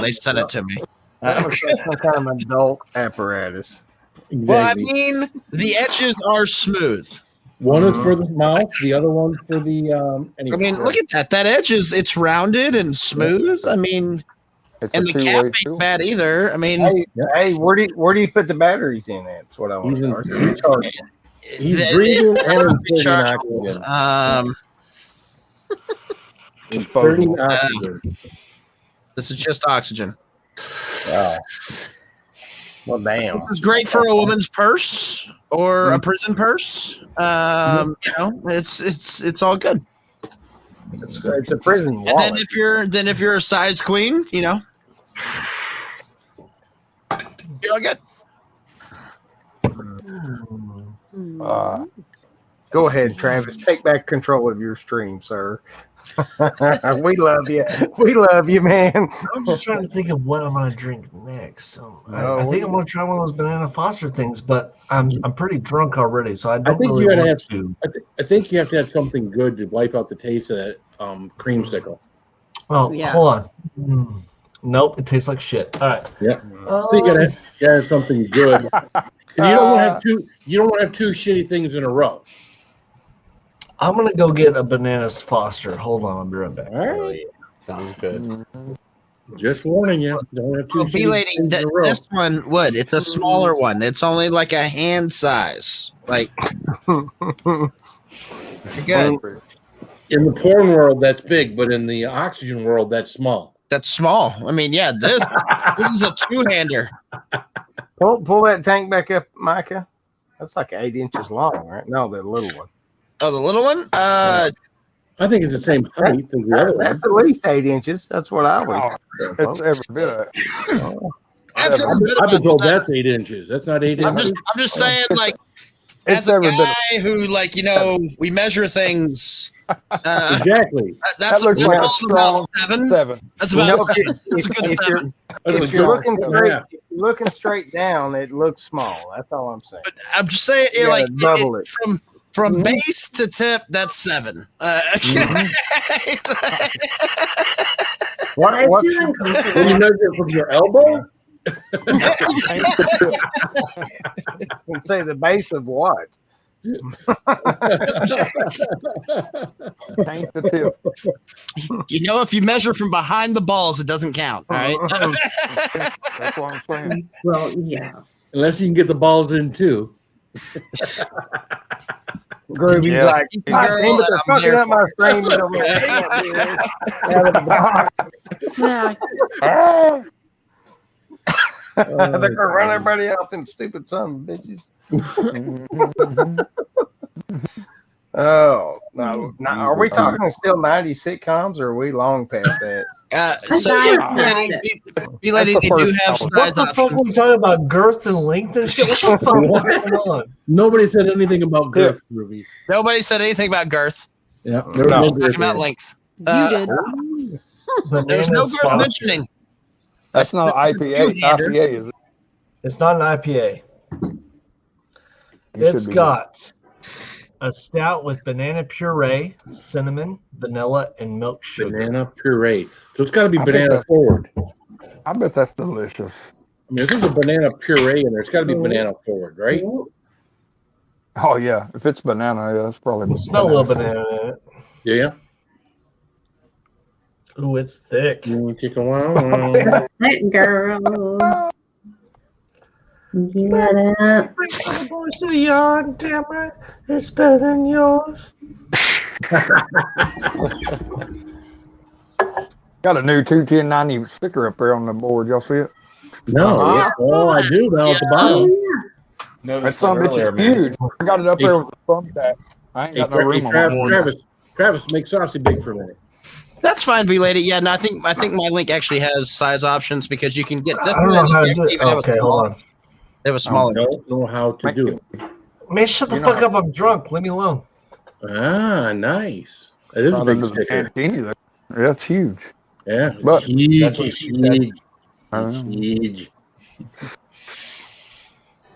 S11: they sent it to me.
S4: That looks like some kind of adult apparatus.
S12: Exactly.
S11: Well, I mean, the edges are smooth.
S12: One is for the mouth, the other one's for the
S11: I mean, look at that. That edge it's rounded and smooth. I mean, and the cap ain't bad either. I mean,
S4: hey, where do you put the batteries in? That's what I want to know.
S12: He's breathing and breathing oxygen. He's burning oxygen.
S11: This is just oxygen.
S4: Wow. Well, damn.
S11: It's great for a woman's purse or a prison purse. It's all good.
S4: It's a prison wallet.
S11: And then if you're a size queen, you're all good.
S4: Go ahead, Travis. Take back control of your stream, sir. We love you. We love you, man.
S1: I'm just trying to think of what I'm going to drink next. So I think I'm going to try one of those Banana Foster things, but I'm pretty drunk already, so I don't
S12: think
S1: really
S12: you
S1: want
S12: have
S1: to.
S12: I think you have to have something good to wipe out the taste of that creamsicle.
S1: Oh, yeah. Hold on. Nope, it tastes like shit. All right.
S12: Yeah. So you gotta have something good. You don't want to have two. You don't want to have two shitty things in a row.
S1: I'm gonna go get a Bananas Foster. Hold on, I'll be right back.
S12: All right.
S8: Sounds good.
S12: Just warning you. Don't have two.
S11: B-Lady, this one would. It's a smaller one. It's only like a hand size. Like, good.
S12: In the porn world, that's big, but in the oxygen world, that's small.
S11: That's small. I mean, yeah, this is a two-hander.
S4: Pull that tank back up, Micah. That's like 8 inches long, right? No, the little one.
S11: Oh, the little one?
S12: I think it's the same height as the other one.
S4: That's at least 8 inches. That's what I was.
S2: It's every bit.
S11: That's
S12: I've been told that's 8 inches. That's not 8 inches.
S11: I'm just saying, like,
S2: It's
S11: as a
S2: every
S11: guy
S2: bit.
S11: who, like, we measure things.
S12: Exactly.
S11: That's
S2: That looks like a
S11: about
S2: strong
S11: 7. That's about that's a good 7.
S4: If you're looking straight down, it looks small. That's all I'm saying.
S11: But I'm just saying,
S4: double it.
S11: From base to tip, that's 7.
S4: What
S12: When you measure from your elbow?
S4: Say the base of what?
S2: Tank the tip.
S11: If you measure from behind the balls, it doesn't count. All right.
S2: That's what I'm saying.
S5: Well, yeah.
S12: Unless you can get the balls in too.
S4: Groovy's
S2: Yeah.
S4: like, God damn it, they're fucking up my frame.
S5: Yeah.
S4: They're gonna run everybody off in stupid son of bitches. Oh no! Now, are we talking still 90s sitcoms, or are we long past that?
S11: B-Lady, they do have
S1: What
S11: size
S1: the fuck
S11: options.
S1: are we talking about? Girth and length and shit? What the fuck is going on?
S12: Nobody said anything about girth, Ruby.
S11: Nobody said anything about girth.
S12: Yeah, there was no girth
S11: Talking about
S12: there.
S11: length.
S6: You did.
S11: There's no girth
S1: Bananas
S11: mentioning.
S2: That's not IPA. IPA, is it?
S1: It's not an IPA.
S2: You
S1: It's
S2: should be
S1: got a stout with banana puree, cinnamon, vanilla, and milk sugar.
S12: Banana puree. So it's got to be
S2: I bet
S12: banana
S2: that's-
S12: forward.
S2: I bet that's delicious.
S12: I mean, if there's a banana puree in there, it's got to be banana forward, right?
S2: Oh yeah, if it's banana, yeah, it's probably.
S1: You smell a little banana in it.
S12: Yeah.
S1: Ooh, it's thick.
S12: Chicken wow.
S5: That girl. Yeah.
S1: My voice to the yard, damn right. It's better than yours.
S2: Got a new 21090 sticker up there on the board. Y'all see it?
S12: No. Oh, I do now at the bottom.
S2: That some bitch is huge. I got it up there with the thumbtack. I ain't got no room on my board.
S12: Travis, make Saucy big for a minute.
S11: That's fine, B-Lady. Yeah, no, I think my link actually has size options because you can get.
S1: I don't know how to do it. Okay, hold on.
S11: They have a smaller.
S12: I don't know how to do it.
S1: Man, shut the fuck up. I'm drunk. Leave me alone.
S12: Ah, nice. That is a big sticker.
S2: Yeah, that's huge.
S12: Yeah,
S2: But
S12: huge.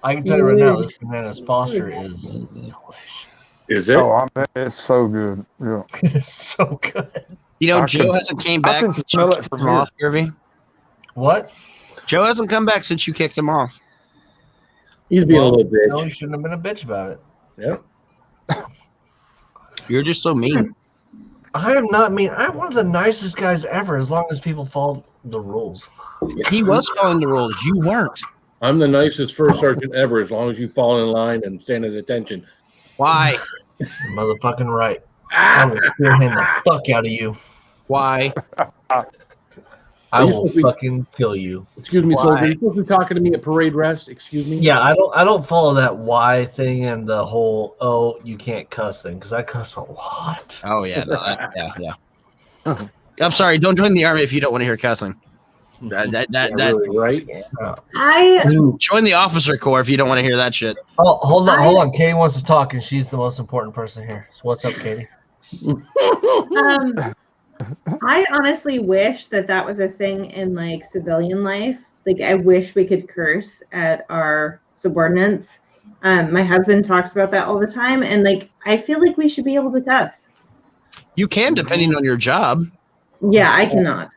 S1: I can tell you right now, this Bananas Foster is delicious.
S12: Is it?
S2: Oh, I bet it's so good. Yeah.
S1: It's so good.
S11: You know, Joe hasn't came back since you kicked him off, Kirby.
S1: What?
S11: Joe hasn't come back since you kicked him off.
S12: He's being a little bitch.
S1: No, you shouldn't have been a bitch about it.
S12: Yep.
S11: You're just so mean.
S1: I am not mean. I'm one of the nicest guys ever, as long as people follow the rules.
S11: He was following the rules. You weren't.
S12: I'm the nicest first sergeant ever, as long as you fall in line and stand at attention.
S11: Why?
S1: Motherfucking right. I will spearhand the fuck out of you.
S11: Why?
S1: I will fucking kill you.
S12: Excuse me,
S1: Why?
S12: soldier. You're supposed to be talking to me at parade rest. Excuse me.
S1: Yeah, I don't follow that why thing and the whole you can't cuss thing, because I cuss a lot.
S11: Oh yeah, no, yeah. I'm sorry. Don't join the army if you don't want to hear cussing.
S12: Really, right?
S5: I
S11: join the officer corps if you don't want to hear that shit.
S1: Oh, hold on. Katie wants to talk, and she's the most important person here. So what's up, Katie?
S5: I honestly wish that was a thing in like civilian life. Like I wish we could curse at our subordinates. My husband talks about that all the time, and like I feel like we should be able to cuss.
S11: You can, depending on your job.
S5: Yeah, I cannot.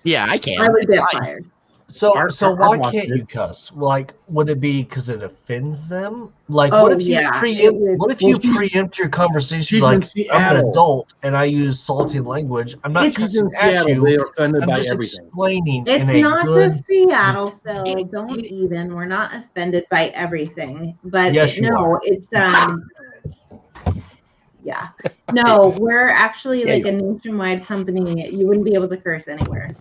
S11: Yeah, I can.
S5: I would get fired.
S1: So why can't you cuss? Like, would it be because it offends them? Like, what if you preempt your conversation like I'm an adult and I use salty language? I'm not cussing at you.
S12: They're offended
S1: I'm
S12: by
S1: just
S12: everything.
S1: explaining.
S5: It's
S1: in a
S5: not
S1: good...
S5: the Seattle, Phil. Don't even. We're not offended by everything. But
S1: yes, you are.
S5: It's yeah. No, we're actually like a nationwide company. You wouldn't be able to curse anywhere.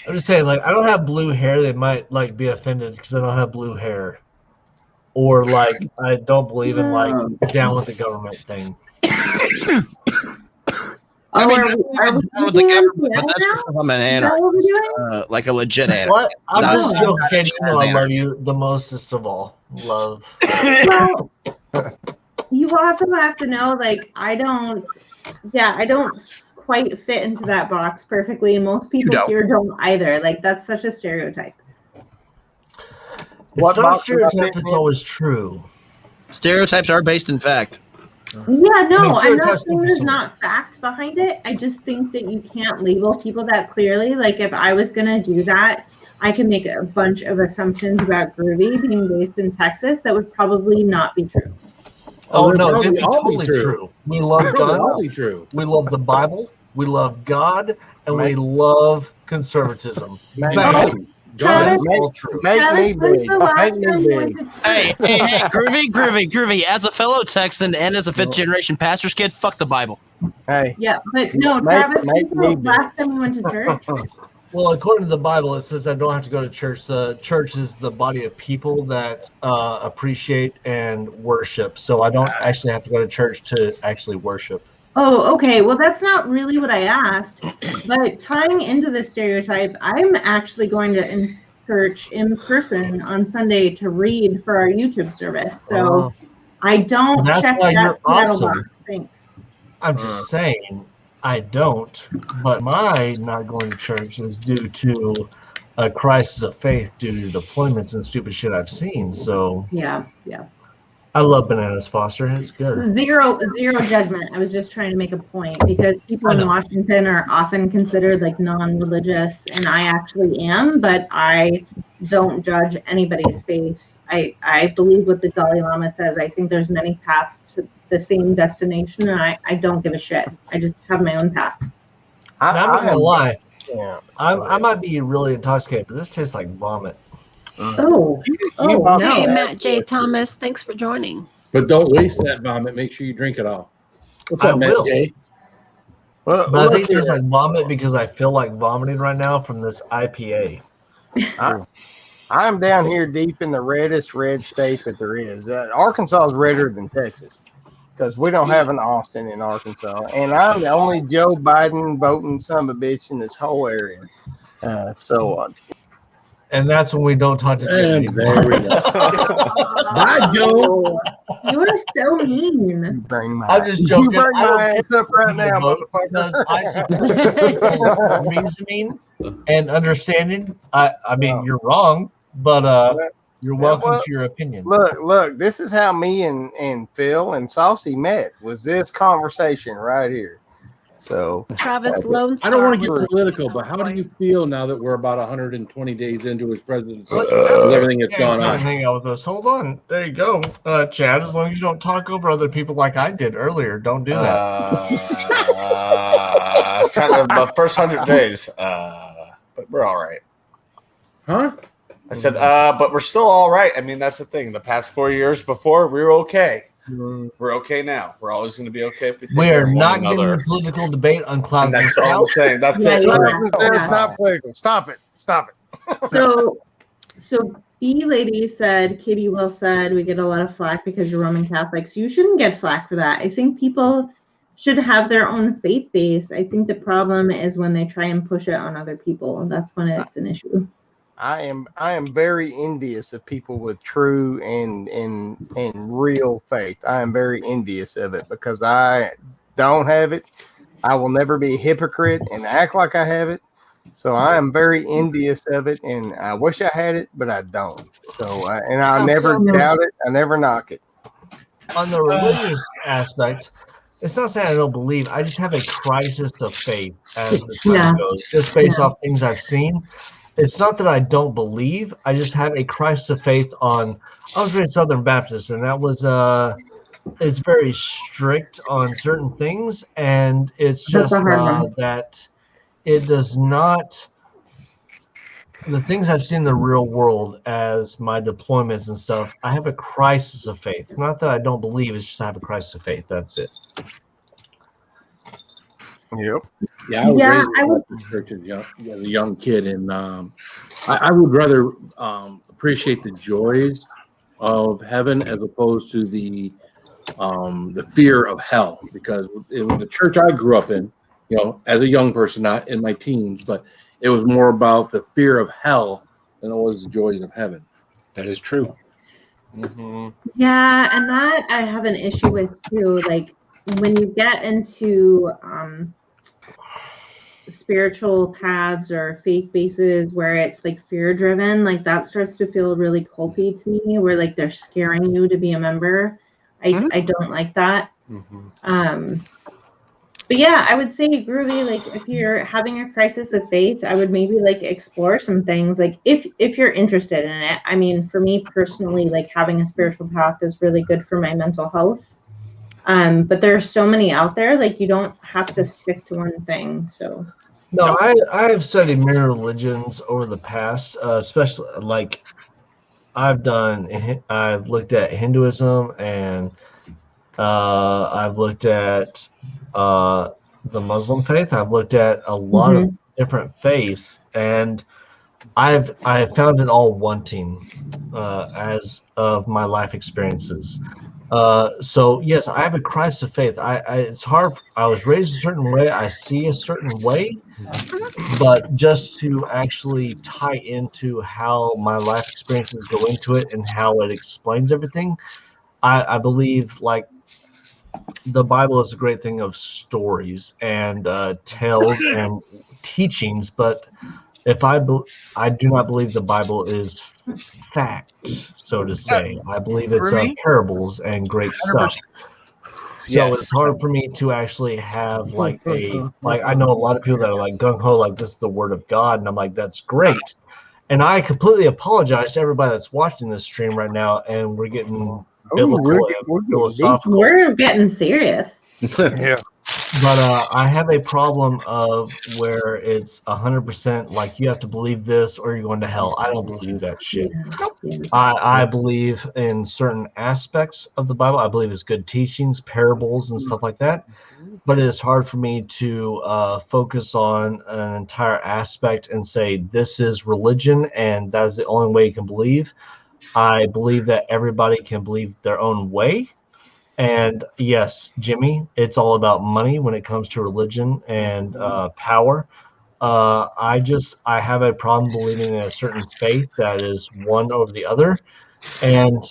S1: I'm just saying, like, I don't have blue hair. They might like be offended because I don't have blue hair, or like I don't believe in like down with the government thing.
S11: I mean, down with the government, but that's because I'm an anarchist, like a legit anarchist.
S1: What? I'm just joking, Katie. You know I love you the mostest of all. Love.
S5: Well, you also have to know, like, I don't quite fit into that box perfectly, and most people here don't either. Like, that's such a stereotype.
S1: It's not a stereotype, it's always true.
S11: Stereotypes are based in fact.
S5: Yeah, no, I'm not saying there's not fact behind it. I just think that you can't label people that clearly. Like, if I was gonna do that, I can make a bunch of assumptions about Groovy being based in Texas that would probably not be true.
S1: Oh no, it'd be totally true. We love guns. We love the Bible. We love God, and we love conservatism.
S5: Travis,
S11: Hey, Groovy. As a fellow Texan and as a fifth generation pastor's kid, fuck the Bible.
S4: Hey.
S5: Yeah, but no, Travis, last time we went to church.
S1: Well, according to the Bible, it says I don't have to go to church. The church is the body of people that appreciate and worship. So I don't actually have to go to church to actually worship.
S5: Oh, okay. Well, that's not really what I asked. But tying into the stereotype, I'm actually going to church in person on Sunday to read for our YouTube service. So I don't check that Seattle box. Thanks.
S1: I'm just saying I don't, but my not going to church is due to a crisis of faith due to deployments and stupid shit I've seen. So
S5: yeah.
S1: I love bananas, Foster. It's good.
S5: Zero judgment. I was just trying to make a point because people in Washington are often considered like non-religious, and I actually am, but I don't judge anybody's faith. I believe what the Dalai Lama says. I think there's many paths to the same destination, and I don't give a shit. I just have my own path.
S1: I'm not gonna lie.
S4: Yeah.
S1: I might be really intoxicated, but this tastes like vomit.
S5: Oh,
S6: Hey, Matt J. Thomas, thanks for joining.
S12: But don't waste that vomit. Make sure you drink it all. What's
S1: I
S12: up, Matt
S1: will.
S12: J?
S1: But I think it tastes like vomit because I feel like vomiting right now from this IPA.
S4: I'm down here deep in the reddest red state that there is. Arkansas is redder than Texas because we don't have an Austin in Arkansas. And I'm the only Joe Biden voting son of a bitch in this whole area.
S1: And that's when we don't talk to
S12: And
S1: Jimmy.
S12: there we go. Bye, Joe.
S5: You are so mean.
S1: I'm just joking.
S4: You bring
S1: I don't
S4: my ass up right now,
S1: because
S4: motherfucker.
S1: I support reasoning and understanding. I mean, you're wrong, but you're welcome to your opinion.
S4: Look, this is how me and Phil and Saucy met, was this conversation right here. So
S6: Travis Lone
S12: I don't want to
S6: Star.
S12: get political, but how do you feel now that we're about 120 days into his presidency with everything that's gone on?
S1: Hang out with us. Hold on. There you go, Chad. As long as you don't talk over other people like I did earlier, don't do that.
S8: Kind of the first 100 days, but we're all right.
S12: Huh?
S8: I said, but we're still all right. I mean, that's the thing. The past 4 years before, we were okay. We're okay now. We're always going to be okay if we take
S1: We
S8: care
S1: are
S8: of one
S1: not
S8: another.
S1: getting a political debate on Clouds
S8: And
S1: and
S8: that's all I'm
S1: Stouts.
S8: saying. That's
S5: Yeah,
S8: it.
S5: yeah.
S4: Not political. Stop it.
S5: So B Lady said, Katie Will said, we get a lot of flack because you're Roman Catholics. You shouldn't get flack for that. I think people should have their own faith base. I think the problem is when they try and push it on other people. That's when it's an issue.
S4: I am very envious of people with true and real faith. I am very envious of it because I don't have it. I will never be a hypocrite and act like I have it. So I am very envious of it, and I wish I had it, but I don't. So and I never doubt it. I never knock it.
S1: On the religious aspect, it's not saying I don't believe. I just have a crisis of faith as the time goes, just based off things I've seen. It's not that I don't believe. I just have a crisis of faith on. I was raised Southern Baptist, and that was it's very strict on certain things, and it's just that it does not. The things I've seen in the real world as my deployments and stuff, I have a crisis of faith. Not that I don't believe, it's just I have a crisis of faith. That's it.
S4: Yep.
S12: Yeah, I was raised in church as a young kid, and I would rather appreciate the joys of heaven as opposed to the fear of hell. Because in the church I grew up in, as a young person, not in my teens, but it was more about the fear of hell than it was the joys of heaven.
S10: That is true.
S8: Mm-hmm.
S5: Yeah, and that I have an issue with too. Like when you get into spiritual paths or faith bases where it's like fear driven, like that starts to feel really culty to me, where like they're scaring you to be a member. I don't like that. But yeah, I would say, Groovy, like if you're having a crisis of faith, I would maybe like explore some things. Like if you're interested in it. I mean, for me personally, like having a spiritual path is really good for my mental health. But there are so many out there, like you don't have to stick to one thing. So
S1: no, I have studied many religions over the past, especially like I've looked at Hinduism, and I've looked at the Muslim faith. I've looked at a lot of different faiths, and I have found it all wanting as of my life experiences. So yes, I have a crisis of faith. It's hard. I was raised a certain way. I see a certain way, but just to actually tie into how my life experiences go into it and how it explains everything, I believe like the Bible is a great thing of stories and tales and teachings, but I do not believe the Bible is fact, so to say. I believe it's parables and great stuff.
S11: 100%.
S1: So
S8: Yes.
S1: it's hard for me to actually have like I know a lot of people that are like gung ho, like this is the word of God, and I'm like, that's great. And I completely apologize to everybody that's watching this stream right now, and we're getting biblical and philosophical.
S5: We're getting serious.
S2: Yeah.
S1: But I have a problem of where it's 100% like you have to believe this or you're going to hell. I don't believe that shit. I believe in certain aspects of the Bible. I believe it's good teachings, parables, and stuff like that. But it is hard for me to focus on an entire aspect and say this is religion and that is the only way you can believe. I believe that everybody can believe their own way. And yes, Jimmy, it's all about money when it comes to religion and power. I have a problem believing in a certain faith that is one over the other. And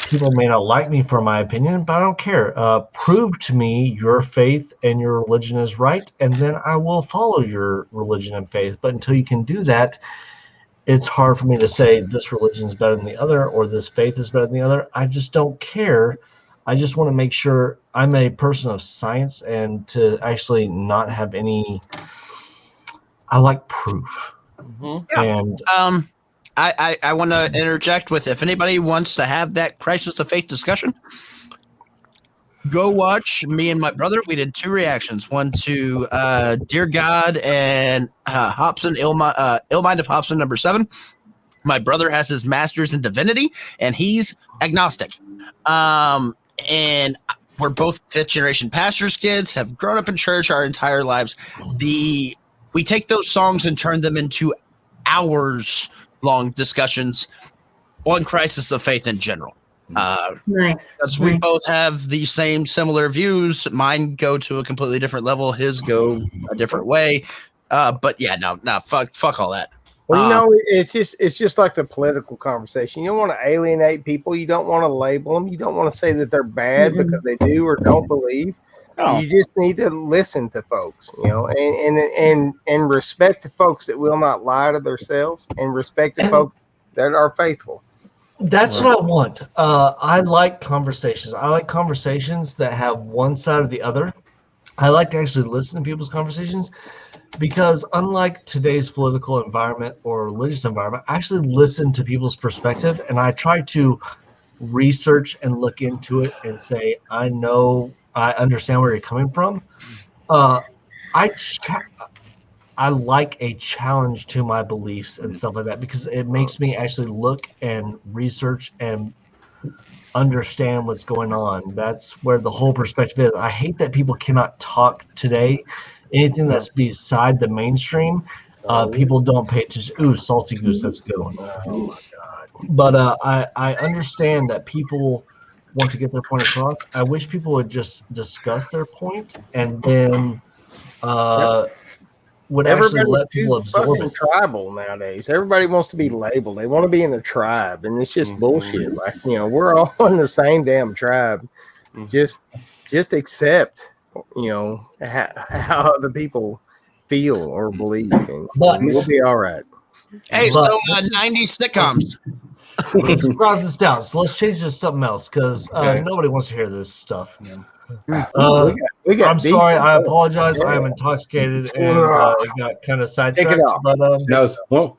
S1: people may not like me for my opinion, but I don't care. Prove to me your faith and your religion is right, and then I will follow your religion and faith. But until you can do that, it's hard for me to say this religion is better than the other or this faith is better than the other. I just don't care. I just want to make sure I'm a person of science and to actually not have any. I like proof. And
S11: I want to interject with if anybody wants to have that crisis of faith discussion, go watch me and my brother. We did 2 reactions. One to Dear God and Hobson, Ill Mind of Hobson #7. My brother has his master's in divinity, and he's agnostic. And we're both 5th generation pastors' kids, have grown up in church our entire lives. We take those songs and turn them into hours-long discussions on crisis of faith in general.
S5: Nice.
S11: Because we both have the same similar views. Mine go to a completely different level. His go a different way. But yeah, no, fuck all that.
S4: Well, it's just like the political conversation. You don't want to alienate people. You don't want to label them. You don't want to say that they're bad because they do or don't believe. No. You just need to listen to folks, and respect the folks that will not lie to themselves, and respect the folks that are faithful.
S1: That's what I want. I like conversations. I like conversations that have one side or the other. I like to actually listen to people's conversations. Because unlike today's political environment or religious environment, I actually listen to people's perspective and I try to research and look into it and say, I understand where you're coming from. I like a challenge to my beliefs and stuff like that because it makes me actually look and research and understand what's going on. That's where the whole perspective is. I hate that people cannot talk today. Anything that's beside the mainstream, people don't pay attention. Ooh, Salty Goose, that's a good one. Oh my God. But I understand that people want to get their point across. I wish people would just discuss their point and then would actually let people absorb it.
S4: Tribal nowadays. Everybody wants to be labeled. They want to be in the tribe, and it's just bullshit. Like, we're all in the same damn tribe. Just accept. How other people feel or believe, and we'll be all right.
S11: Hey, so 90's sitcoms.
S1: CLouds and Stouts. Let's change this to something else because nobody wants to hear this stuff.
S4: We got
S1: I'm sorry. I apologize. I am intoxicated and got kind of sidetracked. But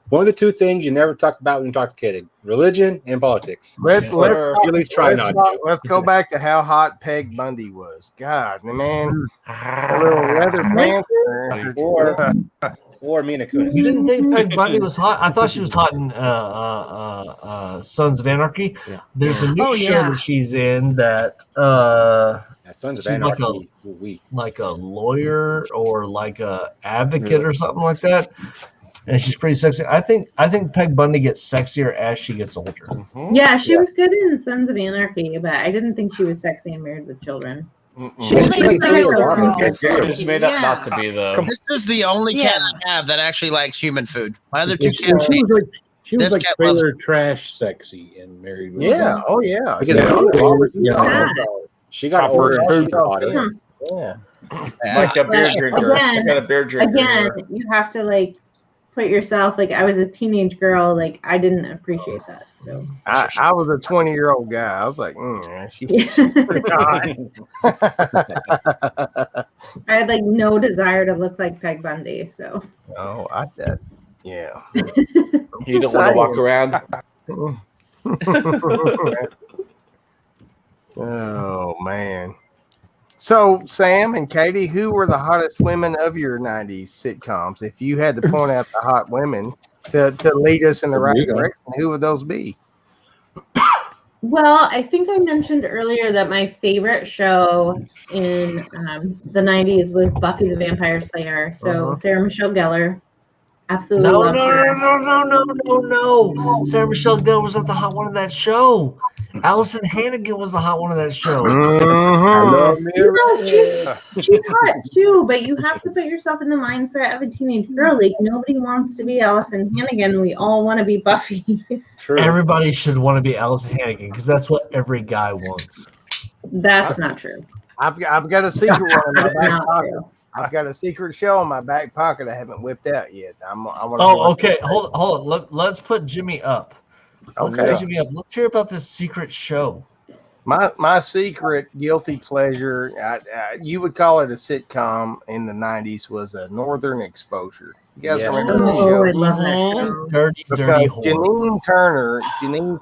S13: one of the 2 things you never talk about when intoxicated: religion and politics.
S4: Let's
S13: at least try not to.
S4: Let's go back to how hot Peg Bundy was. God, man, a little leather pants.
S13: Or Mina Kunis.
S1: You didn't think Peg Bundy was hot? I thought she was hot in Sons of Anarchy. Yeah. There's a new show that she's in that
S13: Sons of Anarchy.
S1: Like a lawyer or like a advocate or something like that. And she's pretty sexy. I think Peg Bundy gets sexier as she gets older.
S5: Yeah, she was good in Sons of Anarchy, but I didn't think she was sexy and Married with Children.
S8: She's made up not to be though.
S11: This is the only cat I have that actually likes human food. My other 2 cats.
S12: She was like trailer trash sexy and Married with
S4: Children. Oh yeah.
S13: She got older.
S8: Like a beer drinker.
S5: Again, you have to put yourself, like I was a teenage girl, like I didn't appreciate that. So
S4: I was a 20-year-old guy. I was like, she's pretty hot.
S5: I had like no desire to look like Peg Bundy. So
S4: yeah.
S8: You don't want to walk around.
S4: Oh man. So Sam and Katie, who were the hottest women of your 90s sitcoms? If you had to point out the hot women to lead us in the right direction, who would those be?
S5: Well, I think I mentioned earlier that my favorite show in the 90s was Buffy the Vampire Slayer. So Sarah Michelle Gellar. Absolutely
S1: No. Sarah Michelle Gellar was not the hot one of that show. Allison Hannigan was the hot one of that show.
S5: She's hot too, but you have to put yourself in the mindset of a teenage girl. Like nobody wants to be Allison Hannigan. We all want to be Buffy.
S1: True. Everybody should want to be Allison Hannigan because that's what every guy wants.
S5: That's not true.
S4: I've got a secret one in my back pocket. I've got a secret show in my back pocket I haven't whipped out yet.
S1: Okay. Hold on. Let's put Jimmy up. Let's hear about this secret show.
S4: My secret guilty pleasure, you would call it a sitcom in the 90s, was a Northern Exposure. You guys remember that show?
S5: I love that show.
S1: Dirty
S4: Janine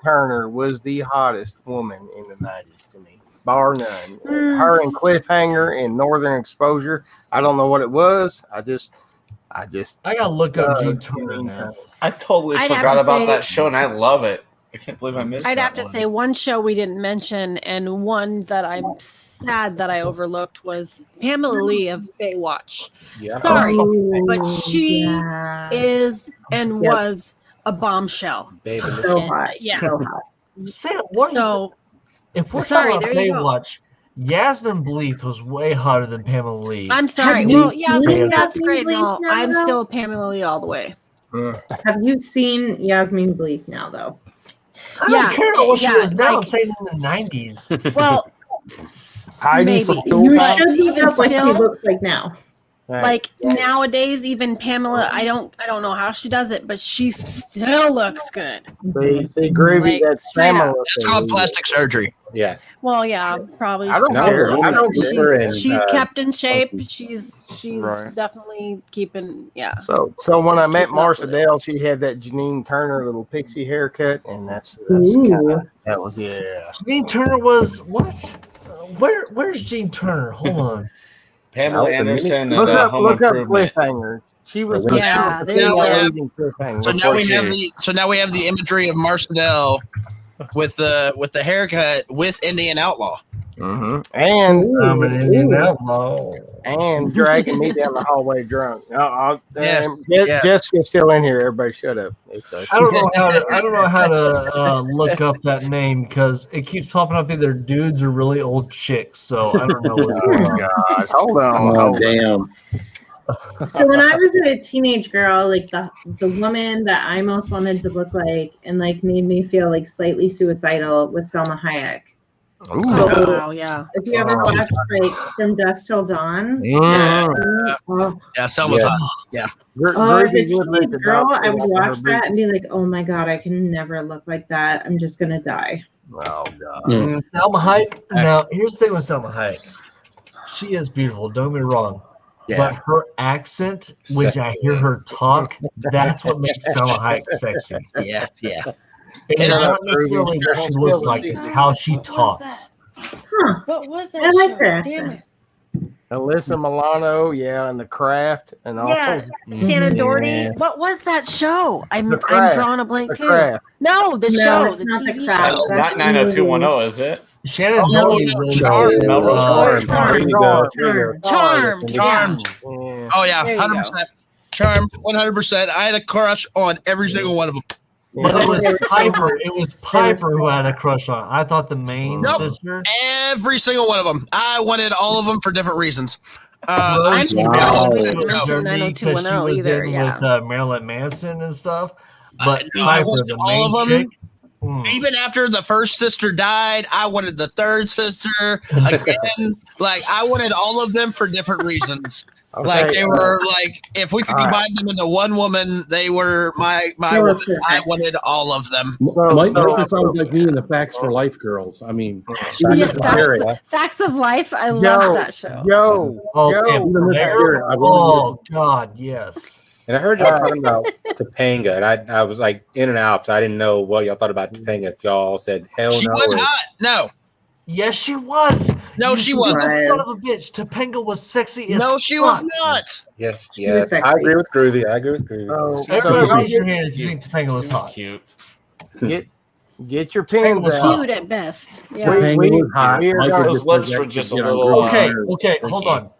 S4: Turner was the hottest woman in the 90s to me, bar none. Her and Cliffhanger in Northern Exposure. I don't know what it was. I
S1: gotta look up Janine Turner now.
S8: I totally forgot about that show, and I love it. I can't believe I missed it.
S6: I'd have to say one show we didn't mention, and one that I'm sad that I overlooked was Pamela Lee of Baywatch.
S13: Yeah.
S6: Sorry, but she is and was a bombshell.
S13: Baby,
S5: So hot.
S6: Yeah.
S5: So hot.
S1: Sam, if we're
S6: sorry,
S1: talking about Baywatch, Yasmin Bleeth was way hotter than Pamela Lee.
S6: I'm sorry. Well, Yasmin, that's great and all. I'm still Pamela Lee all the way.
S5: Have you seen Yasmin Bleeth now, though?
S1: I don't care about what she is now. I'm saying in the 90s.
S6: Well, maybe.
S5: You should look up what she looks like now.
S6: Like nowadays, even Pamela, I don't know how she does it, but she still looks good.
S4: See, Groovy, that's Pamela.
S11: It's called plastic surgery.
S13: Yeah.
S6: Well, yeah, probably.
S4: I don't care. I don't care.
S6: She's kept in shape. She's definitely keeping. Yeah.
S4: So when I met Marcia Dale, she had that Janine Turner little pixie haircut, and that was
S1: Janine Turner was what? Where's Janine Turner? Hold on.
S8: Pamela Anderson and
S4: look up
S8: Improvement.
S4: Cliffhanger. She was
S11: Cliffhanger. So now we have the imagery of Marcia Dale with the haircut with Indian Outlaw.
S4: And
S1: I'm an Indian outlaw.
S4: And dragging me down the hallway drunk. Jessica's still in here. Everybody, shut up.
S1: I don't know how to look up that name because it keeps popping up either dudes or really old chicks. So I don't know what's going on.
S4: God, hold on.
S13: Oh, damn.
S5: So when I was a teenage girl, like the woman that I most wanted to look like and like made me feel like slightly suicidal was Selma Hayek.
S6: Oh, wow, yeah.
S5: If you ever watched like From Dusk Till Dawn,
S11: Selma's hot. Yeah.
S5: As a teenage girl, I would watch that and be like, "Oh my god, I can never look like that. I'm just gonna die."
S4: Oh god.
S1: Selma Hayek. Now here's the thing with Selma Hayek. She is beautiful. Don't get me wrong. Yeah. But her accent, when I hear her talk, that's what makes Selma Hayek sexy.
S11: Yeah.
S1: It's not necessarily what she looks like, it's how she talks.
S5: Huh.
S6: What was that?
S5: I like her.
S6: Damn it.
S4: Alyssa Milano, and The Craft, and also
S6: Shannon Doherty. What was that show? I'm drawing a blank too.
S4: Craft.
S6: No, the show,
S5: it's
S6: the
S5: not
S6: TV
S5: The Craft.
S6: show.
S8: Not 90210, is it?
S1: Shannon Doherty was
S11: Charmed. Oh yeah, 100%. Charmed, 100%. I had a crush on every single one of them.
S1: But it was Piper. It was Piper who I had a crush on. I thought the main sister.
S11: Every single one of them. I wanted all of them for different reasons.
S6: I'm
S1: with
S6: either.
S1: Marilyn Manson and stuff. But Piper, the
S11: all
S1: main
S11: of them.
S1: chick.
S11: Even after the first sister died, I wanted the third sister again. Like I wanted all of them for different reasons.
S4: Okay,
S11: Like they were like, if we could combine them into one woman, they were my woman. I wanted all of them.
S12: Mike sounds like me in the Facts for Life girls. I mean,
S6: Yeah, Facts of Life. I love that show.
S1: Oh God, yes.
S13: And I heard y'all talking about Topanga, and I was like in and out, so I didn't know what y'all thought about Topanga. If y'all said hell no,
S11: she wasn't hot. No.
S1: Yes, she was.
S11: No, she wasn't.
S1: Son of a bitch. Topanga was sexy as
S11: No, she was not.
S13: Yes, yes. I agree with Groovy.
S1: Everybody raise your hand if you think Topanga was hot.
S8: Cute.
S4: Get your pins out.
S6: Cute at best. Yeah.
S8: Those lips were just a little.
S1: Okay, hold on.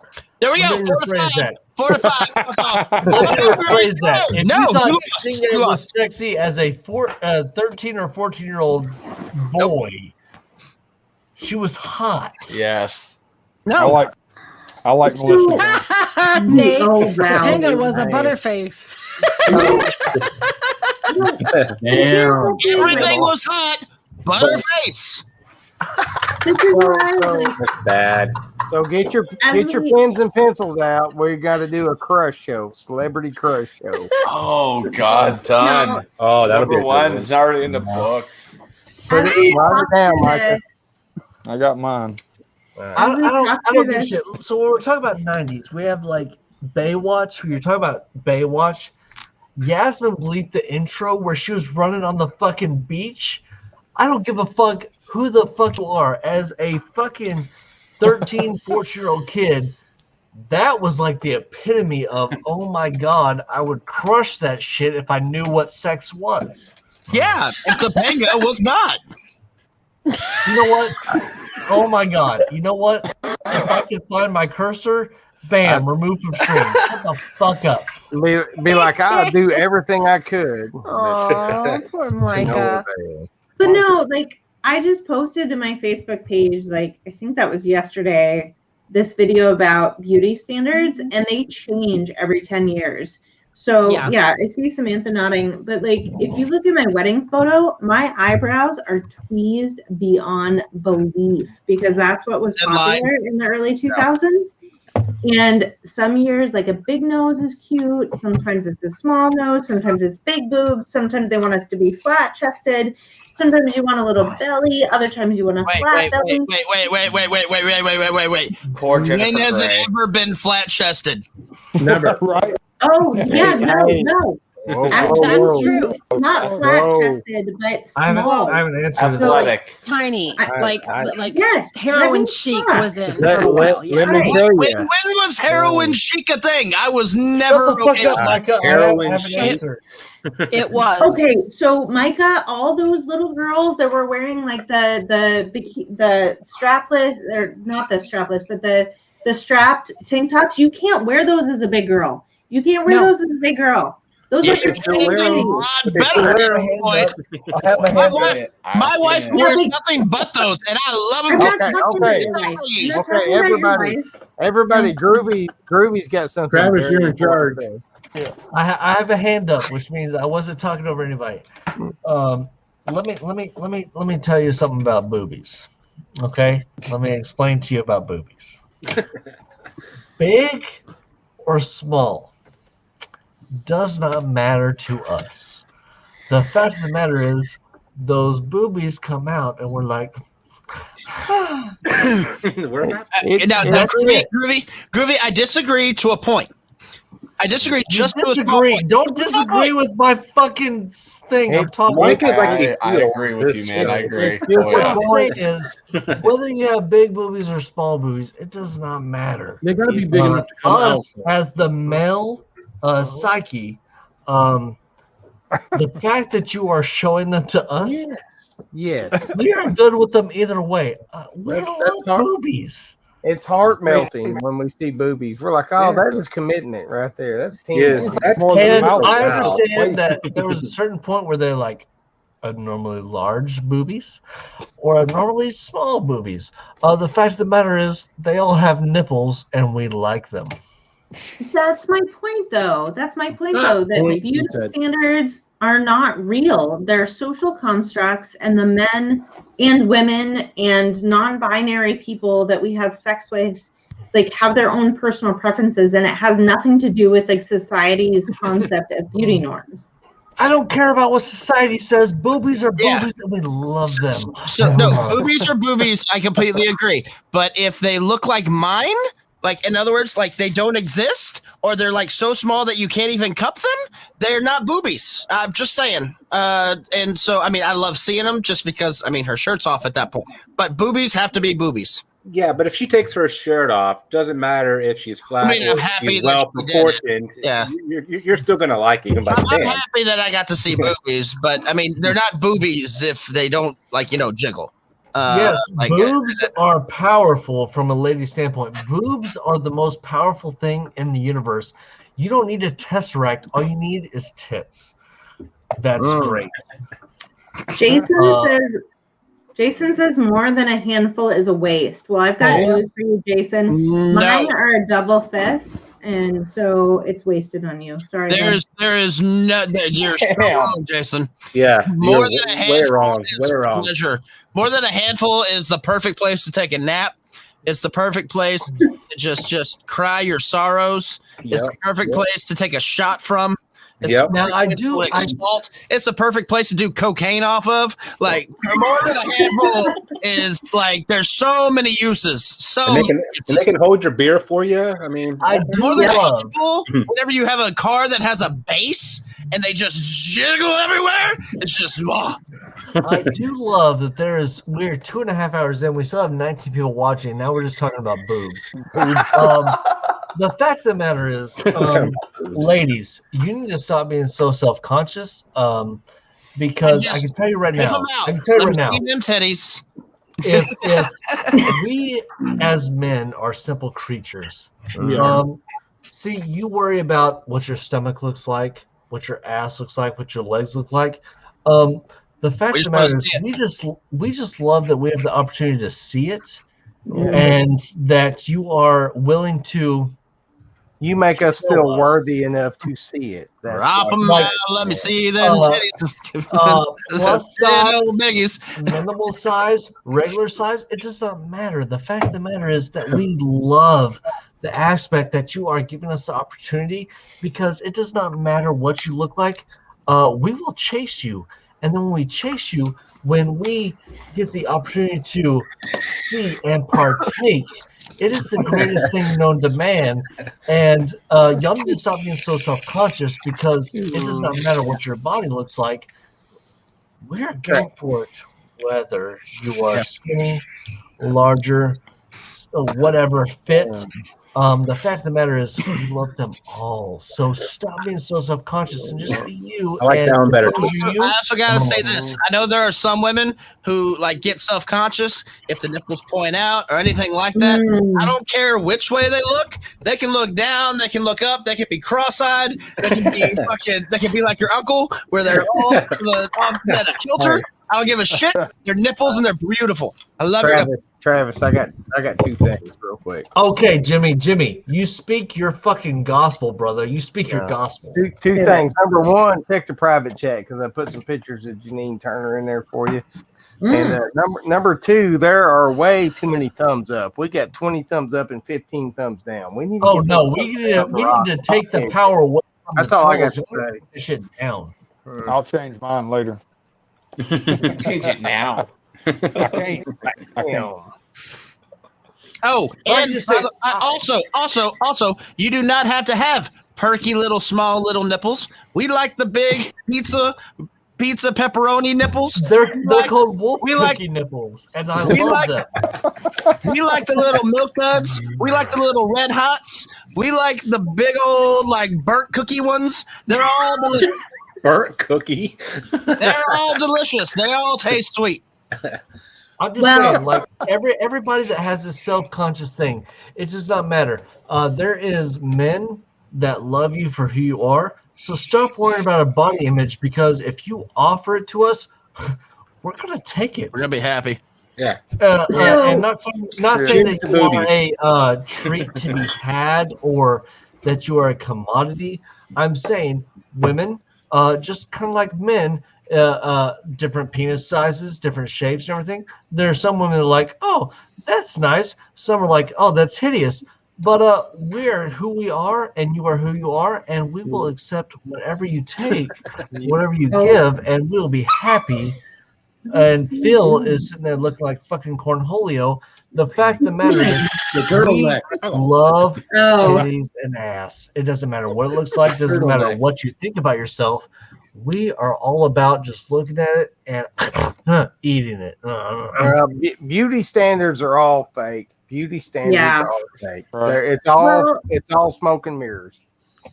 S11: There we go. 4 to 5. 4 to 5.
S1: Let's rephrase that. If
S11: No,
S1: you thought
S11: you
S1: Topanga was sexy as a 13 or 14-year-old boy, she was hot.
S8: Yes.
S2: No. I like Melissa.
S6: Nate, Topanga was a butterface.
S11: Damn. Everything was hot. Butterface.
S13: That's bad.
S4: So get your pens and pencils out. We got to do a crush show, celebrity crush show.
S8: Oh God, done.
S13: Oh, that'll be
S8: number one. It's already in the books.
S4: Write it down, Micah.
S2: I got mine.
S1: I don't give a shit. So when we're talking about 90s, we have like Baywatch. You're talking about Baywatch. Yasmin bleeped the intro where she was running on the fucking beach. I don't give a fuck who the fuck you are. As a fucking 13, 14-year-old kid, that was like the epitome of, oh my God, I would crush that shit if I knew what sex was.
S11: Yeah, and Topanga was not.
S1: You know what? Oh my God. You know what? If I can find my cursor, bam, remove from screen. Shut the fuck up.
S4: Be like, I'll do everything I could.
S6: Oh, poor Micah.
S5: But no, like, I just posted to my Facebook page, like, I think that was yesterday, this video about beauty standards, and they change every 10 years. So, yeah, I see Samantha nodding, but, like, if you look at my wedding photo, my eyebrows are tweezed beyond belief, because that's what was popular in the early 2000s. And some years, like, a big nose is cute. Sometimes it's a small nose. Sometimes it's big boobs. Sometimes they want us to be flat-chested. Sometimes you want a little belly. Other times you want a flat belly.
S11: Wait. When has it ever been flat-chested?
S2: Never. Right?
S5: Oh, yeah, no. That's true. Not flat-chested, but small.
S1: I haven't answered
S8: athletic.
S6: Tiny, like
S5: yes,
S6: heroin chic was in.
S4: Let me tell you.
S11: When was heroin chic a thing? I was never okay with that.
S13: Heroin chic.
S6: It was.
S5: Okay, so Micah, all those little girls that were wearing like the strapless, or not the strapless, but the strapped tank tops, you can't wear those as a big girl. You can't wear those as a big girl. Those are your
S11: My wife wears nothing but those, and I love them.
S4: Okay, everybody, Groovy's got something.
S12: Travis, you're in charge.
S1: Yeah. I have a hand up, which means I wasn't talking over anybody. Let me tell you something about boobies. Okay? Let me explain to you about boobies. Big or small does not matter to us. The fact of the matter is, those boobies come out, and we're like,
S13: we're not.
S11: Now, Groovy, I disagree to a point. I disagree just to a point.
S1: Don't disagree with my fucking thing. I'm talking.
S8: I agree with you, man. I agree.
S1: What I'm saying is, whether you have big boobies or small boobies, it does not matter.
S12: They gotta be big enough to come out.
S1: Us, as the male psyche, the fact that you are showing them to us,
S4: yes,
S1: we are good with them either way. We love boobies.
S4: It's heart melting when we see boobies. We're like, oh, that is commitment right there. That's team.
S1: And I understand that there was a certain point where they're like abnormally large boobies or abnormally small boobies. The fact of the matter is, they all have nipples, and we like them.
S5: That's my point, though. That beauty standards are not real. They're social constructs, and the men and women and non-binary people that we have sex with like have their own personal preferences, and it has nothing to do with like society's concept of beauty norms.
S1: I don't care about what society says. Boobies are boobies, and we love them.
S11: So no, boobies are boobies. I completely agree. But if they look like mine, like in other words, like they don't exist, or they're like so small that you can't even cup them, they're not boobies. I'm just saying. And so I mean, I love seeing them just because I mean her shirt's off at that point. But boobies have to be boobies.
S13: Yeah, but if she takes her shirt off, doesn't matter if she's flat
S11: I mean, I'm
S13: or
S11: happy
S13: she's
S11: that
S13: well
S11: she did it.
S13: proportioned.
S11: Yeah.
S13: You're still gonna like it even by
S11: I'm
S13: chance.
S11: happy that I got to see boobies, but I mean, they're not boobies if they don't like jiggle.
S1: Yes, boobs are powerful from a lady standpoint. Boobs are the most powerful thing in the universe. You don't need a tesseract. All you need is tits. That's great.
S5: Jason says more than a handful is a waste. Well, I've got news for you, Jason. Mine are a double fist, and so it's wasted on you. Sorry.
S11: There is no. You're so wrong, Jason.
S13: Yeah,
S11: more than a handful.
S13: Way wrong.
S11: Pleasure. More than a handful is the perfect place to take a nap. It's the perfect place to just cry your sorrows. It's the perfect place to take a shot from.
S1: Now
S11: it's the perfect place to do cocaine off of. Like more than a handful is like there's so many uses.
S13: And they can hold your beer for you. I mean,
S11: more than a handful. Whenever you have a car that has a bass and they just jiggle everywhere, it's just.
S1: I do love that we're 2.5 hours in. We still have 19 people watching. Now we're just talking about boobs. The fact of the matter is, ladies, you need to stop being so self-conscious. Because I can tell you right now.
S11: Them teddies.
S1: If we as men are simple creatures, see, you worry about what your stomach looks like, what your ass looks like, what your legs look like. The fact of the matter is, we just love that we have the opportunity to see it, and that you are willing to.
S4: You make us feel worthy enough to see it.
S11: Drop them out. Let me see them titties.
S1: Plus size, minimal size, regular size. It does not matter. The fact of the matter is that we love the aspect that you are giving us the opportunity, because it does not matter what you look like. We will chase you. And then when we chase you, when we get the opportunity to see and partake, it is the greatest thing known to man. And y'all need to stop being so self-conscious, because it does not matter what your body looks like. We're going for it, whether you are skinny, larger, whatever fit. The fact of the matter is, we love them all. So stop being so self-conscious and just be you.
S13: I like that one better.
S11: I also gotta say this. I know there are some women who like get self-conscious if the nipples point out or anything like that. I don't care which way they look. They can look down. They can look up. They can be cross-eyed. They can be They can be like your uncle, where they're all at a kilter. I don't give a shit. They're nipples and they're beautiful. I love it.
S4: Travis, I got two things real quick.
S1: Okay, Jimmy, you speak your fucking gospel, brother. You speak your gospel.
S4: Two things. Number one, check the private chat, because I put some pictures of Janine Turner in there for you. And number two, there are way too many thumbs up. We got 20 thumbs up and 15 thumbs down. We need to
S1: we need to take the power away from
S4: That's all I got to say.
S1: Push it down.
S2: I'll change mine later.
S9: Change it now.
S2: I can't.
S11: Oh, and also, you do not have to have perky little small little nipples. We like the big pizza pepperoni nipples.
S1: They're called wolf cookie nipples, and I love them.
S11: We like the little milk duds. We like the little red hots. We like the big old like burnt cookie ones. They're all delicious.
S13: Burnt cookie.
S11: They're all delicious. They all taste sweet.
S1: I'm just saying, like everybody that has this self-conscious thing, it does not matter. There is men that love you for who you are. So stop worrying about a body image, because if you offer it to us, we're gonna take it.
S11: We're gonna be happy.
S13: Yeah.
S1: And not saying that you are a treat to be had, or that you are a commodity. I'm saying women, just kind of like men. Different penis sizes, different shapes and everything. There are some women that are like, oh, that's nice. Some are like, oh, that's hideous. But we're who we are, and you are who you are, and we will accept whatever you take, whatever you give, and we'll be happy. And Phil is sitting there looking like fucking Cornholio. The fact of the matter is, we love titties and ass. It doesn't matter what it looks like. It doesn't matter what you think about yourself. We are all about just looking at it and eating it.
S4: Beauty standards are all fake. Beauty standards are all fake.
S2: Right.
S4: It's all smoke and mirrors.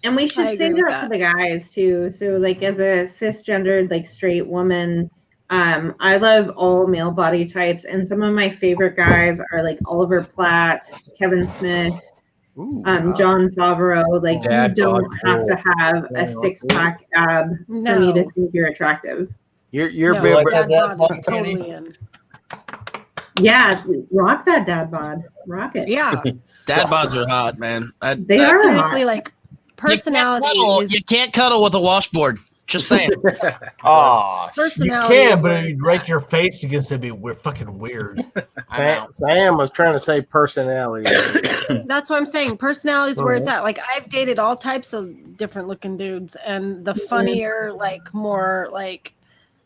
S5: And we should say that to the guys too. So like as a cisgendered, like straight woman, I love all male body types, and some of my favorite guys are like Oliver Platt, Kevin Smith, John Favreau. Like you don't have to have a 6-pack ab for me to think you're attractive.
S4: You're big.
S6: Totally in.
S5: Yeah, rock that dad bod. Rock it.
S6: Yeah.
S11: Dad bods are hot, man.
S5: They are
S6: seriously like personality.
S11: You can't cuddle with a washboard. Just saying.
S6: Personality.
S1: You can, but you'd rake your face against it, it'd be fucking weird.
S4: Sam was trying to say personality.
S6: That's what I'm saying. Personality is where it's at. Like I've dated all types of different looking dudes, and the funnier, like more like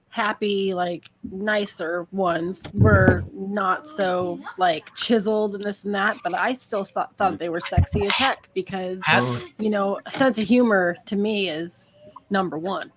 S6: happy, like nicer ones were not so like chiseled and this and that, but I still thought they were sexy as heck because you know, a sense of humor to me is number one.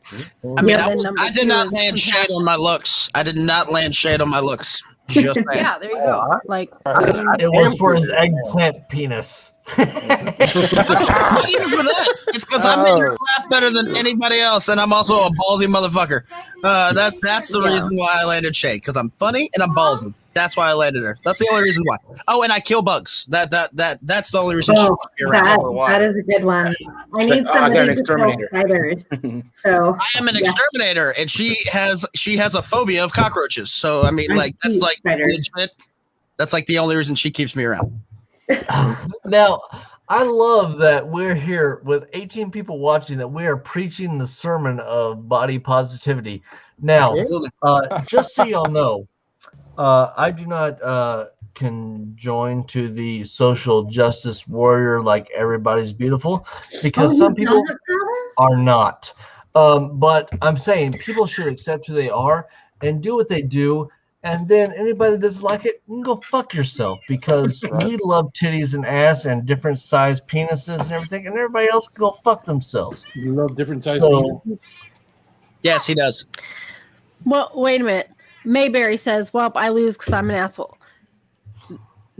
S11: I mean, I did not land shade on my looks. I did not land shade on my looks. Just
S6: yeah, there you go. Like
S1: it was for his eggplant penis.
S11: Not even for that. It's because I make her laugh better than anybody else, and I'm also a ballsy motherfucker. That's the reason why I landed shade, because I'm funny and I'm ballsy. That's why I landed her. That's the only reason why. Oh, and I kill bugs. That's the only reason.
S5: That is a good one. I need somebody to kill spiders. So
S11: I am an exterminator, and she has a phobia of cockroaches. So I mean, like that's like legit. That's like the only reason she keeps me around.
S1: Now, I love that we're here with 18 people watching, that we are preaching the sermon of body positivity. Now, just so y'all know, I do not conjoin to the social justice warrior like everybody's beautiful, because some people are not. But I'm saying people should accept who they are and do what they do. And then anybody that doesn't like it, you can go fuck yourself, because we love titties and ass and different size penises and everything, and everybody else can go fuck themselves.
S12: You love different size penises?
S11: Yes, he does.
S6: Well, wait a minute. Mayberry says, well, I lose because I'm an asshole.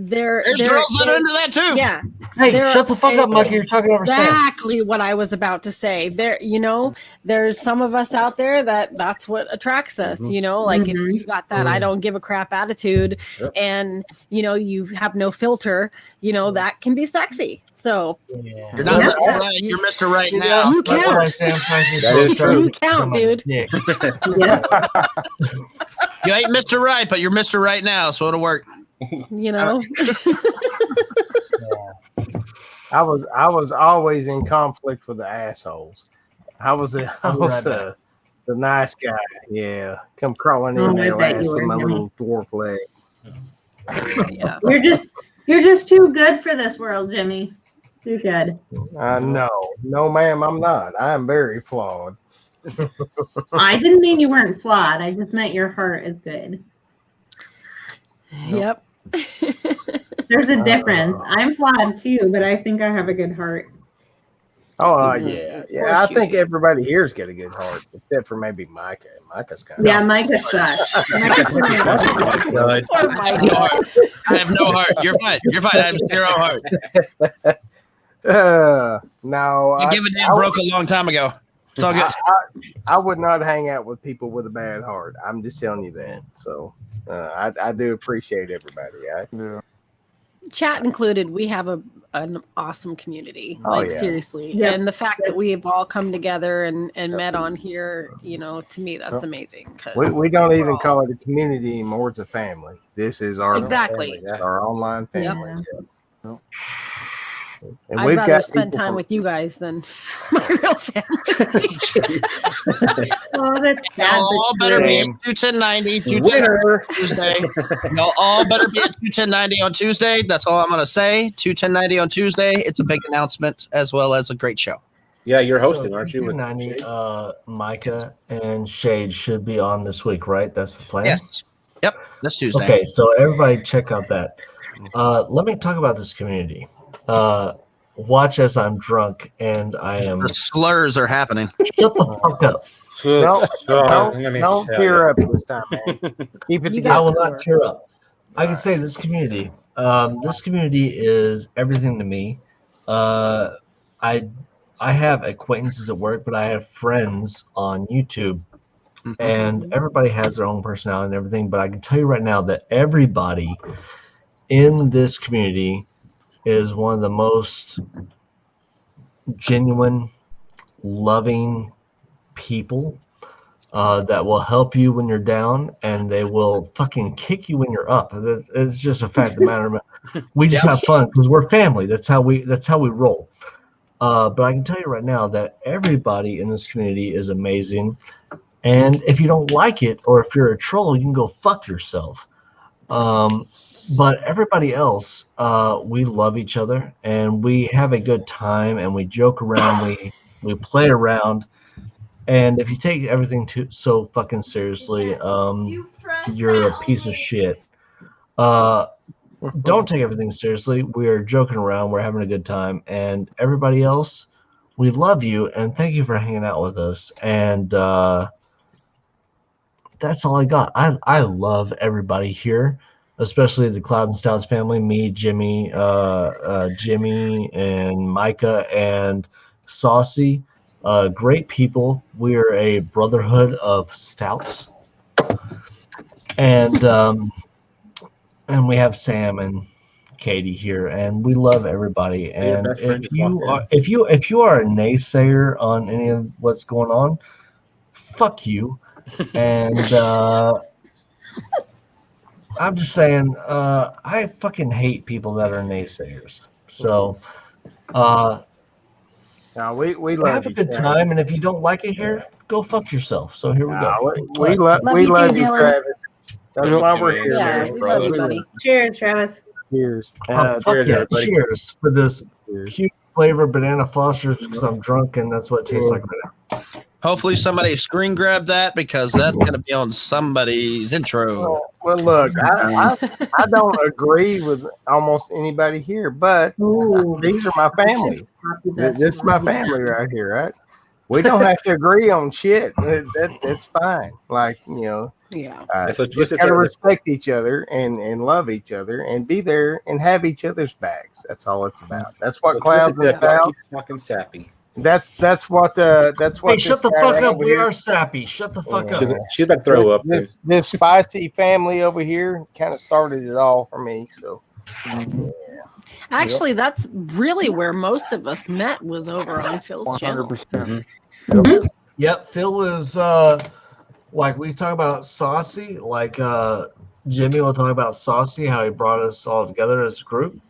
S6: There's
S11: girls that are into that too.
S6: Yeah.
S1: Hey, shut the fuck up, Mikey. You're talking over Sam.
S6: Exactly what I was about to say. There's some of us out there that's what attracts us. You know, like if you got that I don't give a crap attitude, and you have no filter, that can be sexy. So
S11: you're not Mr. Right. You're Mr. Right now.
S6: You count.
S1: That is true.
S6: You count, dude.
S11: You ain't Mr. Right, but you're Mr. Right now, so it'll work.
S4: I was always in conflict with the assholes. I was the nice guy. Yeah, come crawling in their ass with my little dwarf leg.
S5: Yeah, you're just too good for this world, Jimmy. Too good.
S4: No, ma'am, I'm not. I am very flawed.
S5: I didn't mean you weren't flawed. I just meant your heart is good.
S6: Yep.
S5: There's a difference. I'm flawed too, but I think I have a good heart.
S4: Oh, yeah. I think everybody here's got a good heart, except for maybe Micah. Micah's kind of...
S5: Yeah, Micah sucks.
S11: I have no heart. You're fine. I have zero heart.
S4: No.
S11: I give a damn broke a long time ago. It's all good.
S4: I would not hang out with people with a bad heart. I'm just telling you that. So I do appreciate everybody.
S6: Chat included, we have an awesome community. Seriously.
S5: Yeah.
S6: And the fact that we have all come together and met on here, to me, that's amazing.
S4: We don't even call it a community anymore. It's a family. This is our
S6: family.
S4: Our online family.
S6: Yep.
S4: And
S6: I'd rather spend time with you guys than my real family.
S5: Oh, that's sad.
S11: Y'all all
S5: but
S11: better
S5: true.
S11: be at 21090 Tuesday. Y'all all better be at 21090 on Tuesday. That's all I'm going to say. 21090 on Tuesday. It's a big announcement as well as a great show.
S13: Yeah, you're hosting, aren't you?
S1: 90, Micah and Shade should be on this week, right? That's the plan?
S11: Yes. Yep. This Tuesday.
S1: Okay, so everybody check out that. Let me talk about this community. Watch as I'm drunk and I am.
S11: The slurs are happening.
S1: Shut the fuck up.
S4: Don't tear up this time, man. Keep it together.
S1: I will not tear up. I can say this community. This community is everything to me. I have acquaintances at work, but I have friends on YouTube, and everybody has their own personality and everything. But I can tell you right now that everybody in this community is one of the most genuine, loving people that will help you when you're down, and they will fucking kick you when you're up. It's just a fact of the matter. We just have fun because we're family. That's how we roll. But I can tell you right now that everybody in this community is amazing. And if you don't like it, or if you're a troll, you can go fuck yourself. But everybody else, we love each other, and we have a good time, and we joke around, we play around. And if you take everything so fucking seriously, you're a piece of shit. Don't take everything seriously. We're joking around. We're having a good time. And everybody else, we love you. And thank you for hanging out with us. And that's all I got. I love everybody here, especially the CLouds and Stouts family, me, Jimmy, and Micah, and Saucy. Great people. We are a brotherhood of stouts. And we have Sam and Katie here, and we love everybody. And if you are a naysayer on any of what's going on, fuck you. And I'm just saying, I fucking hate people that are naysayers. So
S4: we love
S1: have a good time, and if you don't like it here, go fuck yourself. So here we go.
S4: We love you, Travis. That's why we're here.
S5: Yeah, we love you, buddy. Cheers, Travis.
S4: Cheers.
S1: Cheers for this cute flavor banana Foster's, because I'm drunk and that's what it tastes like right now.
S11: Hopefully somebody screen grab that, because that's going to be on somebody's intro.
S4: Well, look, I don't agree with almost anybody here, but these are my family. This is my family right here, right? We don't have to agree on shit. That's fine. Like, just gotta respect each other and love each other and be there and have each other's backs. That's all it's about. That's what CLouds and Stouts.
S13: Fucking sappy.
S4: That's what.
S1: Hey, shut the fuck up. We are sappy. Shut the fuck up.
S13: She's about to throw up.
S4: This spicy family over here kind of started it all for me. So.
S6: Actually, that's really where most of us met, was over on Phil's channel.
S2: 100%.
S1: Yep, Phil is like we talk about Saucy, like Jimmy will talk about Saucy, how he brought us all together as a group.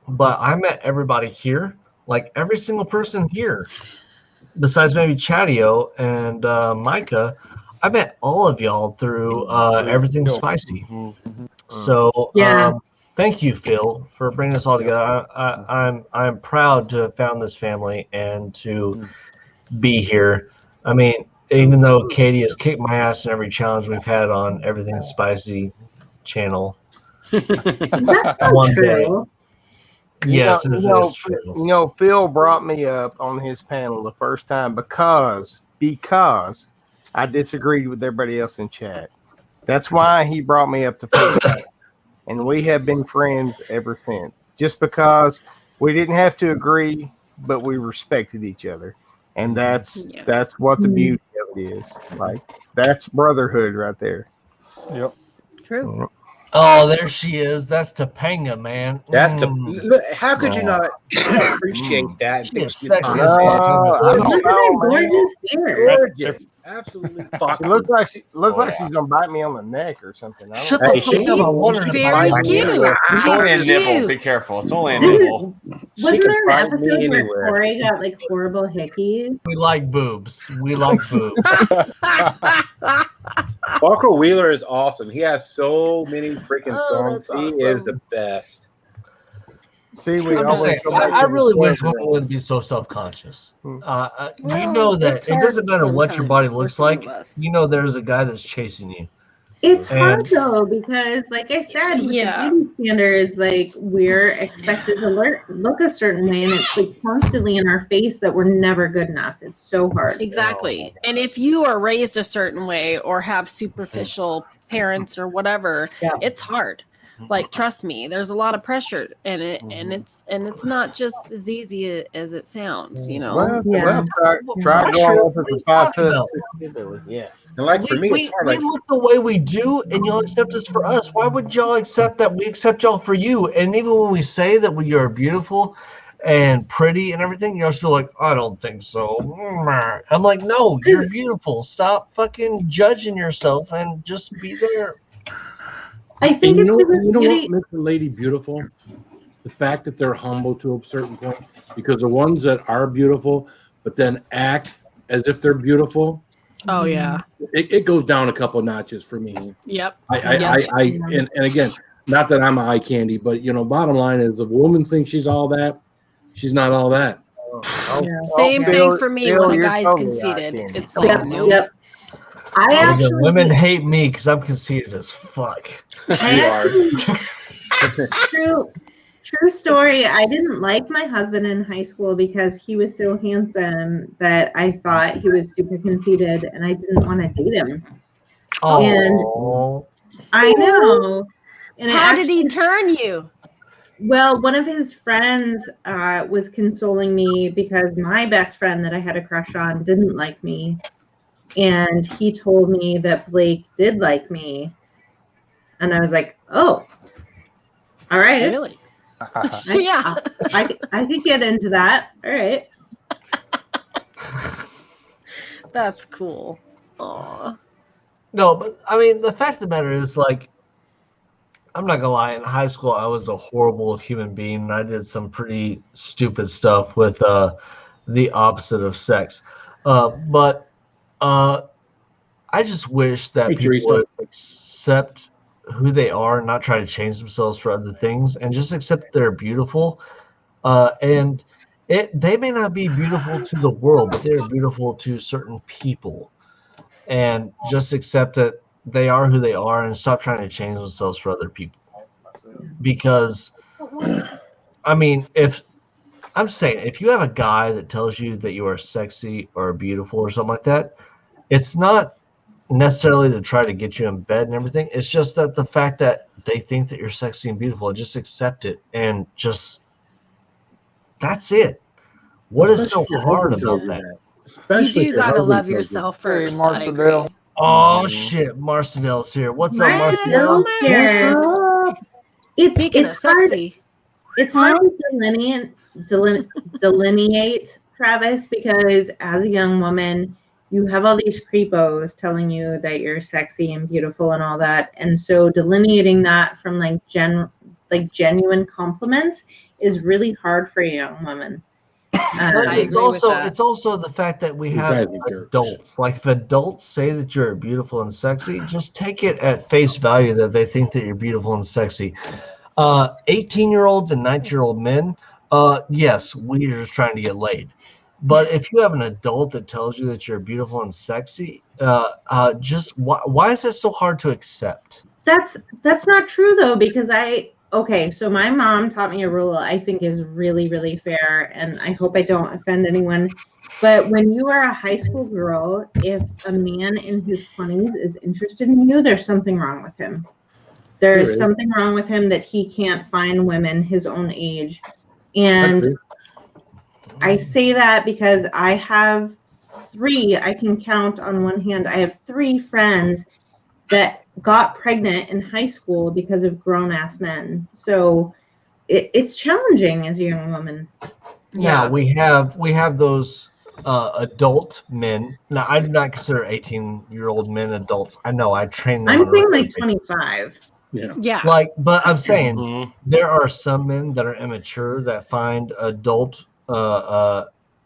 S1: But I met everybody here, like every single person here, besides maybe Chattio and Micah. I met all of y'all through Everything Spicy. So thank you, Phil, for bringing us all together. I'm proud to have found this family and to be here. I mean, even though Katie has kicked my ass in every challenge we've had on Everything Spicy channel.
S5: That's not true.
S1: Yes, it is true.
S4: Phil brought me up on his panel the first time because I disagreed with everybody else in chat. That's why he brought me up to first. And we have been friends ever since. Just because we didn't have to agree, but we respected each other. And that's what the beauty of it is. Like, that's brotherhood right there.
S2: Yep.
S6: True.
S1: Oh, there she is. That's Topanga, man.
S13: That's look. How could you not appreciate that? And
S1: She
S13: think
S1: is
S13: she's
S1: sexy
S13: hot?
S1: as fuck.
S5: Look at that gorgeous hair.
S13: Gorgeous, absolutely.
S4: She
S13: Foxy.
S4: looks like she's gonna bite me on the neck or something. I
S1: Shut
S4: don't
S1: the fuck up! I want her to
S6: Very
S1: bite me.
S6: cute.
S8: It's only a
S6: She's
S8: nibble.
S6: cute.
S8: Be careful. It's only a nibble.
S5: Wasn't
S13: can
S5: there an
S13: find me
S5: episode where
S13: anywhere.
S5: Corey got like horrible hickeys?
S1: We like boobs. We like boobs.
S13: Walker Wheeler is awesome. He has so many freaking
S6: Oh,
S13: songs.
S6: that's
S13: He is the best.
S4: See, we
S1: I'm just
S4: always
S1: saying,
S4: go back
S1: I
S4: to
S1: really
S4: the
S1: wish
S4: point
S1: women wouldn't be so self-conscious. You
S6: Well,
S1: know that
S6: it's
S1: it doesn't
S6: hard
S1: matter what your body
S6: sometimes for
S1: looks
S6: some
S1: like.
S6: of us.
S1: You know there's a guy that's chasing you.
S5: It's
S1: And-
S5: hard though because, like I said, with
S6: Yeah.
S5: the beauty standards, like we're expected to look a certain way, and it's like constantly in our face that we're never good enough. It's so hard.
S6: Exactly. And if you are raised a certain way or have superficial parents or whatever, it's hard. Like, trust me, there's a lot of pressure in it, and it's not just as easy as it sounds, you know.
S4: Well, try going up as a 5 foot. Yeah.
S13: And like for me,
S1: we
S13: it's hard.
S1: we
S13: Like,
S1: look the way we do, and y'all accept us for us. Why would y'all accept that we accept y'all for you? And even when we say that we are beautiful and pretty and everything, you're still like, I don't think so. I'm like, no, you're beautiful. Stop fucking judging yourself and just be there.
S5: I think
S12: you
S5: it's
S12: know,
S5: because
S12: you know
S5: beauty.
S12: what makes a lady beautiful? The fact that they're humble to a certain point. Because the ones that are beautiful, but then act as if they're beautiful,
S6: Oh yeah.
S12: it goes down a couple notches for me.
S6: Yep.
S12: And again, not that I'm eye candy, but you know, bottom line is, if a woman thinks she's all that, she's not all that.
S6: Same
S4: Bill-
S6: thing for me
S4: Bill,
S6: when a
S4: you're
S6: guy's
S4: totally
S6: conceited.
S4: eye-candy.
S6: It's like,
S5: Yep.
S6: nope.
S5: Yep. I
S1: The
S5: actually,
S1: women hate me because I'm conceited as fuck.
S5: True story. I didn't like my husband in high school because he was so handsome that I thought he was super conceited, and I didn't want to date him.
S1: Oh,
S5: I know. And
S6: How did he turn you?
S5: Well, one of his friends was consoling me because my best friend that I had a crush on didn't like me. And he told me that Blake did like me. And I was like, oh, all right.
S6: Really? Yeah.
S5: I could get into that. All right.
S6: That's cool. Aw.
S1: no, but I mean, the fact of the matter is, like, I'm not gonna lie. In high school, I was a horrible human being, and I did some pretty stupid stuff with the opposite of sex. But I just wish that
S12: Hey,
S1: people
S12: Teresa.
S1: would accept who they are and not try to change themselves for other things, and just accept they're beautiful. And they may not be beautiful to the world, but they're beautiful to certain people. And just accept that they are who they are and stop trying to change themselves for other people. Because, I mean, if you have a guy that tells you that you are sexy or beautiful or something like that, it's not necessarily to try to get you in bed and everything. It's just that the fact that they think that you're sexy and beautiful, just accept it and just, that's it. What is so hard about that?
S12: Especially
S6: You do gotta love yourself first. I agree.
S1: Oh shit, Marcell's here. What's up,
S5: Marcel?
S1: Marcel?
S6: Speaking
S5: It's
S6: of
S5: hard.
S6: sexy,
S5: It's hard to delineate, Travis, because as a young woman, you have all these creepos telling you that you're sexy and beautiful and all that, and so delineating that from like genuine compliments is really hard for a young woman.
S1: But
S6: I
S1: it's
S6: agree with
S1: also
S6: that.
S1: it's also the fact that we have adults. Like, if adults say that you're beautiful and sexy, just take it at face value that they think that you're beautiful and sexy. 18-year-olds and 19-year-old men, yes, we're just trying to get laid. But if you have an adult that tells you that you're beautiful and sexy, just why is it so hard to accept?
S5: That's not true though, because so my mom taught me a rule I think is really, really fair, and I hope I don't offend anyone. But when you are a high school girl, if a man in his 20s is interested in you, there's something wrong with him. There's something wrong with him that he can't find women his own age. And I say that because I have I can count on one hand, I have 3 friends that got pregnant in high school because of grown-ass men. So it's challenging as a young woman.
S1: Now we have those adult men. Now I do not consider 18-year-old men adults. I know, I train them.
S5: I'm saying like 25.
S6: Yeah.
S1: Like, but I'm saying there are some men that are immature that find adult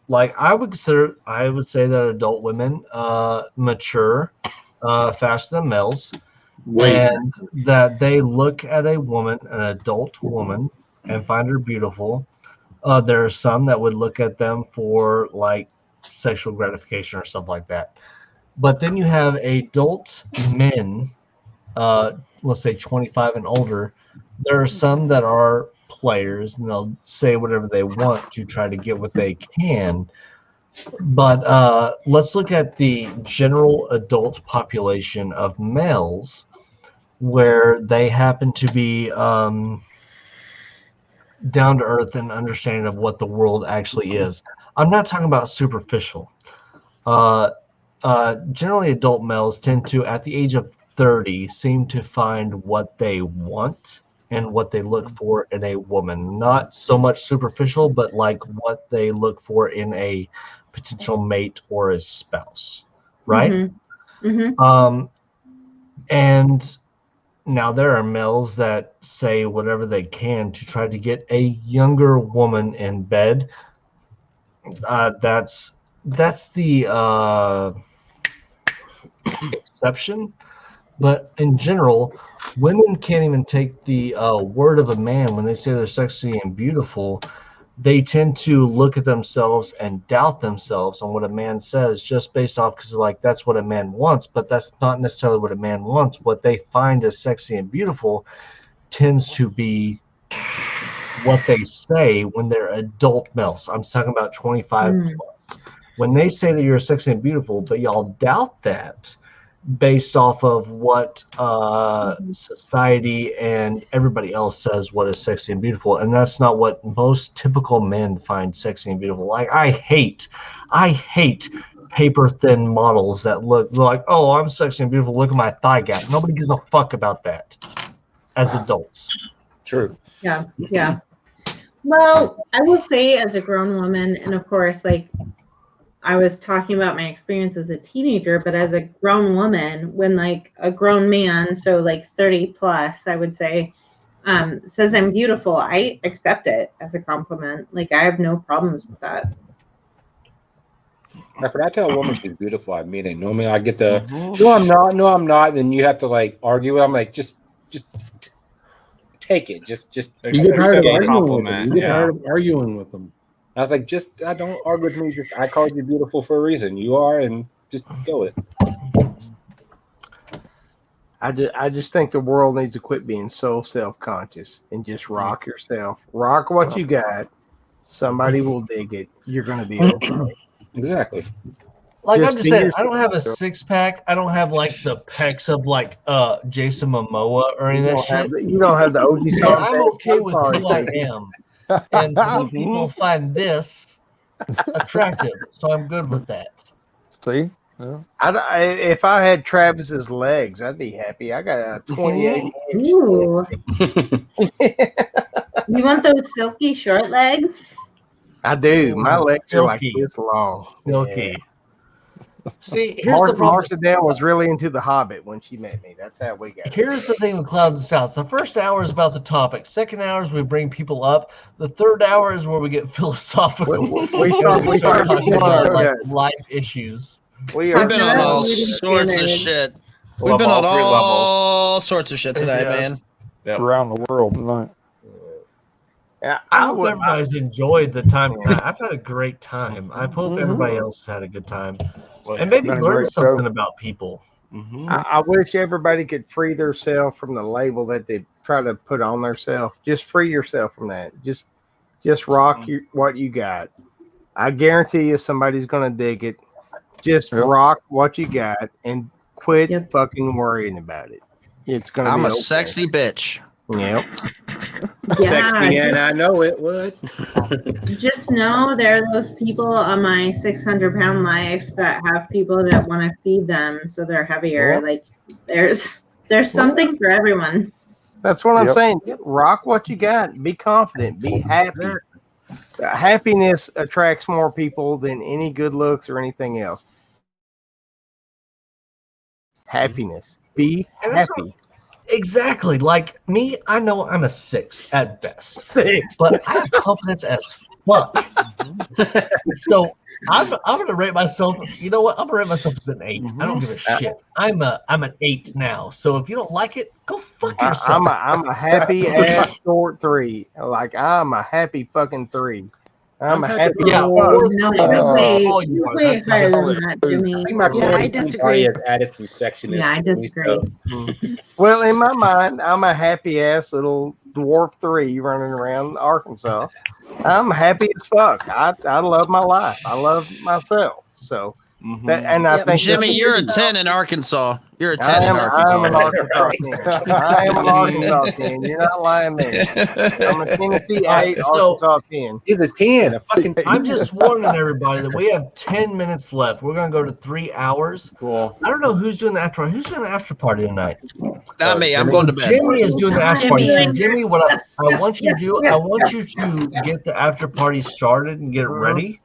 S1: like I would say that adult women mature faster than males. And that they look at a woman, an adult woman, and find her beautiful. There are some that would look at them for like sexual gratification or stuff like that. But then you have adult men, let's say 25 and older. There are some that are players, and they'll say whatever they want to try to get what they can. But let's look at the general adult population of males, where they happen to be down to earth and understanding of what the world actually is. I'm not talking about superficial. Generally, adult males tend to, at the age of 30, seem to find what they want and what they look for in a woman. Not so much superficial, but like what they look for in a potential mate or a spouse, right? And now there are males that say whatever they can to try to get a younger woman in bed. That's the exception. But in general, women can't even take the word of a man when they say they're sexy and beautiful. They tend to look at themselves and doubt themselves on what a man says just based off because like that's what a man wants, but that's not necessarily what a man wants. What they find as sexy and beautiful tends to be what they say when they're adult males. I'm talking about 25 plus. When they say that you're sexy and beautiful, but y'all doubt that based off of what society and everybody else says what is sexy and beautiful, and that's not what most typical men find sexy and beautiful. Like I hate paper thin models that look like, oh, I'm sexy and beautiful, look at my thigh gap. Nobody gives a fuck about that as adults.
S13: True.
S5: Yeah. Well, I will say as a grown woman, and of course, like I was talking about my experience as a teenager, but as a grown woman, when like a grown man, so like 30 plus, I would say, says I'm beautiful, I accept it as a compliment. Like I have no problems with that.
S13: Like when I tell a woman she's beautiful, I mean it. Normally I get the no, I'm not. Then you have to like argue with. I'm like, just take it. Just
S12: you get tired of arguing with them. You get tired of arguing with them.
S13: I was like, don't argue with me. I called you beautiful for a reason. You are, and just go with it.
S4: I just think the world needs to quit being so self-conscious and just rock yourself. Rock what you got. Somebody will dig it. You're going to be okay.
S13: Exactly.
S1: Like I'm just saying, I don't have a six pack. I don't have like the pecs of like Jason Momoa or any of that shit.
S4: You don't have the OG song.
S1: I'm okay with who I am. And some people find this attractive, so I'm good with that.
S2: See? Yeah.
S4: If I had Travis's legs, I'd be happy. I got a 28 inch.
S5: Ooh. You want those silky short legs?
S4: I do. My legs are like this long.
S1: Silky.
S4: Yeah.
S1: See, here's the problem.
S4: Marsha Dale was really into The Hobbit when she met me. That's how we got.
S1: Here's the thing with Clouds and Stouts. The first hour is about the topic. Second hour is we bring people up. The third hour is where we get philosophical.
S4: We start
S1: talking about like life issues.
S11: We've been on all sorts of shit. We've been on all sorts of shit tonight, man.
S2: Yep. Around the world tonight.
S1: Yeah, I hope everybody's enjoyed the time. I've had a great time. I hope everybody else has had a good time. And maybe learn something about people.
S4: I wish everybody could free themselves from the label that they try to put on themselves. Just free yourself from that. Just rock what you got. I guarantee you somebody's going to dig it. Just rock what you got and quit fucking worrying about it. It's going to be
S11: I'm a sexy bitch.
S4: Yep.
S13: Sexy, and I know it would.
S5: Just know there are those people on my 600-pound life that have people that want to feed them, so they're heavier. Like there's There's something for everyone.
S4: That's what I'm
S2: Yep.
S4: saying. Rock what you got. Be confident. Be happy. Happiness attracts more people than any good looks or anything else. Happiness. Be
S1: And that's
S4: happy.
S1: Exactly. Like me, I know I'm a 6 at best.
S4: 6.
S1: But I have confidence as fuck. So I'm gonna rate myself. You know what? I'm gonna rate myself as an 8. I don't give a shit. I'm an 8 now. So if you don't like it, go fuck yourself.
S4: I'm a happy ass short 3. Like I'm a happy fucking 3. I'm a happy.
S1: Yeah.
S5: No, you're way
S1: you are.
S5: way
S1: That's
S5: higher
S1: not
S5: than that, Jimmy.
S13: I think my
S6: Yeah, I
S13: body
S6: disagree.
S13: has added some sexiness.
S5: Yeah, I
S13: to me,
S5: disagree.
S13: so-
S4: Well, in my mind, I'm a happy ass little dwarf 3 running around Arkansas. I'm happy as fuck. I love my life. I love myself. So, and I think
S11: Jimmy,
S4: that's-
S11: you're a 10 in Arkansas. You're a 10
S4: I
S11: in
S4: am
S11: Arkansas.
S4: an Arkansas 10. I am an Arkansas 10. You're not lying there. I'm a Tennessee 8,
S1: So-
S4: Arkansas 10.
S13: He's a 10, a fucking 10.
S1: I'm just warning everybody that we have 10 minutes left. We're gonna go to 3 hours.
S8: Cool.
S1: I don't know who's doing the after party. Who's doing the after party tonight?
S11: Not me. I'm going to bed.
S1: Jimmy is doing the after party.
S6: Jimmy
S1: So
S6: is.
S1: Jimmy, what I want you to do,
S5: yes,
S1: I want you to get the after party started and get it ready,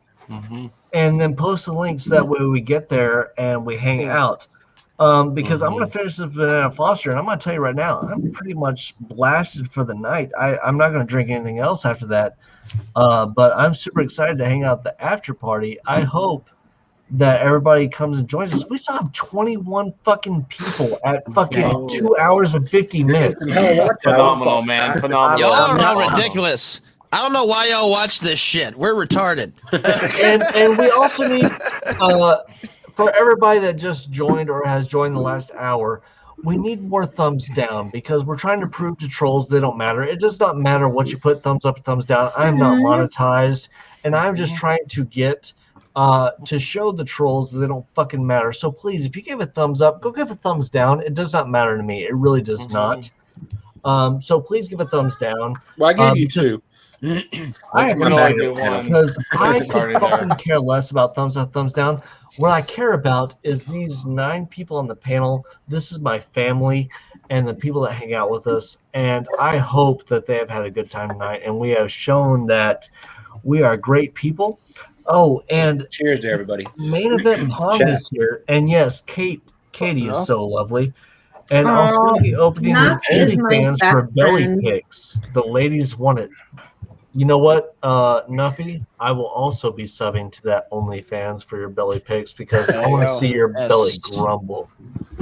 S1: and then post the links. That way we get there and we hang out. Because I'm gonna finish this Banana Foster, and I'm gonna tell you right now, I'm pretty much blasted for the night. I'm not gonna drink anything else after that. But I'm super excited to hang out at the after party. I hope that everybody comes and joins us. We still have 21 fucking people at fucking 2 hours and 50 minutes.
S8: Phenomenal, man. Phenomenal.
S11: Y'all are ridiculous. I don't know why y'all watch this shit. We're retarded.
S1: and we also need for everybody that just joined or has joined the last hour, we need more thumbs down because we're trying to prove to trolls they don't matter. It does not matter what you put, thumbs up or thumbs down. I'm not monetized, and I'm just trying to get to show the trolls that they don't fucking matter. So please, if you give a thumbs up, go give a thumbs down. It does not matter to me. It really does not. So please give a thumbs down.
S13: Well, I gave you 2.
S1: I have
S8: can
S1: no
S8: only
S1: idea
S8: do one.
S1: because I could
S8: Party there.
S1: fucking care less about thumbs up, thumbs down. What I care about is these 9 people on the panel. This is my family and the people that hang out with us. And I hope that they have had a good time tonight. And we have shown that we are great people. Oh, and
S13: Cheers to everybody.
S1: Main Event Pong
S13: Chat.
S1: is here. And yes, Katie is so lovely. And I'll soon be opening an
S5: Knock is my
S1: OnlyFans
S5: best
S1: for belly
S5: friend.
S1: pics. The ladies want it. You know what, Nuffy? I will also be subbing to that OnlyFans for your belly pics because I want to see your belly grumble.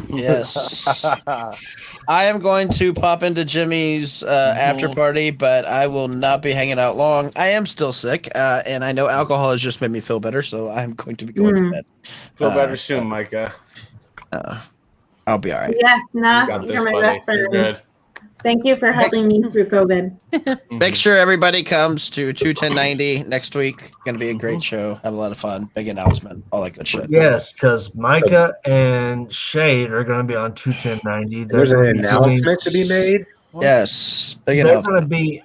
S11: Yes. I am going to pop into Jimmy's after party, but I will not be hanging out long. I am still sick, and I know alcohol has just made me feel better, so I'm going to be going to bed.
S8: Feel better soon, Micah.
S11: I'll be all right.
S5: Yes,
S8: You
S5: nah,
S8: got this,
S5: you're my
S8: buddy.
S5: best
S8: You're
S5: friend.
S8: good.
S5: Thank you for helping me through COVID.
S11: Make sure everybody comes to 21090 next week. Going to be a great show. Have a lot of fun. Big announcement. All that good shit.
S1: Yes, because Micah and Shade are going to be on 21090.
S13: There's an
S1: gonna be
S13: announcement to be made.
S11: Yes. Big
S1: They're
S11: announcement.
S1: going to be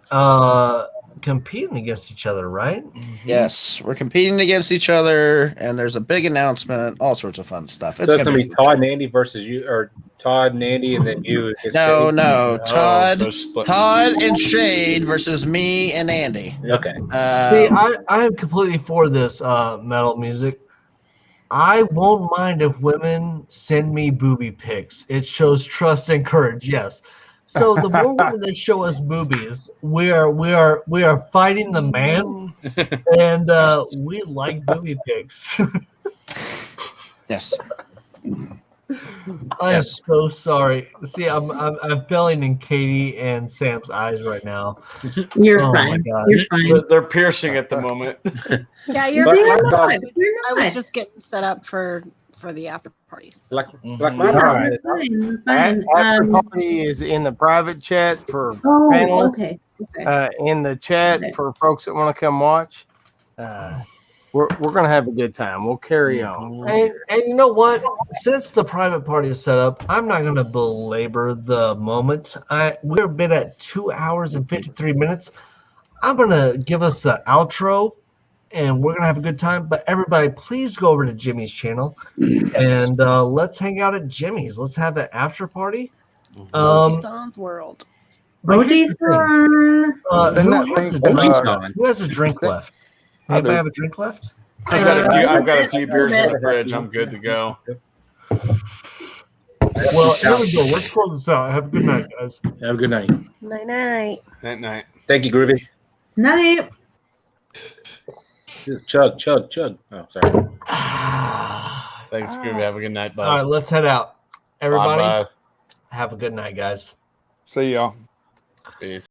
S1: competing against each other, right?
S11: Yes. We're competing against each other, and there's a big announcement. All sorts of fun stuff.
S13: So it's going to be Todd and Andy versus you, or Todd and Andy, and then you.
S11: No. Todd,
S8: they're split.
S11: Todd and Shade versus me and Andy.
S13: Okay.
S1: See, I am completely for this metal music. I won't mind if women send me booby pics. It shows trust and courage. Yes. So the more women that show us boobies, we are fighting the man, and we like booby pics.
S11: Yes.
S1: I am so sorry. See, I'm failing in Katie and Sam's eyes right now.
S5: You're
S1: Oh my
S5: fine.
S1: God.
S5: You're fine.
S8: They're piercing at the moment.
S6: Yeah, you're
S13: But-
S6: fine.
S13: but-
S6: I was just getting set up for the after parties.
S13: Like my
S4: All right.
S5: Fine, fine.
S4: After party is in the private chat for
S5: Oh,
S4: panelists.
S5: okay.
S4: In the chat
S5: Okay.
S4: for folks that want to come watch. We're going to have a good time. We'll carry on.
S1: And you know what? Since the private party is set up, I'm not going to belabor the moment. We're been at 2 hours and 53 minutes. I'm going to give us the outro, and we're going to have a good time. But everybody, please go over to Jimmy's channel, and let's hang out at Jimmy's. Let's have an after party.
S6: Moji-san's world.
S5: Moji-san.
S1: Who has a drink left? Anybody have a drink left?
S8: I've got a few beers in the fridge. I'm good to go.
S1: Well, here we go. Let's close this out. Have a good night, guys.
S12: Have a good night.
S6: Night-night.
S8: Night.
S13: Thank you, Groovy.
S5: Night.
S13: Just chug. Oh, sorry.
S8: Thanks, Groovy. Have a good night, bud.
S1: All right, let's head out. Everybody,
S8: Bye-bye.
S1: have a good night, guys.
S2: See y'all.
S8: Peace.